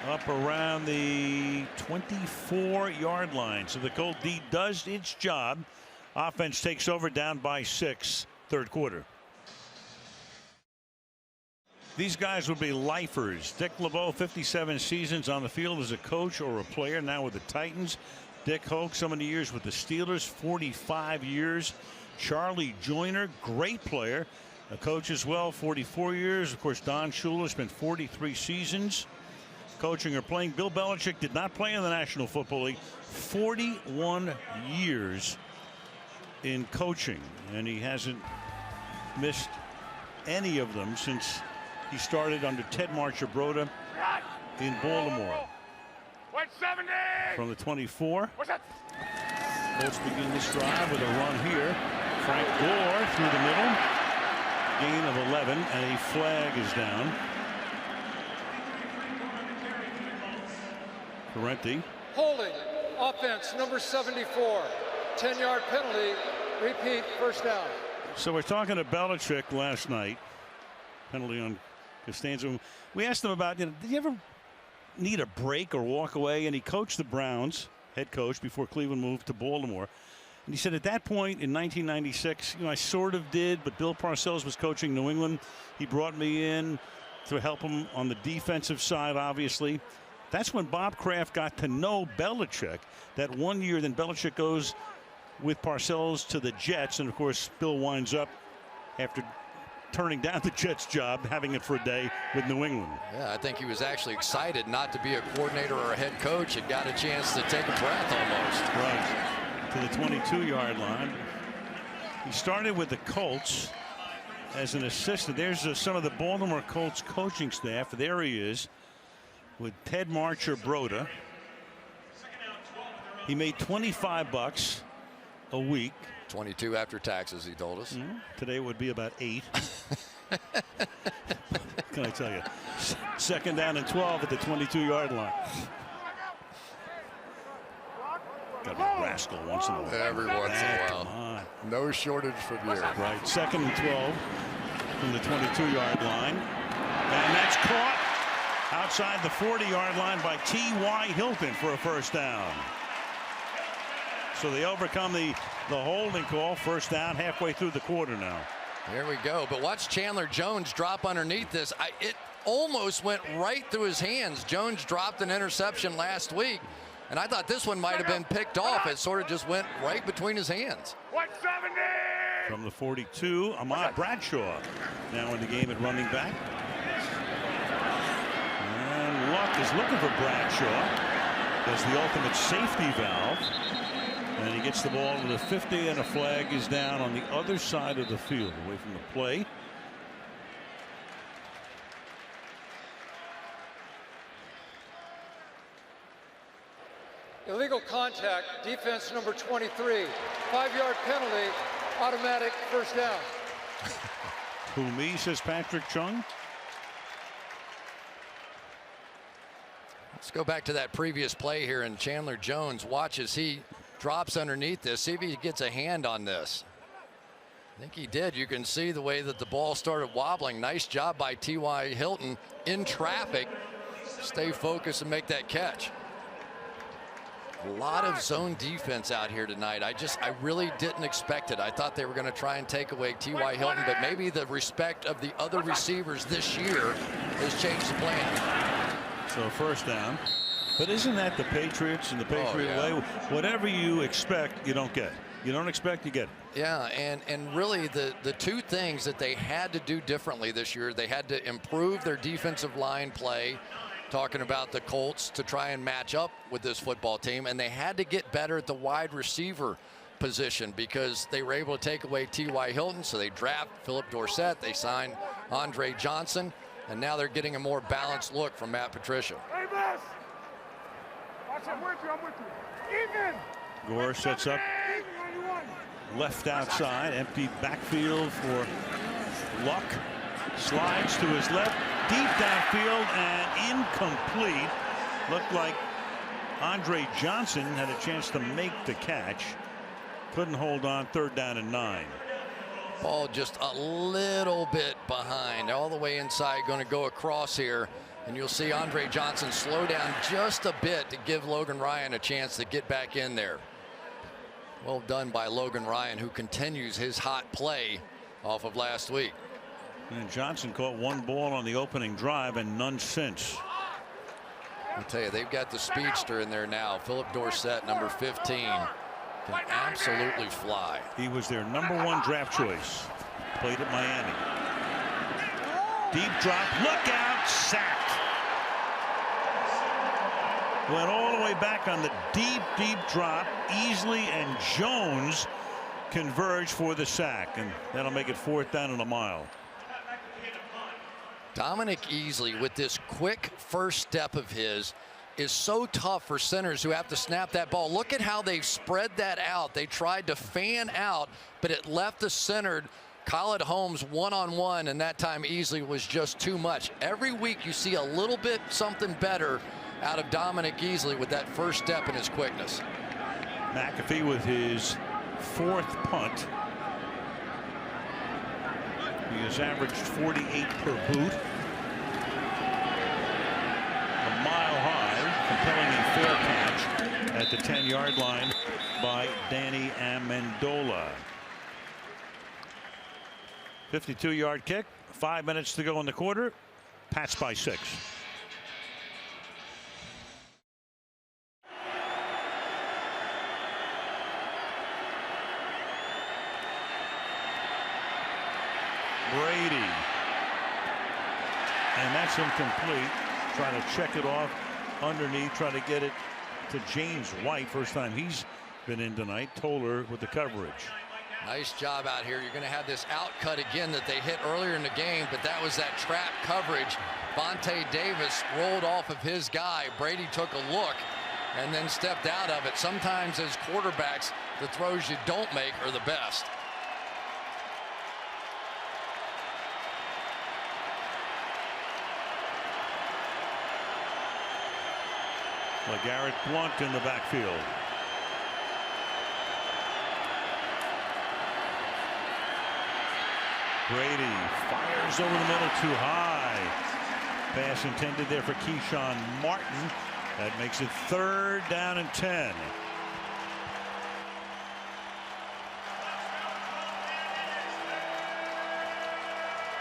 up around the 24-yard line. So the Colt D does its job. Offense takes over, down by 6, 3rd quarter. These guys will be lifers. Dick LeBeau, 57 seasons on the field as a coach or a player, now with the Titans. Dick Hoke, so many years with the Steelers, 45 years. Charlie Joyner, great player, a coach as well, 44 years. Of course, Don Shula spent 43 seasons coaching or playing. Bill Belichick did not play in the National Football League. 41 years in coaching, and he hasn't missed any of them since he started under Ted Marchibroda in Baltimore. 170! From the 24. What's that? Colts begin this drive with a run here. Frank Gore through the middle. Gain of 11, and a flag is down. Parenti. Holding, offense number 74. 10-yard penalty. Repeat, 1st down. So we're talking to Belichick last night. Penalty on Costanzo. We asked him about, did you ever need a break or walk away? And he coached the Browns, head coach, before Cleveland moved to Baltimore. And he said at that point in 1996, I sort of did, but Bill Parcells was coaching New England. He brought me in to help him on the defensive side, obviously. That's when Bob Kraft got to know Belichick. That one year, then Belichick goes with Parcells to the Jets, and of course Bill winds up, after turning down the Jets job, having it for a day with New England. Yeah, I think he was actually excited not to be a coordinator or a head coach and got a chance to take a breath almost. Right to the 22-yard line. He started with the Colts as an assistant. There's some of the Baltimore Colts coaching staff. There he is with Ted Marchibroda. He made $25 a week. 22 after taxes, he told us. Today would be about 8. Can I tell you? 2nd down and 12 at the 22-yard line. Got to be a rascal once in a while. Every once in a while. No shortage from here. Right. 2nd and 12 from the 22-yard line. And that's caught outside the 40-yard line by T.Y. Hilton for a 1st down. So they overcome the holding call. 1st down, halfway through the quarter now. There we go. But watch Chandler Jones drop underneath this. almost went right through his hands. Jones dropped an interception last week, and I thought this one might have been picked off. It sort of just went right between his hands. 170! From the 42, Ahmad Bradshaw now in the game at running back. And Luck is looking for Bradshaw as the ultimate safety valve. And he gets the ball to the 50, and a flag is down on the other side of the field, away from the play. Illegal contact, defense number 23. 5-yard penalty, automatic first down. Who me, says Patrick Chung. Let's go back to that previous play here, and Chandler Jones, watch as he drops underneath this. See if he gets a hand on this. I think he did. You can see the way that the ball started wobbling. Nice job by T.Y. Hilton in traffic. Stay focused and make that catch. A lot of zone defense out here tonight. I really didn't expect it. I thought they were going to try and take away T.Y. Hilton, but maybe the respect of the other receivers this year has changed the plan. So first down. But isn't that the Patriots and the Patriot way? Whatever you expect, you don't get. You don't expect, you get it. Yeah, and really the two things that they had to do differently this year, they had to improve their defensive line play, talking about the Colts, to try and match up with this football team, and they had to get better at the wide receiver position because they were able to take away T.Y. Hilton, so they draft Philip Dorsett, they signed Andre Johnson, and now they're getting a more balanced look from Matt Patricia. Hey, boss! Watch, I'm with you. Even! Gore sets up left outside, empty backfield for Luck. Slides to his left, deep downfield, and incomplete. Looked like Andre Johnson had a chance to make the catch. Couldn't hold on. 3rd down and 9. Ball just a little bit behind, all the way inside, going to go across here. And you'll see Andre Johnson slow down just a bit to give Logan Ryan a chance to get back in there. Well done by Logan Ryan, who continues his hot play off of last week. And Johnson caught one ball on the opening drive and none since. I'll tell you, they've got the speedster in there now. Philip Dorsett, number 15, can absolutely fly. He was their #1 draft choice. Played at Miami. Deep drop, look out, sacked. Went all the way back on the deep drop. Easley and Jones converge for the sack, and that'll make it 4th down and a mile. Dominic Easley, with this quick first step of his, is so tough for centers who have to snap that ball. Look at how they've spread that out. They tried to fan out, but it left the centered Khaled Holmes one-on-one, and that time Easley was just too much. Every week you see a little bit something better out of Dominic Easley with that first step and his quickness. McAfee with his 4th punt. He has averaged 48 per boot. A mile high, compelling a fair catch at the 10-yard line by Danny Amendola. 52-yard kick, 5 minutes to go in the quarter. Pats by 6. Brady, and that's incomplete. Trying to check it off underneath, trying to get it to James White. First time he's been in tonight. Toller with the coverage. Nice job out here. You're going to have this out cut again that they hit earlier in the game, but that was that trap coverage. Vontae Davis rolled off of his guy. Brady took a look and then stepped out of it. Sometimes as quarterbacks, the throws you don't make are the best. LeGarrette Blount in the backfield. Brady fires over the middle too high. Pass intended there for Keyshawn Martin. That makes it 3rd down and 10.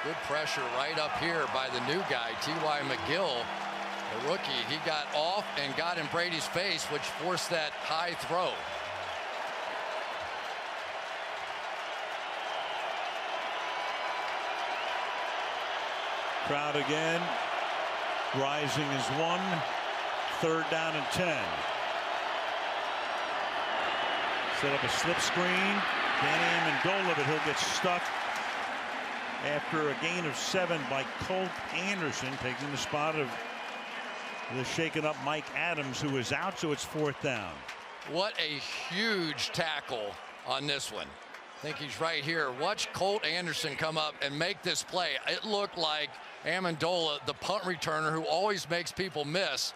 Good pressure right up here by the new guy, T.Y. McGill, the rookie. He got off and got in Brady's face, which forced that high throw. Crowd again. Rising is 1. 3rd down and 10. Set up a slip screen. Danny Amendola, but he'll get stuck after a gain of 7 by Colt Anderson, taking the spot of the shaken up Mike Adams, who is out, so it's 4th down. What a huge tackle on this one. I think he's right here. Watch Colt Anderson come up and make this play. It looked like Amendola, the punt returner who always makes people miss,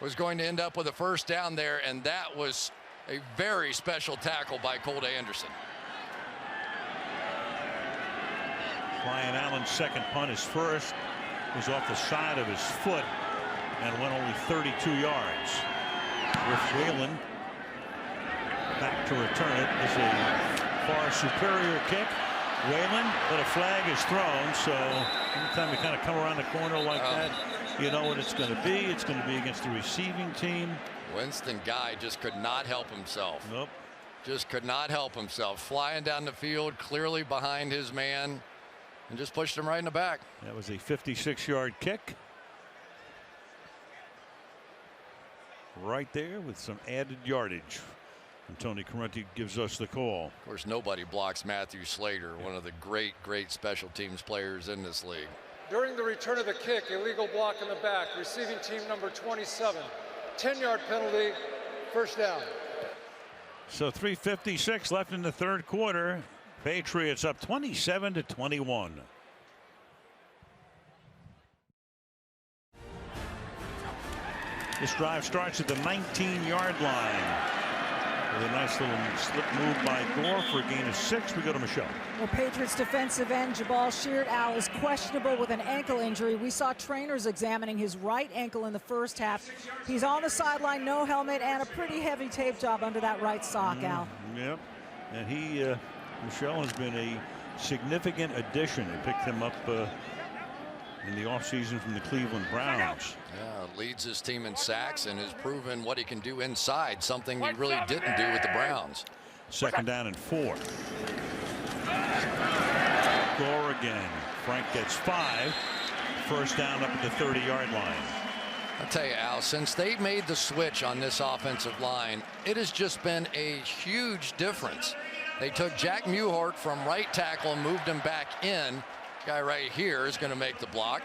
was going to end up with a 1st down there, and that was a very special tackle by Colt Anderson. Brian Allen's second punt, his first, was off the side of his foot and went only 32 yards. With Whalen back to return it. It's a far superior kick. Whalen, but a flag is thrown, so anytime you kind of come around the corner like that, you know what it's going to be. It's going to be against the receiving team. Winston Guy just could not help himself. Nope. Just could not help himself. Flying down the field, clearly behind his man, and just pushed him right in the back. That was a 56-yard kick. Right there with some added yardage. And Tony Correnti gives us the call. Of course, nobody blocks Matthew Slater, one of the great special teams players in this league. During the return of the kick, illegal block in the back, receiving team number 27. 10-yard penalty, 1st down. So 3:56 left in the 3rd quarter. Patriots up 27-21. This drive starts at the 19-yard line. With a nice little slip move by Gore for a gain of 6. We go to Michelle. Well, Patriots defensive end Jabal Sheard Al is questionable with an ankle injury. We saw trainers examining his right ankle in the 1st half. He's on the sideline, no helmet, and a pretty heavy tape job under that right sock, Al. Yep. And he, Michelle, has been a significant addition. They picked him up in the offseason from the Cleveland Browns. Yeah, leads his team in sacks and has proven what he can do inside, something he really didn't do with the Browns. 2nd down and 4. Gore again. Frank gets 5. 1st down up at the 30-yard line. I'll tell you, Al, since they made the switch on this offensive line, it has just been a huge difference. They took Jack Mewhort from right tackle and moved him back in. Guy right here is going to make the block.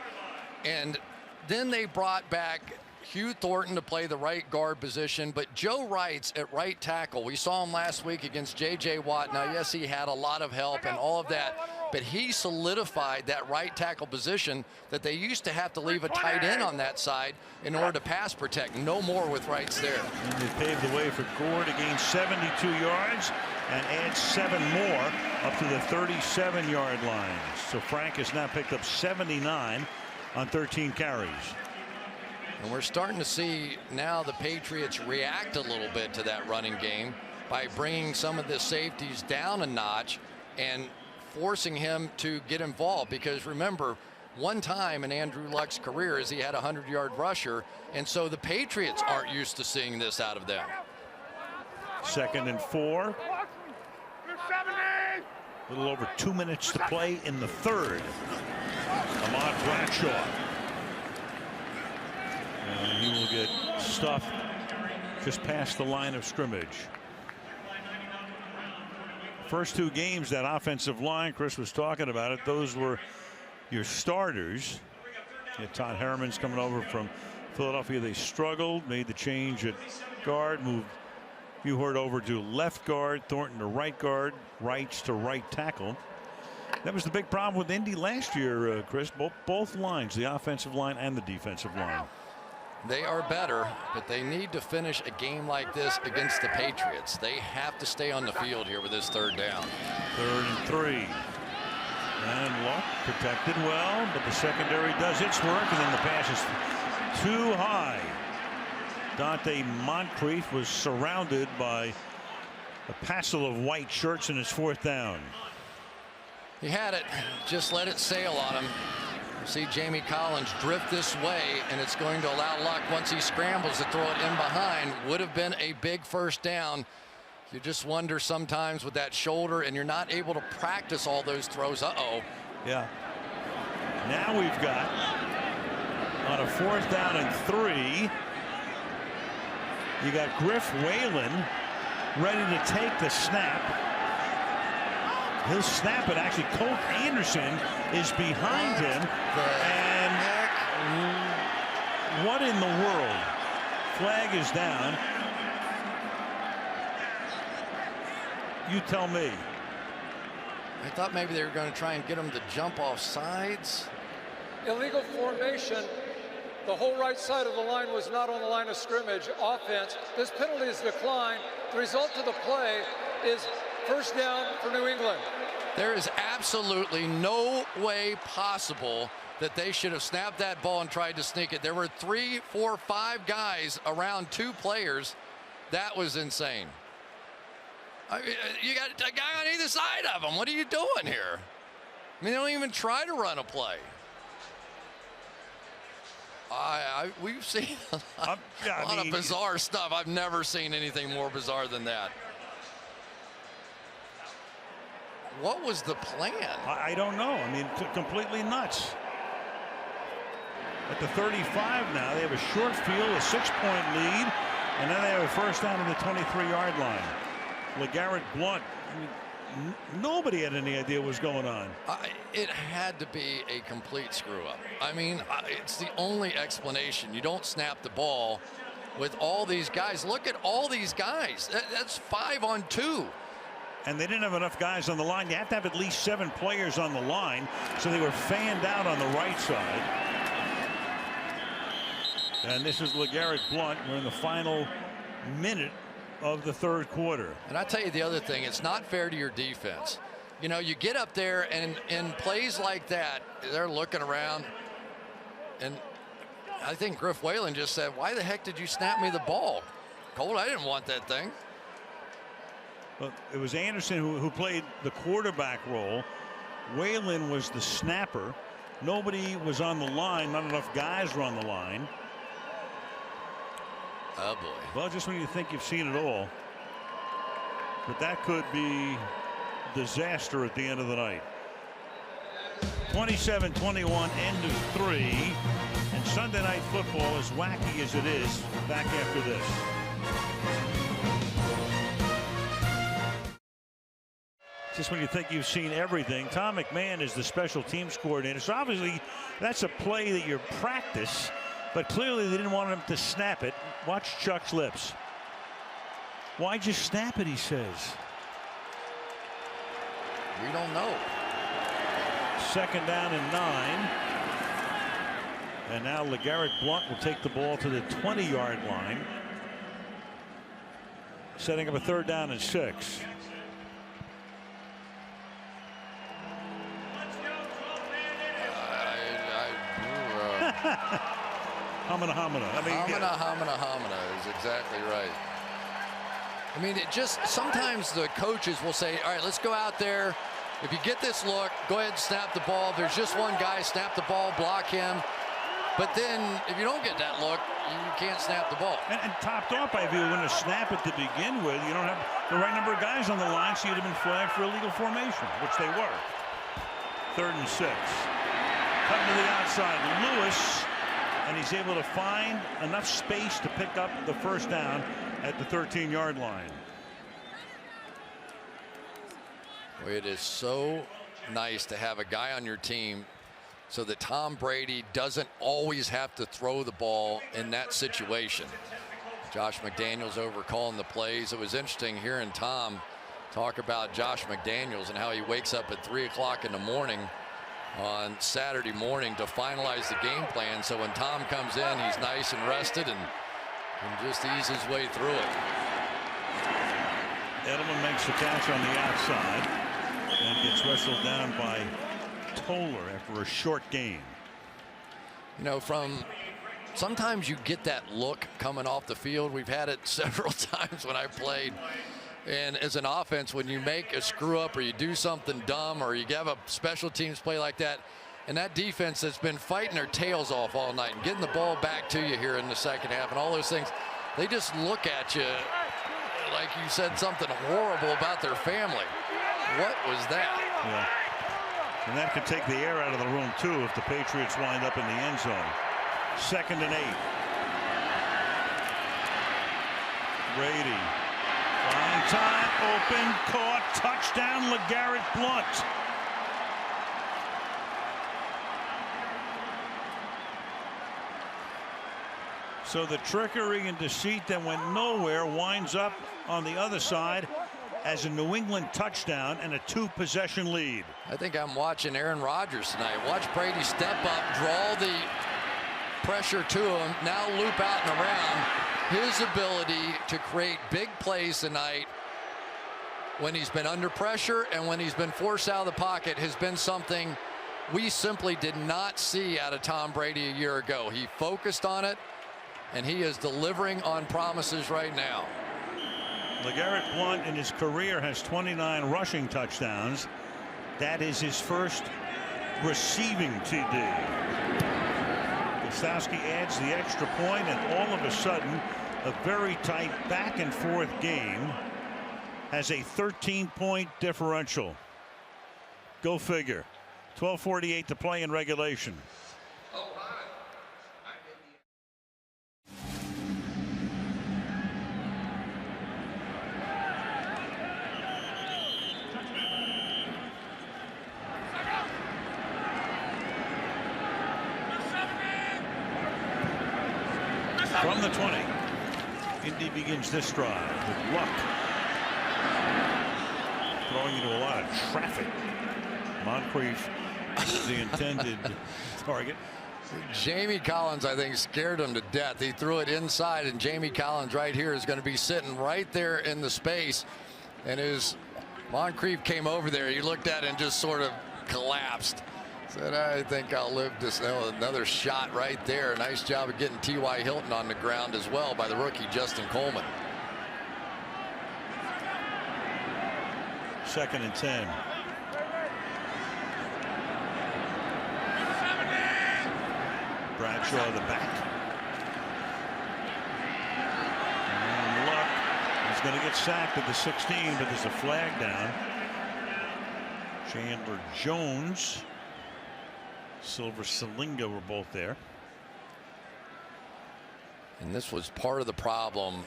And then they brought back Hugh Thornton to play the right guard position, but Joe Wright's at right tackle. We saw him last week against J.J. Watt. Now, yes, he had a lot of help and all of that, but he solidified that right tackle position that they used to have to leave a tight end on that side in order to pass protect. No more with Wright's there. And they paved the way for Gore to gain 72 yards and add 7 more up to the 37-yard line. So Frank has now picked up 79 on 13 carries. And we're starting to see now the Patriots react a little bit to that running game by bringing some of the safeties down a notch and forcing him to get involved. Because remember, one time in Andrew Luck's career is he had a 100-yard rusher, and so the Patriots aren't used to seeing this out of them. 2nd and 4. A little over 2 minutes to play in the 3rd. Ahmad Bradshaw. And he will get stuffed just past the line of scrimmage. First 2 games, that offensive line, Chris was talking about it, those were your starters. Todd Harriman's coming over from Philadelphia. They struggled, made the change at guard, moved Mewhort over to left guard, Thornton to right guard, Wrights to right tackle. That was the big problem with Indy last year, Chris. Both lines, the offensive line and the defensive line. They are better, but they need to finish a game like this against the Patriots. They have to stay on the field here with this 3rd down. 3rd and 3. And Luck protected well, but the secondary does its work, and then the pass is too high. Dante Moncrief was surrounded by a passel of white shirts, and it's 4th down. He had it, just let it sail on him. You see Jamie Collins drift this way, and it's going to allow Luck, once he scrambles, to throw it in behind. Would have been a big first down. You just wonder sometimes with that shoulder, and you're not able to practice all those throws. Yeah. Now we've got, on a 4th down and 3, you got Griff Whalen ready to take the snap. He'll snap it. Actually, Colt Anderson is behind him. And what in the world? Flag is down. You tell me. I thought maybe they were going to try and get him to jump off sides. Illegal formation. The whole right side of the line was not on the line of scrimmage. Offense. This penalty is declined. The result of the play is first down for New England. There is absolutely no way possible that they should have snapped that ball and tried to sneak it. There were 3, 4, 5 guys around 2 players. That was insane. I mean, you got a guy on either side of him. What are you doing here? I mean, they don't even try to run a play. We've seen a lot of bizarre stuff. I've never seen anything more bizarre than that. What was the plan? I don't know. I mean, completely nuts. At the 35 now, they have a short field, a 6-point lead, and then they have a first down at the 23-yard line. LeGarrette Blount, I mean, nobody had any idea what was going on. It had to be a complete screw-up. I mean, it's the only explanation. You don't snap the ball with all these guys. Look at all these guys. That's 5 on 2. And they didn't have enough guys on the line. You have to have at least 7 players on the line, so they were fanned out on the right side. And this is LeGarrette Blount. We're in the final minute of the 3rd quarter. And I tell you the other thing, it's not fair to your defense. You know, you get up there and in plays like that, they're looking around, and I think Griff Whalen just said, why the heck did you snap me the ball? Colt, I didn't want that thing. Well, it was Anderson who played the quarterback role. Whalen was the snapper. Nobody was on the line. Not enough guys were on the line. Oh boy. Well, just when you think you've seen it all. But that could be disaster at the end of the night. 27-21, end of 3. And Sunday Night Football, as wacky as it is, back after this. Just when you think you've seen everything, Tom McMahon is the special teams coordinator. So obviously that's a play that you practice, but clearly they didn't want him to snap it. Watch Chuck's lips. Why'd you snap it, he says. We don't know. 2nd down and 9. And now LeGarrette Blount will take the ball to the 20-yard line, setting up a 3rd down and 6. Hamina. I mean, Hamina is exactly right. I mean, it just sometimes the coaches will say, all right, let's go out there. If you get this look, go ahead and snap the ball. If there's just one guy, snap the ball, block him. But then if you don't get that look, you can't snap the ball. And topped off by if you were going to snap it to begin with, you don't have the right number of guys on the line, so you'd have been flagged for illegal formation, which they were. 3rd and 6. Cutting to the outside, Lewis, and he's able to find enough space to pick up the first down at the 13-yard line. Well, it is so nice to have a guy on your team so that Tom Brady doesn't always have to throw the ball in that situation. Josh McDaniels over calling the plays. It was interesting hearing Tom talk about Josh McDaniels and how he wakes up at 3 o'clock in the morning on Saturday morning to finalize the game plan. So when Tom comes in, he's nice and rested and can just ease his way through it. Edelman makes the catch on the outside and gets wrestled down by Toller after a short game. You know, sometimes you get that look coming off the field. We've had it several times when I played. And as an offense, when you make a screw up or you do something dumb or you have a special teams play like that, and that defense that's been fighting their tails off all night and getting the ball back to you here in the second half and all those things, they just look at you like you said something horrible about their family. What was that? Yeah. And that could take the air out of the room, too, if the Patriots wind up in the end zone. 2nd and 8. Brady. Flying time, open, caught, touchdown, LeGarrette Blount. So the trickery and deceit that went nowhere winds up on the other side as a New England touchdown and a 2-possession lead. I think I'm watching Aaron Rodgers tonight. Watch Brady step up, draw the pressure to him, now loop out and around. His ability to create big plays tonight when he's been under pressure and when he's been forced out of the pocket has been something we simply did not see out of Tom Brady a year ago. He focused on it, and he is delivering on promises right now. LeGarrette Blount in his career has 29 rushing touchdowns. That is his first receiving TD. Gostowski adds the extra point, and all of a sudden a very tight back and forth game has a 13-point differential. Go figure. 12:48 to play in regulation. From the 20, Indy begins this drive with Luck throwing into a lot of traffic. Moncrief is the intended target. Jamie Collins, I think, scared him to death. He threw it inside, and Jamie Collins right here is going to be sitting right there in the space. And as Moncrief came over there, he looked at it and just sort of collapsed. Said, I think I'll live this. Another shot right there. Nice job of getting T.Y. Hilton on the ground as well by the rookie Justin Coleman. 2nd and 10. Bradshaw the back. And Luck is going to get sacked at the 16, but there's a flag down. Chandler Jones, Silver Salinga were both there. And this was part of the problem.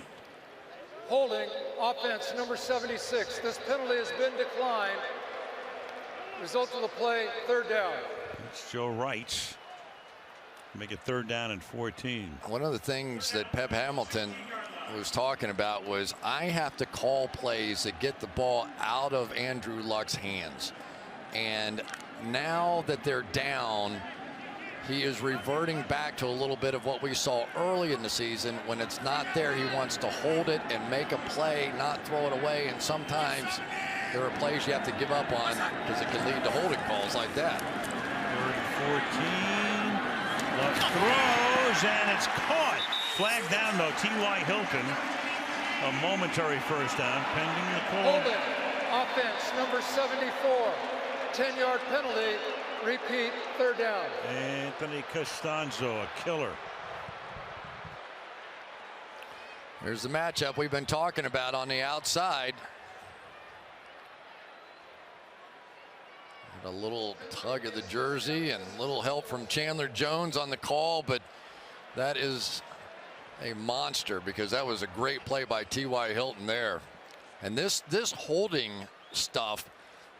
Holding, offense number 76. This penalty has been declined. Result of the play, 3rd down. It's Joe Wright. Make it 3rd down and 14. One of the things that Pep Hamilton was talking about was, I have to call plays that get the ball out of Andrew Luck's hands. And now that they're down, he is reverting back to a little bit of what we saw early in the season. When it's not there, he wants to hold it and make a play, not throw it away. And sometimes there are plays you have to give up on because it can lead to holding calls like that. 3rd and 14. Luck throws, and it's caught. Flag down, though. T.Y. Hilton. A momentary first down pending the call. Holding, offense number 74. 10-yard penalty. Repeat, 3rd down. Anthony Costanzo, a killer. There's the matchup we've been talking about on the outside. A little tug of the jersey and a little help from Chandler Jones on the call, but that is a monster because that was a great play by T.Y. Hilton there. And this holding stuff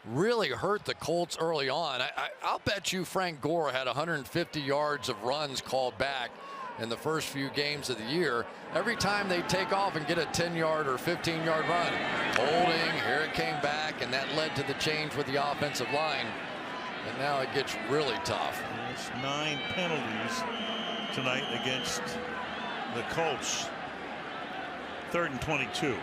really hurt the Colts early on. I'll bet you Frank Gore had 150 yards of runs called back in the first few games of the year. Every time they take off and get a 10-yard or 15-yard run, holding, here it came back, and that led to the change with the offensive line. And now it gets really tough. It's 9 penalties tonight against the Colts. 3rd and 22.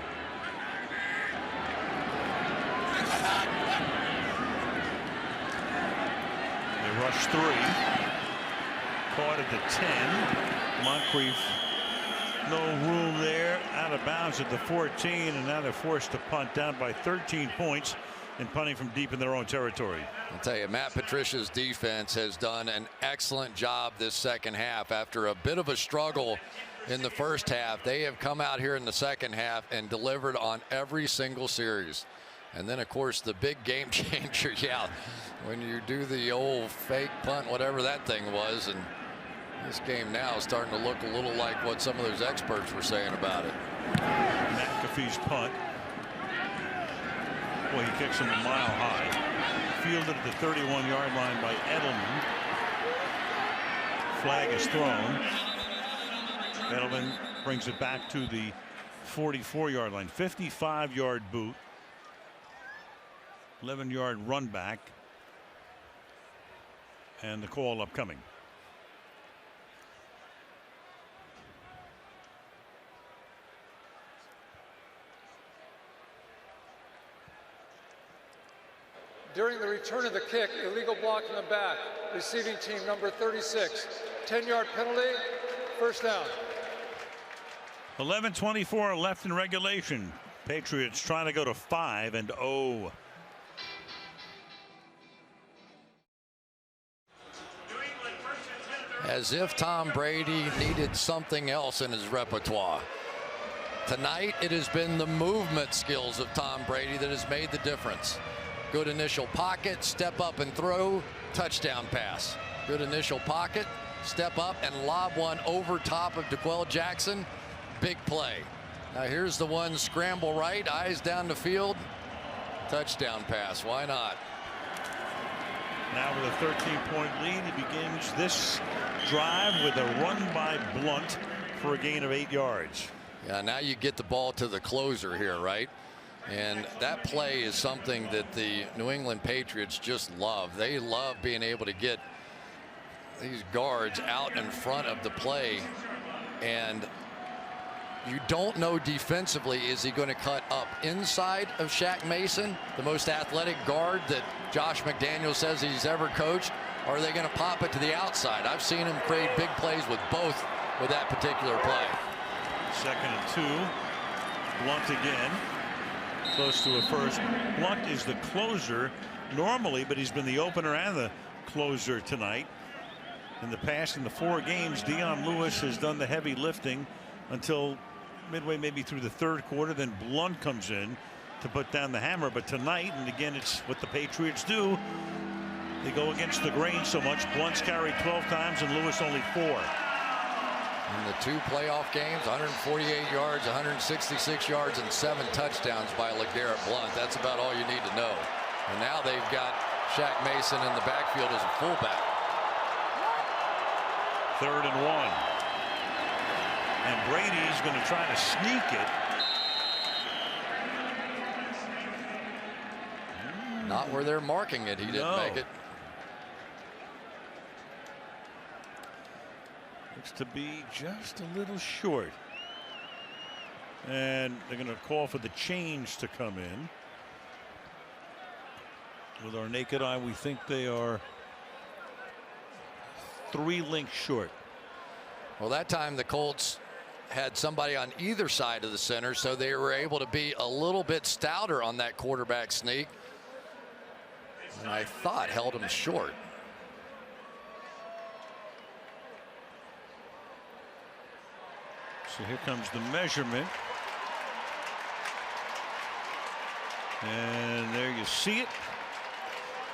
They rush 3. Caught at the 10. Moncrief No room there. Out of bounds at the 14, and now they're forced to punt, down by 13 points and punting from deep in their own territory. I'll tell you, Matt Patricia's defense has done an excellent job this second half. After a bit of a struggle in the first half, they have come out here in the second half and delivered on every single series. And then, of course, the big game changer, yeah, when you do the old fake punt, whatever that thing was, and this game now is starting to look a little like what some of those experts were saying about it. McAfee's punt. Boy, he kicks him a mile high. Fielded at the 31-yard line by Edelman. Flag is thrown. Edelman brings it back to the 44-yard line. 55-yard boot. 11-yard run back. And the call upcoming. During the return of the kick, illegal block in the back. Receiving team number 36. 10-yard penalty. First down. 11:24 left in regulation. Patriots trying to go to 5-0. As if Tom Brady needed something else in his repertoire. Tonight, it has been the movement skills of Tom Brady that has made the difference. Good initial pocket, step up and throw, touchdown pass. Good initial pocket, step up and lob one over top of DeQuell Jackson. Big play. Now here's the one scramble right, eyes down the field. Touchdown pass, why not? Now with a 13-point lead, he begins this drive with a run by Blunt for a gain of 8 yards. Yeah, now you get the ball to the closer here, right? And that play is something that the New England Patriots just love. They love being able to get these guards out in front of the play. And you don't know defensively, is he going to cut up inside of Shaq Mason, the most athletic guard that Josh McDaniels says he's ever coached, or are they going to pop it to the outside? I've seen him create big plays with both with that particular play. 2nd and 2. Blunt again. Close to a first. Blunt is the closer normally, but he's been the opener and the closer tonight. In the past, in the 4 games, Dion Lewis has done the heavy lifting until midway, maybe through the 3rd quarter. Then Blunt comes in to put down the hammer. But tonight, and again, it's what the Patriots do. They go against the grain so much. Blunt's carried 12 times and Lewis only 4. In the 2 playoff games, 148 yards, 166 yards, and 7 touchdowns by LeGarrette Blunt. That's about all you need to know. And now they've got Shaq Mason in the backfield as a fullback. 3rd and 1. And Brady's going to try to sneak it. Not where they're marking it. He didn't make it. Looks to be just a little short. And they're going to call for the change to come in. With our naked eye, we think they are 3 links short. Well, that time the Colts had somebody on either side of the center, so they were able to be a little bit stouter on that quarterback sneak. And I thought held him short. So here comes the measurement. And there you see it.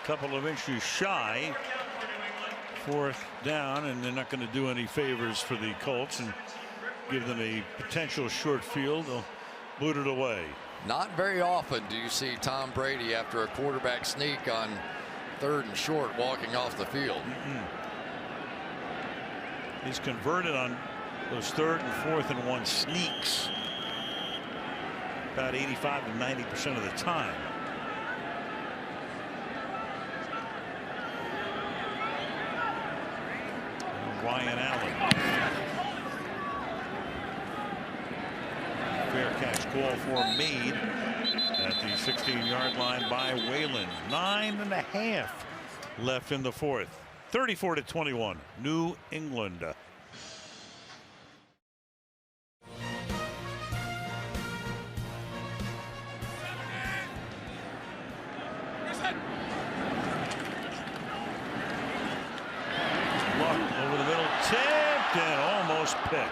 A couple of inches shy. 4th down, and they're not going to do any favors for the Colts and give them a potential short field. They'll boot it away. Not very often do you see Tom Brady, after a quarterback sneak on 3rd and short, walking off the field. He's converted on those 3rd and 4th and 1 sneaks about 85 to 90% of the time. Ryan Allen. Fair catch call for made at the 16-yard line by Whalen. 9.5 left in the 4th. 34-21 New England. pick.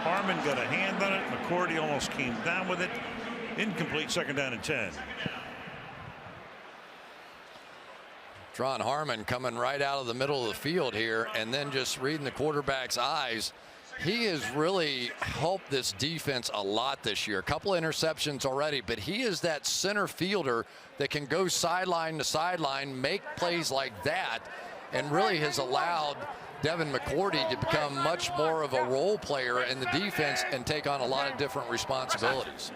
Harmon got a hand on it. McCourty almost came down with it. Incomplete, 2nd down and 10. Tron Harmon coming right out of the middle of the field here, and then just reading the quarterback's eyes. He has really helped this defense a lot this year. A couple of interceptions already, but he is that center fielder that can go sideline to sideline, make plays like that, and really has allowed Devin McCourty to become much more of a role player in the defense and take on a lot of different responsibilities.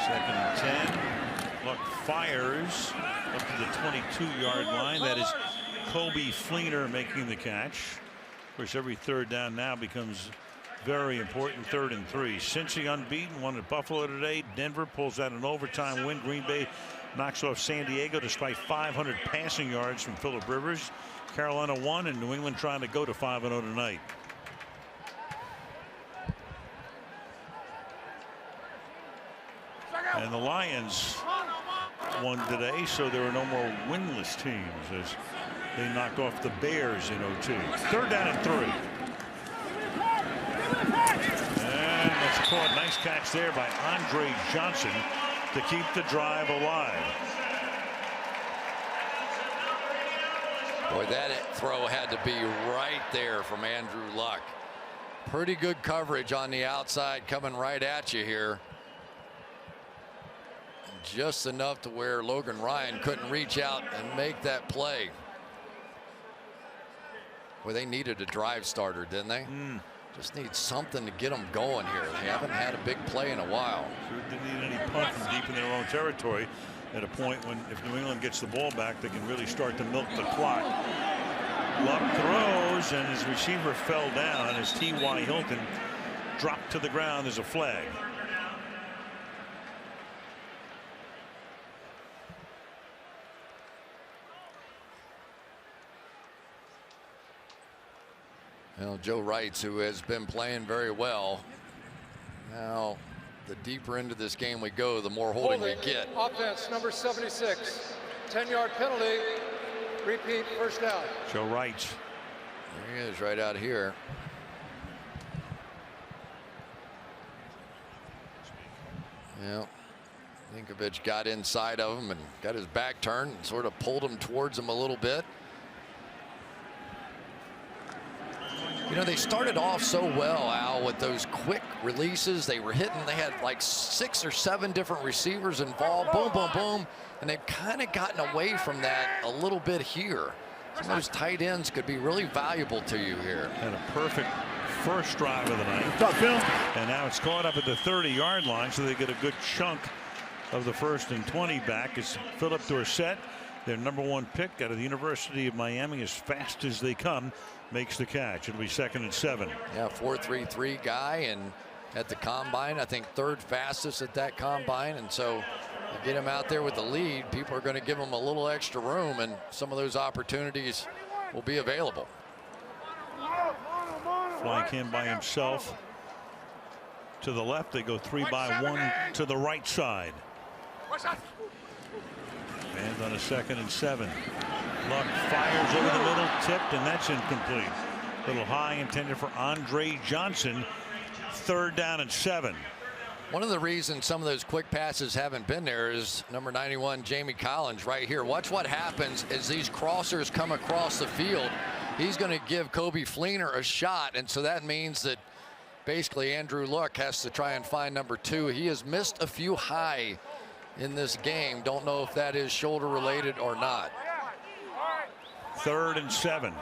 2nd and 10. Luck fires up to the 22-yard line. That is Kobe Fleener making the catch. Of course, every 3rd down now becomes very important. 3rd and 3. Cincy unbeaten, won at Buffalo today. Denver pulls out an overtime win. Green Bay knocks off San Diego despite 500 passing yards from Phillip Rivers. Carolina won, and New England trying to go to 5-0 tonight. And the Lions won today, so there are no more winless teams as they knocked off the Bears in OT. 3rd down and 3. And that's caught. Nice catch there by Andre Johnson to keep the drive alive. Boy, that throw had to be right there from Andrew Luck. Pretty good coverage on the outside coming right at you here. Just enough to where Logan Ryan couldn't reach out and make that play. Well, they needed a drive starter, didn't they? Just need something to get them going here. They haven't had a big play in a while. Sure didn't need any punt from deep in their own territory at a point when if New England gets the ball back, they can really start to milk the clock. Luck throws, and his receiver fell down as T.Y. Hilton dropped to the ground. There's a flag. Well, Joe Wrights, who has been playing very well. Now, the deeper into this game we go, the more holding we get. Offense number 76. 10-yard penalty. Repeat, 1st down. Joe Wrights. There he is right out here. Yeah. Ninkovich got inside of him and got his back turned and sort of pulled him towards him a little bit. You know, they started off so well, Al, with those quick releases. They were hitting. They had like 6 or 7 different receivers involved. Boom, boom, boom. And they've kind of gotten away from that a little bit here. Some of those tight ends could be really valuable to you here. And a perfect first drive of the night. And now it's caught up at the 30-yard line, so they get a good chunk of the 1st and 20 back. It's Philip Dorsett, their #1 pick out of the University of Miami, as fast as they come, makes the catch. It'll be 2nd and 7. Yeah, 4.33 guy, and at the combine, I think 3rd fastest at that combine. And so you get him out there with the lead, people are going to give him a little extra room, and some of those opportunities will be available. Flank him by himself to the left. They go 3 by 1 to the right side. And on a 2nd and 7. Luck fires over the middle, tipped, and that's incomplete. A little high, intended for Andre Johnson. 3rd down and 7. One of the reasons some of those quick passes haven't been there is number 91, Jamie Collins, right here. Watch what happens as these crossers come across the field. He's going to give Kobe Fleener a shot, and so that means that basically Andrew Luck has to try and find number 2. He has missed a few high in this game. Don't know if that is shoulder related or not. 3rd and 7.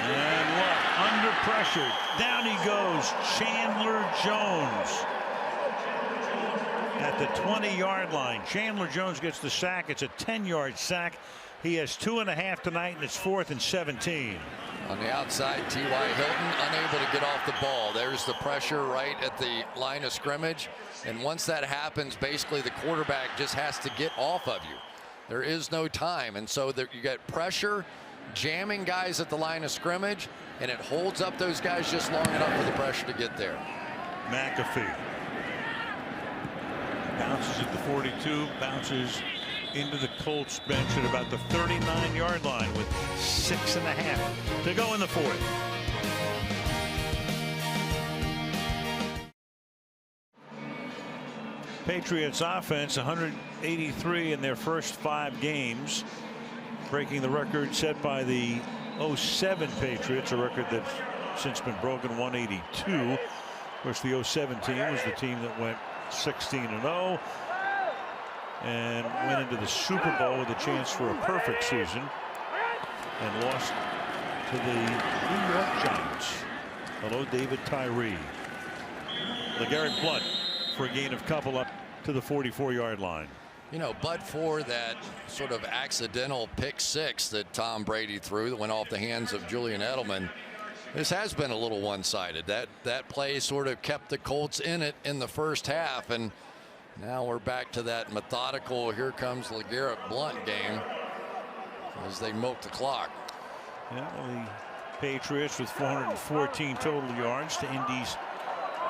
And Luck under pressure. Down he goes. Chandler Jones at the 20-yard line. Chandler Jones gets the sack. It's a 10-yard sack. He has 2.5 tonight, and it's 4th and 17. On the outside, T.Y. Hilton unable to get off the ball. There's the pressure right at the line of scrimmage. And once that happens, basically the quarterback just has to get off of you. There is no time. And so you get pressure, jamming guys at the line of scrimmage, and it holds up those guys just long enough for the pressure to get there. McAfee bounces at the 42, bounces into the Colts bench at about the 39-yard line with 6.5 to go in the fourth. Patriots offense 183 in their first 5 games, breaking the record set by the 07 Patriots, a record that's since been broken, 182. Of course, the 07 team was the team that went 16-0 and went into the Super Bowl with a chance for a perfect season and lost to the New York Giants. Hello, David Tyree. LeGarrette Blount for a gain of couple up to the 44-yard line. You know, but for that sort of accidental pick 6 that Tom Brady threw that went off the hands of Julian Edelman, this has been a little one-sided. That play sort of kept the Colts in it in the first half, and now we're back to that methodical, here comes LeGarrette Blount game as they milk the clock. Yeah, the Patriots with 414 total yards to Indy's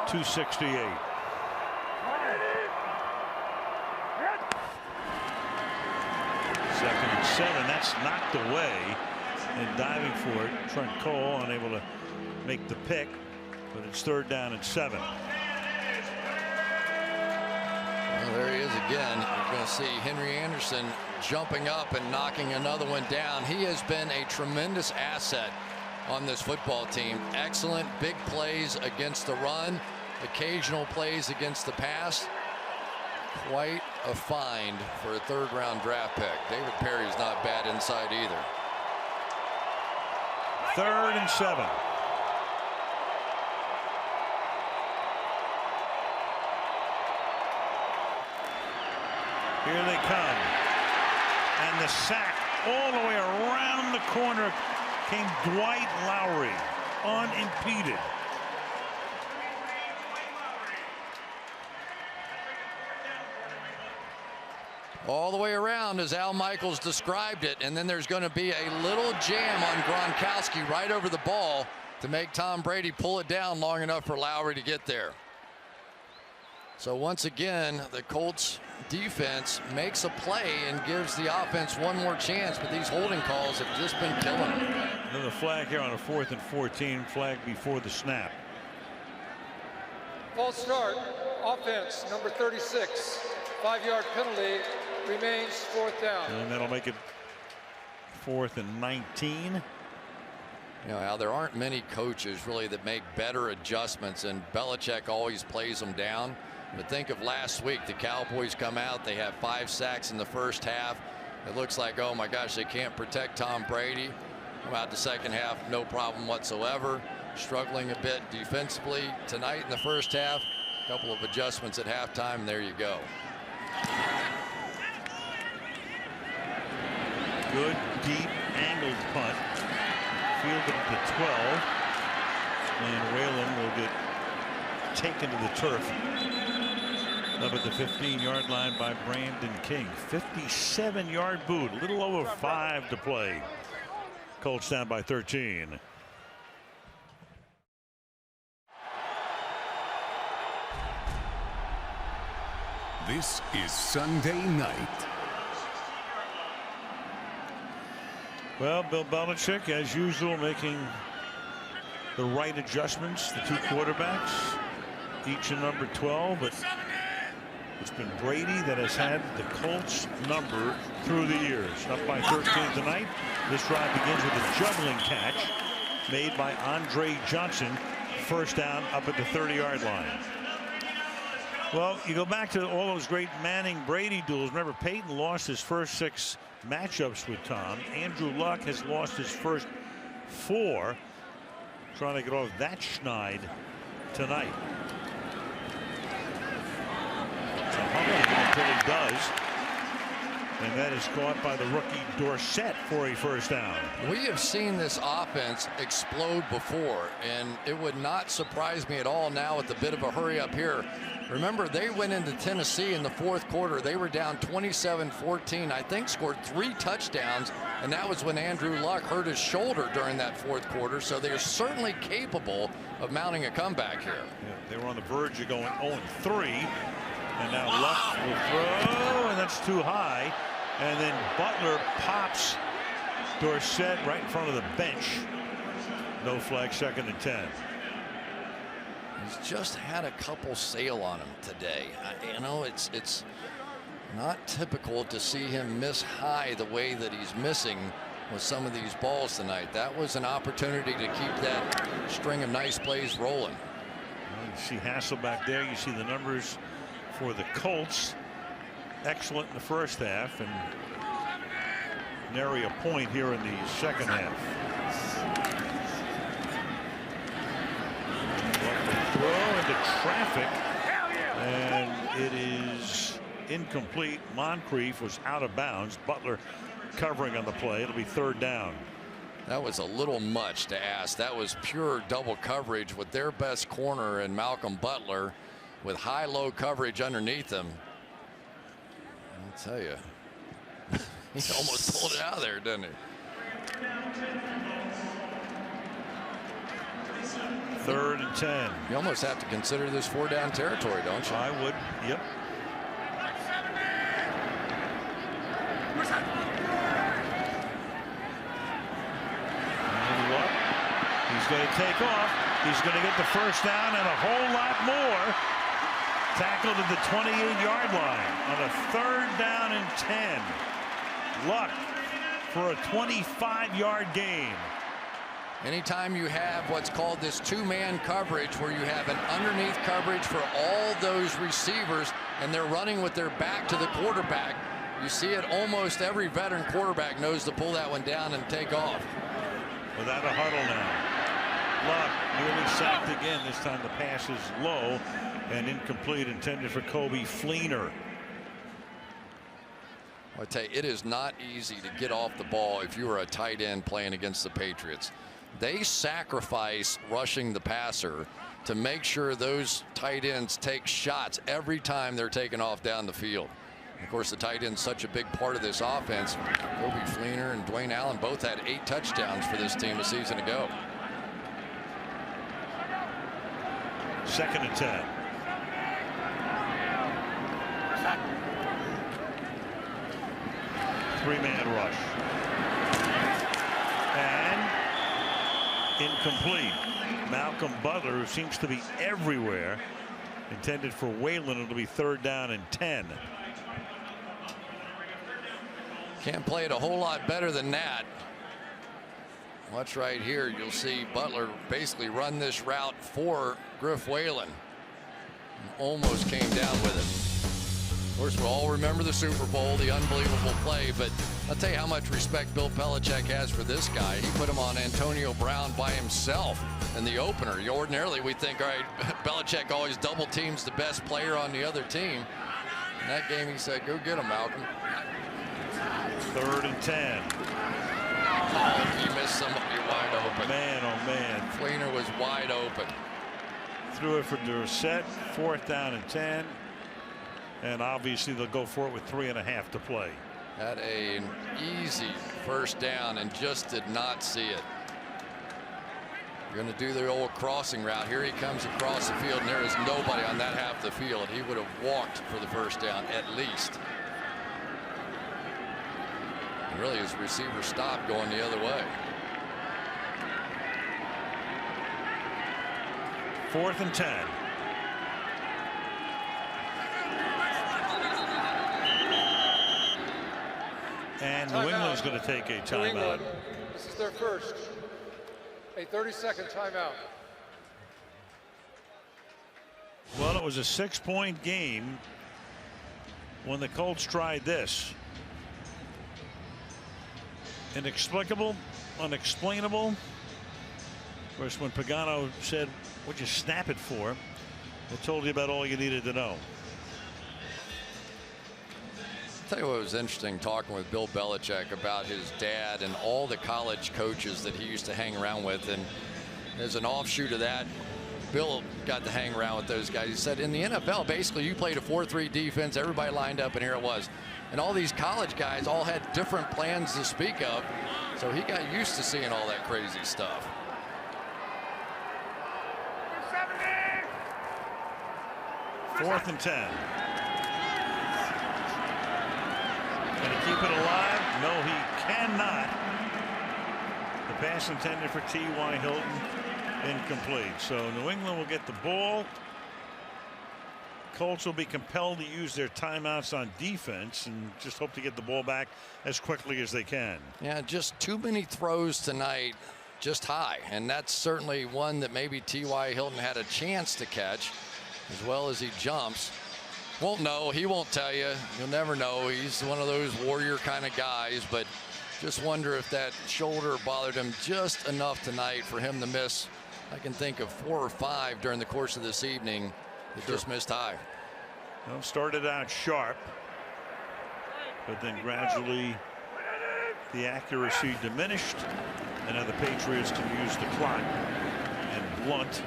268. Second and 7. That's knocked away, and diving for it, Trent Cole unable to make the pick, but it's 3rd down and 7. Well, there he is again. You're going to see Henry Anderson jumping up and knocking another one down. He has been a tremendous asset on this football team. Excellent big plays against the run, occasional plays against the pass. Quite a find for a 3rd-round draft pick. David Perry's not bad inside either. 3rd and 7. Here they come. And the sack all the way around the corner came Dwight Lowry, unimpeded. All the way around, as Al Michaels described it, and then there's going to be a little jam on Gronkowski right over the ball to make Tom Brady pull it down long enough for Lowry to get there. So once again, the Colts defense makes a play and gives the offense one more chance, but these holding calls have just been killing them. Another flag here on a 4th and 14, flag before the snap. False start, offense, number 36. 5-yard penalty, remains 4th down. And that'll make it 4th and 19. You know, Al, there aren't many coaches really that make better adjustments, and Belichick always plays them down. But think of last week, the Cowboys come out, they have 5 sacks in the first half. It looks like, oh my gosh, they can't protect Tom Brady. Come out the second half, no problem whatsoever. Struggling a bit defensively tonight in the first half. A couple of adjustments at halftime, and there you go. Good deep angled punt, fielded at the 12, and Whalen will get taken to the turf up at the 15-yard line by Brandon King. 57-yard boot, a little over 5 to play. Colts down by 13. This is Sunday night. Well, Bill Belichick, as usual, making the right adjustments. The 2 quarterbacks, each in number 12, but it's been Brady that has had the Colts number through the years. Up by 13 tonight. This drive begins with a juggling catch made by Andre Johnson. 1st down up at the 30-yard line. Well, you go back to all those great Manning-Brady duels. Remember, Peyton lost his first 6 matchups with Tom. Andrew Luck has lost his first 4. Trying to get off that schneid tonight. Until he does. And that is caught by the rookie Dorsett for a 1st down. We have seen this offense explode before, and it would not surprise me at all now with a bit of a hurry up here. Remember, they went into Tennessee in the 4th quarter. They were down 27-14. I think scored 3 touchdowns, and that was when Andrew Luck hurt his shoulder during that 4th quarter. So they're certainly capable of mounting a comeback here. Yeah, they were on the verge of going 0-3. And now Luck will throw, and that's too high. And then Butler pops Dorsett right in front of the bench. No flag, 2nd and 10. He's just had a couple sail on him today. You know, it's not typical to see him miss high the way that he's missing with some of these balls tonight. That was an opportunity to keep that string of nice plays rolling. Well, you see Hassel back there. You see the numbers for the Colts. Excellent in the first half and nary a point here in the second half. Throw into traffic, and it is incomplete. Moncrief was out of bounds. Butler covering on the play. It'll be 3rd down. That was a little much to ask. That was pure double coverage with their best corner and Malcolm Butler with high-low coverage underneath him. I'll tell you, he almost pulled it out of there, didn't he? 3rd and 10. You almost have to consider this 4-down territory, don't you? I would. Yep. And what? He's going to take off. He's going to get the 1st down and a whole lot more. Tackled at the 28-yard line on a 3rd down and 10. Luck for a 25-yard gain. Anytime you have what's called this 2-man coverage where you have an underneath coverage for all those receivers and they're running with their back to the quarterback, you see it almost every veteran quarterback knows to pull that one down and take off. Without a huddle now. Luck nearly sacked again. This time the pass is low and incomplete, intended for Kobe Fleener. I tell you, it is not easy to get off the ball if you are a tight end playing against the Patriots. They sacrifice rushing the passer to make sure those tight ends take shots every time they're taken off down the field. Of course, the tight end's such a big part of this offense. Kobe Fleener and Dwayne Allen both had 8 touchdowns for this team a season ago. 2nd and 10. Three-man rush. And incomplete. Malcolm Butler, who seems to be everywhere, intended for Whalen. It'll be 3rd down and 10. Can't play it a whole lot better than that. Watch right here. You'll see Butler basically run this route for Griff Whalen. Almost came down with it. Of course, we'll all remember the Super Bowl, the unbelievable play, but I'll tell you how much respect Bill Belichick has for this guy. He put him on Antonio Brown by himself in the opener. Ordinarily, we think, all right, Belichick always double teams the best player on the other team. In that game, he said, go get him, Malcolm. 3rd and 10. Oh, he missed somebody wide open. Man, oh man. Fleener was wide open. Threw it for Dorsett. 4th down and 10. And obviously they'll go for it with 3.5 to play. Had an easy 1st down and just did not see it. Going to do the old crossing route. Here he comes across the field, and there is nobody on that half of the field. He would have walked for the 1st down at least. And really, his receiver stopped going the other way. 4th and 10. And New England's going to take a timeout. This is their first. A 30-second timeout. Well, it was a 6-point game when the Colts tried this. Inexplicable, unexplainable. Of course, when Pagano said, what'd you snap it for? It told you about all you needed to know. I'll tell you what was interesting talking with Bill Belichick about his dad and all the college coaches that he used to hang around with. And as an offshoot of that, Bill got to hang around with those guys. He said in the NFL, basically you played a 4-3 defense, everybody lined up, and here it was. And all these college guys all had different plans to speak of. So he got used to seeing all that crazy stuff. Fourth and 10. Can he keep it alive? No, he cannot. The pass intended for T.Y. Hilton, incomplete. So New England will get the ball. Colts will be compelled to use their timeouts on defense and just hope to get the ball back as quickly as they can. Yeah, just too many throws tonight, just high. And that's certainly one that maybe T.Y. Hilton had a chance to catch, as well as he jumps. Won't know. He won't tell you. You'll never know. He's one of those warrior kind of guys, but just wonder if that shoulder bothered him just enough tonight for him to miss. I can think of 4 or 5 during the course of this evening. It just missed high. Well, started out sharp, but then gradually the accuracy diminished, and now the Patriots can use the clock and Blunt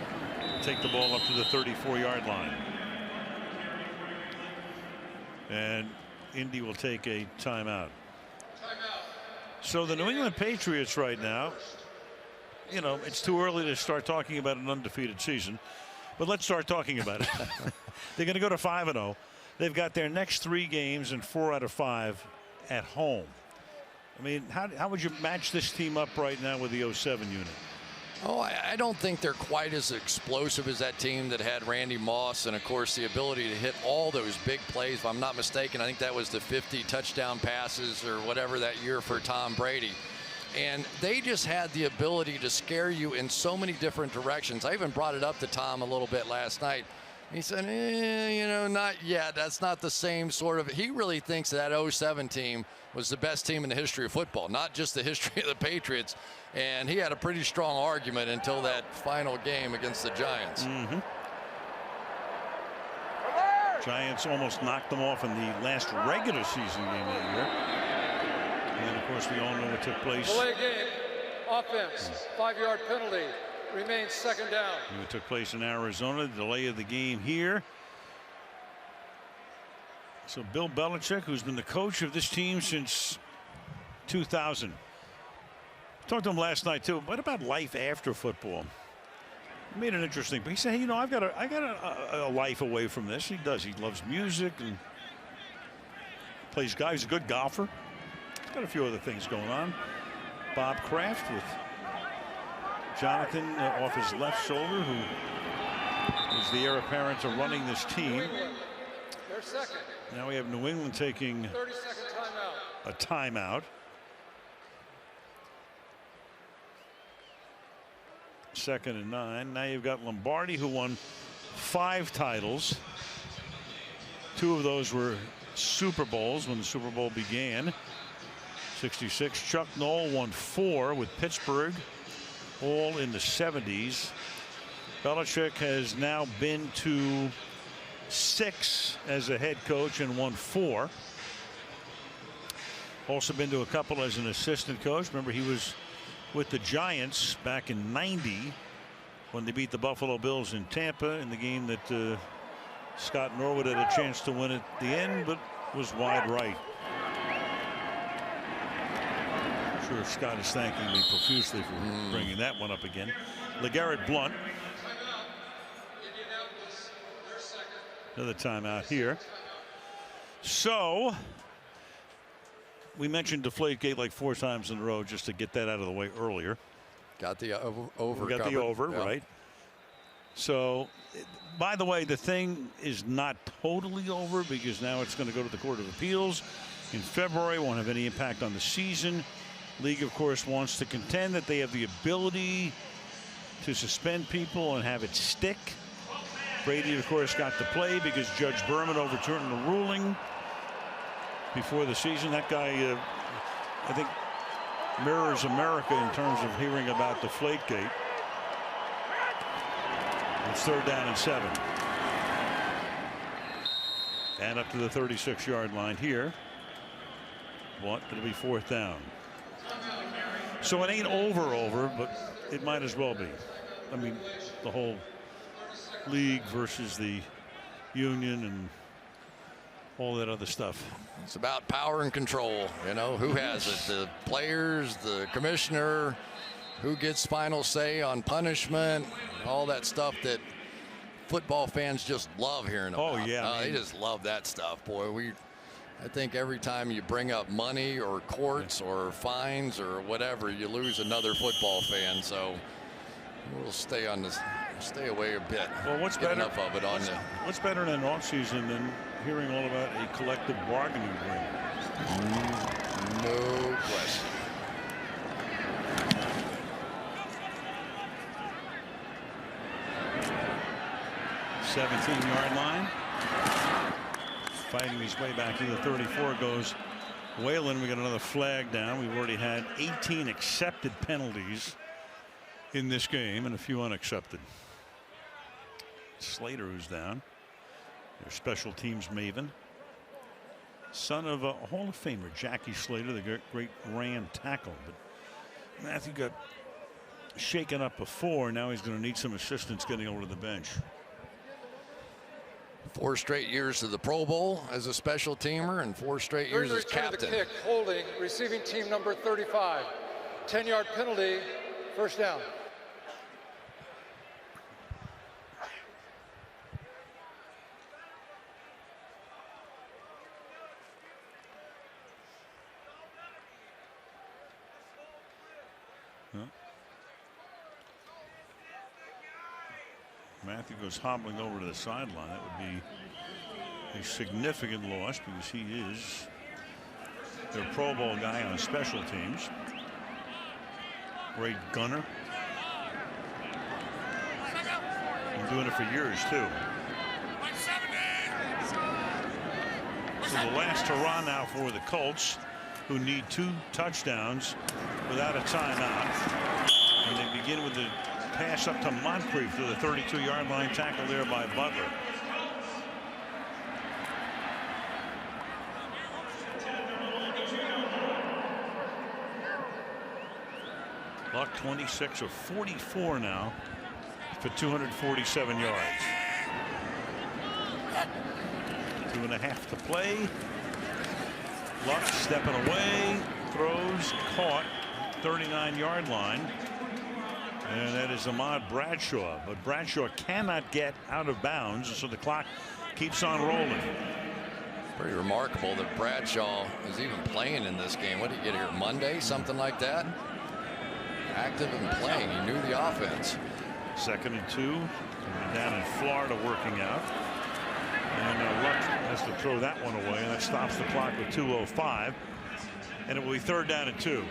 take the ball up to the 34-yard line. And Indy will take a timeout. So the New England Patriots right now, you know, it's too early to start talking about an undefeated season. But let's start talking about it. They're going to go to 5-0. They've got their next 3 games and 4 out of 5 at home. I mean, how would you match this team up right now with the 07 unit? Oh, I don't think they're quite as explosive as that team that had Randy Moss, and of course the ability to hit all those big plays. If I'm not mistaken, I think that was the 50 touchdown passes or whatever that year for Tom Brady. And they just had the ability to scare you in so many different directions. I even brought it up to Tom a little bit last night. He said, you know, not yet. That's not the same sort of. He really thinks that 07 team was the best team in the history of football, not just the history of the Patriots. And he had a pretty strong argument until that final game against the Giants. Mm-hmm. Giants almost knocked them off in the last regular season game that year. And then, of course, we all know what took place. Delay game, offense, 5-yard penalty, remains 2nd down. It took place in Arizona, the delay of the game here. So Bill Belichick, who's been the coach of this team since 2000. Talked to him last night too. What about life after football? He made an interesting. But he said, hey, you know, I got a life away from this. He does. He loves music and plays golf. He's a good golfer. He's got a few other things going on. Bob Kraft with Jonathan off his left shoulder, who is the heir apparent to running this team. They're second. Now we have New England taking 30-second timeout. a timeout. 2nd and 9. Now you've got Lombardi, who won 5 titles. 2 of those were Super Bowls when the Super Bowl began. 66. Chuck Noll won 4 with Pittsburgh, all in the 70s. Belichick has now been to 6 as a head coach and won 4. Also been to a couple as an assistant coach. Remember, he was with the Giants back in '90 when they beat the Buffalo Bills in Tampa in the game that Scott Norwood had a chance to win at the end, but was wide right. I'm sure Scott is thanking me profusely for bringing that one up again. LeGarrette Blount. Another timeout here. So we mentioned Deflategate like 4 times in a row just to get that out of the way earlier. Got the over. We got covered. the over, yeah. right? So, by the way, the thing is not totally over because now it's going to go to the Court of Appeals in February. Won't have any impact on the season. League, of course, wants to contend that they have the ability to suspend people and have it stick. Brady, of course, got to play because Judge Berman overturned the ruling before the season. That guy, I think, mirrors America in terms of hearing about Deflategate. It's 3rd down and 7. And up to the 36-yard line here. What? It'll be 4th down. So it ain't over, but it might as well be. I mean, the whole league versus the union and all that other stuff. It's about power and control. You know, who has it? The players, the commissioner, who gets final say on punishment, all that stuff that football fans just love hearing about. Oh, yeah. They just love that stuff, boy. I think every time you bring up money or courts or fines or whatever, you lose another football fan. So we'll stay on this, stay away a bit. Well, what's Get better? enough of it on the. What's better in an offseason than hearing all about a collective bargaining agreement? No question. The 17-yard line. Fighting his way back to the 34 goes Whalen. We got another flag down. We've already had 18 accepted penalties in this game and a few unaccepted. Slater, who's down, their special teams maven, son of a Hall of Famer Jackie Slater, the great Ram tackle. But Matthew got shaken up before. Now he's going to need some assistance getting over to the bench. 4 straight years to the Pro Bowl as a special teamer and 4 straight years as captain. The kick, holding, receiving team number 35. 10-yard penalty, first down. Matthew goes hobbling over to the sideline. That would be a significant loss because he is their Pro Bowl guy on special teams. Great gunner. Been doing it for years too. So the last hurrah now for the Colts, who need 2 touchdowns without a timeout. And they begin with the pass up to Moncrief to the 32-yard line, tackle there by Butler. Luck 26 of 44 now for 247 yards. 2.5 to play. Luck stepping away, throws, caught, 39-yard line. And that is Ahmad Bradshaw, but Bradshaw cannot get out of bounds, so the clock keeps on rolling. Pretty remarkable that Bradshaw is even playing in this game. What did he get here, Monday, something like that? Active and playing. He knew the offense. 2nd and 2. Down in Florida working out. And Luck has to throw that one away, and that stops the clock with 2:05. And it will be 3rd down and 2.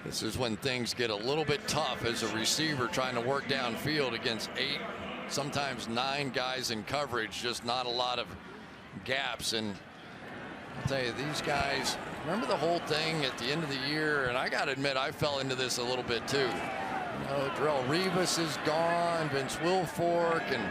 This is when things get a little bit tough as a receiver trying to work downfield against 8, sometimes 9 guys in coverage. Just not a lot of gaps. And I'll tell you, these guys, remember the whole thing at the end of the year, and I got to admit I fell into this a little bit too. You know, Darrelle Revis is gone, Vince Wilfork, and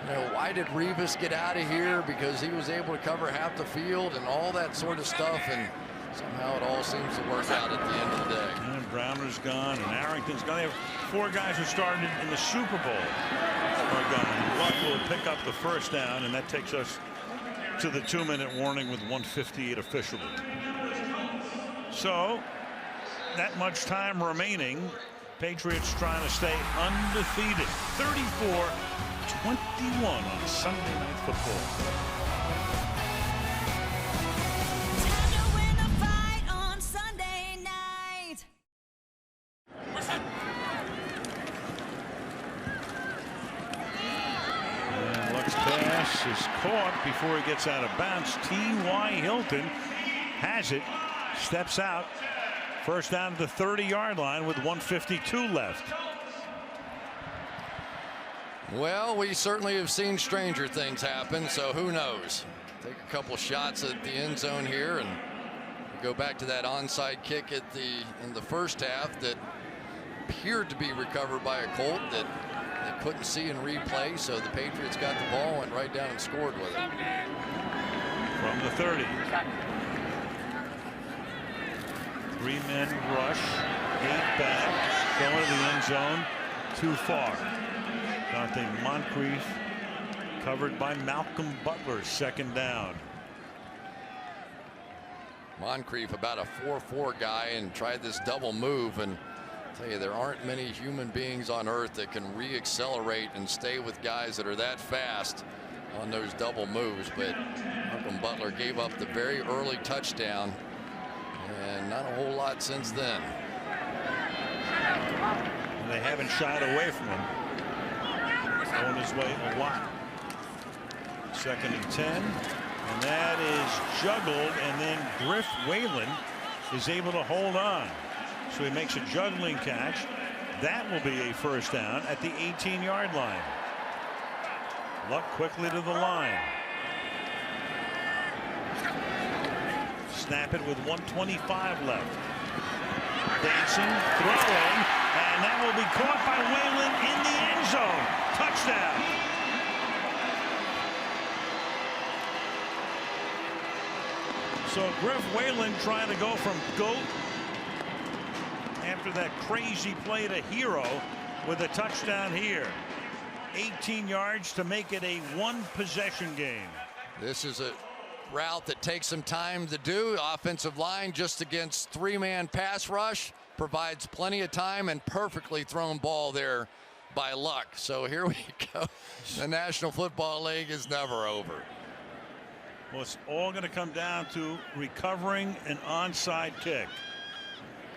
you know, why did Revis get out of here? Because he was able to cover half the field and all that sort of stuff. And somehow it all seems to work out at the end of the day. And Browner's gone, and Arrington's gone. They have 4 guys who started in the Super Bowl are gone. Luck will pick up the first down, and that takes us to the 2-minute warning with 1:58 officially. So that much time remaining. Patriots trying to stay undefeated. 34-21 on Sunday Night Football. Is caught before he gets out of bounds. T.Y. Hilton has it, steps out, first down to the 30-yard line with 1:52 left. Well, we certainly have seen stranger things happen, so who knows. Take a couple shots at the end zone here, and we go back to that onside kick in the first half that appeared to be recovered by a Colt that they couldn't see in replay, so the Patriots got the ball, went right down and scored with it. From the 30. 3-men rush, 8 back, going to the end zone, too far. Dante Moncrief covered by Malcolm Butler, 2nd down. Moncrief, about a 4-4 guy, and tried this double move, and tell you, there aren't many human beings on earth that can re-accelerate and stay with guys that are that fast on those double moves, but Malcolm Butler gave up the very early touchdown, and not a whole lot since then. And they haven't shied away from him. Going his way a lot. 2nd and 10, and that is juggled, and then Griff Whalen is able to hold on. So he makes a juggling catch. That will be a first down at the 18-yard line. Luck quickly to the line. Snap it with 1:25 left. Dancing, throwing, and that will be caught by Whalen in the end zone. Touchdown. So Griff Whalen trying to go from GOAT after that crazy play to hero with a touchdown here. 18 yards to make it a one-possession game. This is a route that takes some time to do. Offensive line just against 3-man pass rush provides plenty of time, and perfectly thrown ball there by Luck. So here we go. The National Football League is never over. Well, it's all going to come down to recovering an onside kick.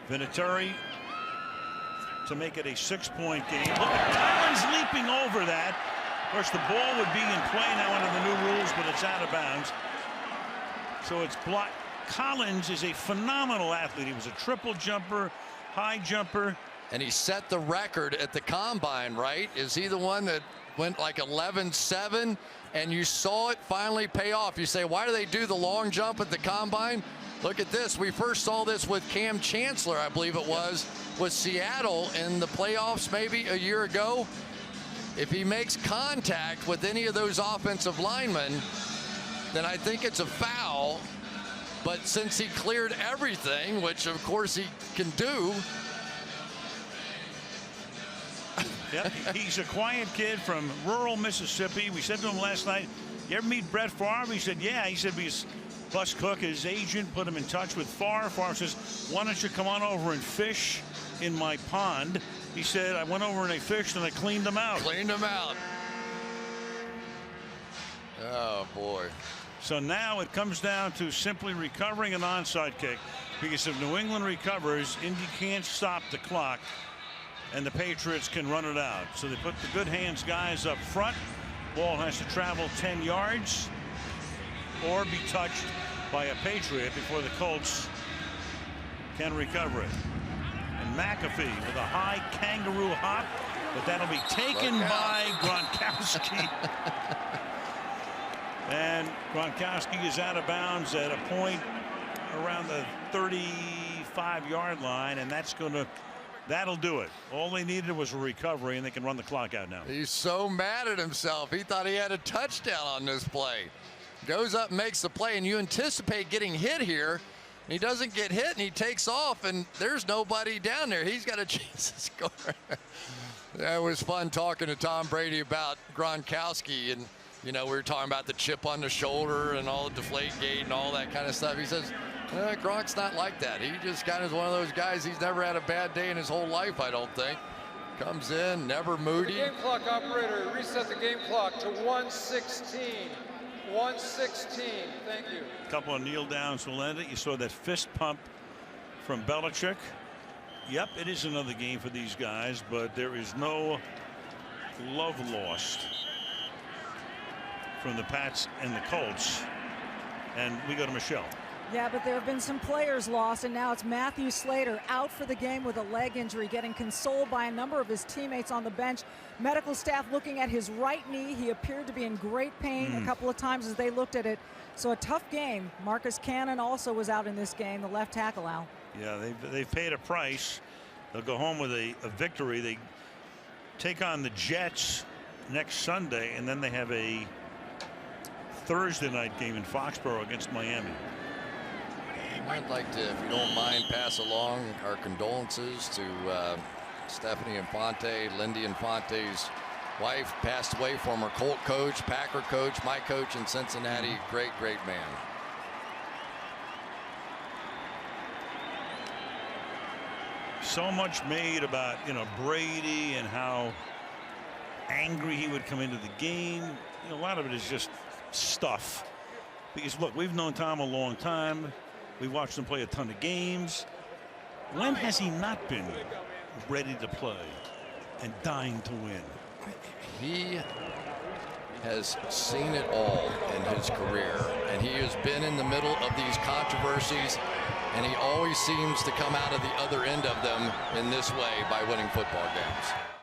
Vinatieri to make it a 6-point game. Look at Collins leaping over that. Of course, the ball would be in play now under the new rules, but it's out of bounds. So it's blocked. Collins is a phenomenal athlete. He was a triple jumper, high jumper. And he set the record at the combine, right? Is he the one that went like 11-7? And you saw it finally pay off. You say, why do they do the long jump at the combine? Look at this. We first saw this with Cam Chancellor, I believe it was, with Seattle in the playoffs maybe a year ago. If he makes contact with any of those offensive linemen, then I think it's a foul. But since he cleared everything, which of course he can do. Yep, he's a quiet kid from rural Mississippi. We said to him last night, you ever meet Brett Favre? He said, yeah. He said, because Bus Cook, his agent, put him in touch with Favre. Favre says, why don't you come on over and fish in my pond? He said, I went over and I fished and I cleaned them out. Cleaned them out. Oh, boy. So now it comes down to simply recovering an onside kick, because if New England recovers, Indy can't stop the clock, and the Patriots can run it out. So they put the good hands guys up front. Ball has to travel 10 yards or be touched by a Patriot before the Colts can recover it. And McAfee with a high kangaroo hop, but that'll be taken by Gronkowski. And Gronkowski is out of bounds at a point around the 35-yard line, and that'll do it. All they needed was a recovery, and they can run the clock out now. He's so mad at himself. He thought he had a touchdown on this play. Goes up, makes the play, and you anticipate getting hit here. He doesn't get hit, and he takes off, and there's nobody down there. He's got a chance to score. That was fun talking to Tom Brady about Gronkowski, and you know, we were talking about the chip on the shoulder and all the deflate gate and all that kind of stuff. He says, Gronk's not like that. He just kind of is one of those guys. He's never had a bad day in his whole life, I don't think. Comes in, never moody. The game clock operator, reset the game clock to 1:16. 1:16. Thank you. A couple of kneel downs will end it. You saw that fist pump from Belichick. Yep, it is another game for these guys, but there is no love lost from the Pats and the Colts. And we go to Michelle. Yeah, but there have been some players lost, and now it's Matthew Slater out for the game with a leg injury, getting consoled by a number of his teammates on the bench. Medical staff looking at his right knee. He appeared to be in great pain a couple of times as they looked at it. So a tough game. Marcus Cannon also was out in this game, the left tackle, Al. Yeah, they've paid a price. They'll go home with a victory. They take on the Jets next Sunday, and then they have a Thursday night game in Foxborough against Miami. I'd like to, if you don't mind, pass along our condolences to Stephanie Infante. Lindy Infante's wife passed away, former Colt coach, Packer coach, my coach in Cincinnati. Great, great man. So much made about, Brady and how angry he would come into the game. You know, a lot of it is just stuff. Because look, we've known Tom a long time. We've watched him play a ton of games. When has he not been ready to play and dying to win? He has seen it all in his career, and he has been in the middle of these controversies, and he always seems to come out of the other end of them in this way by winning football games.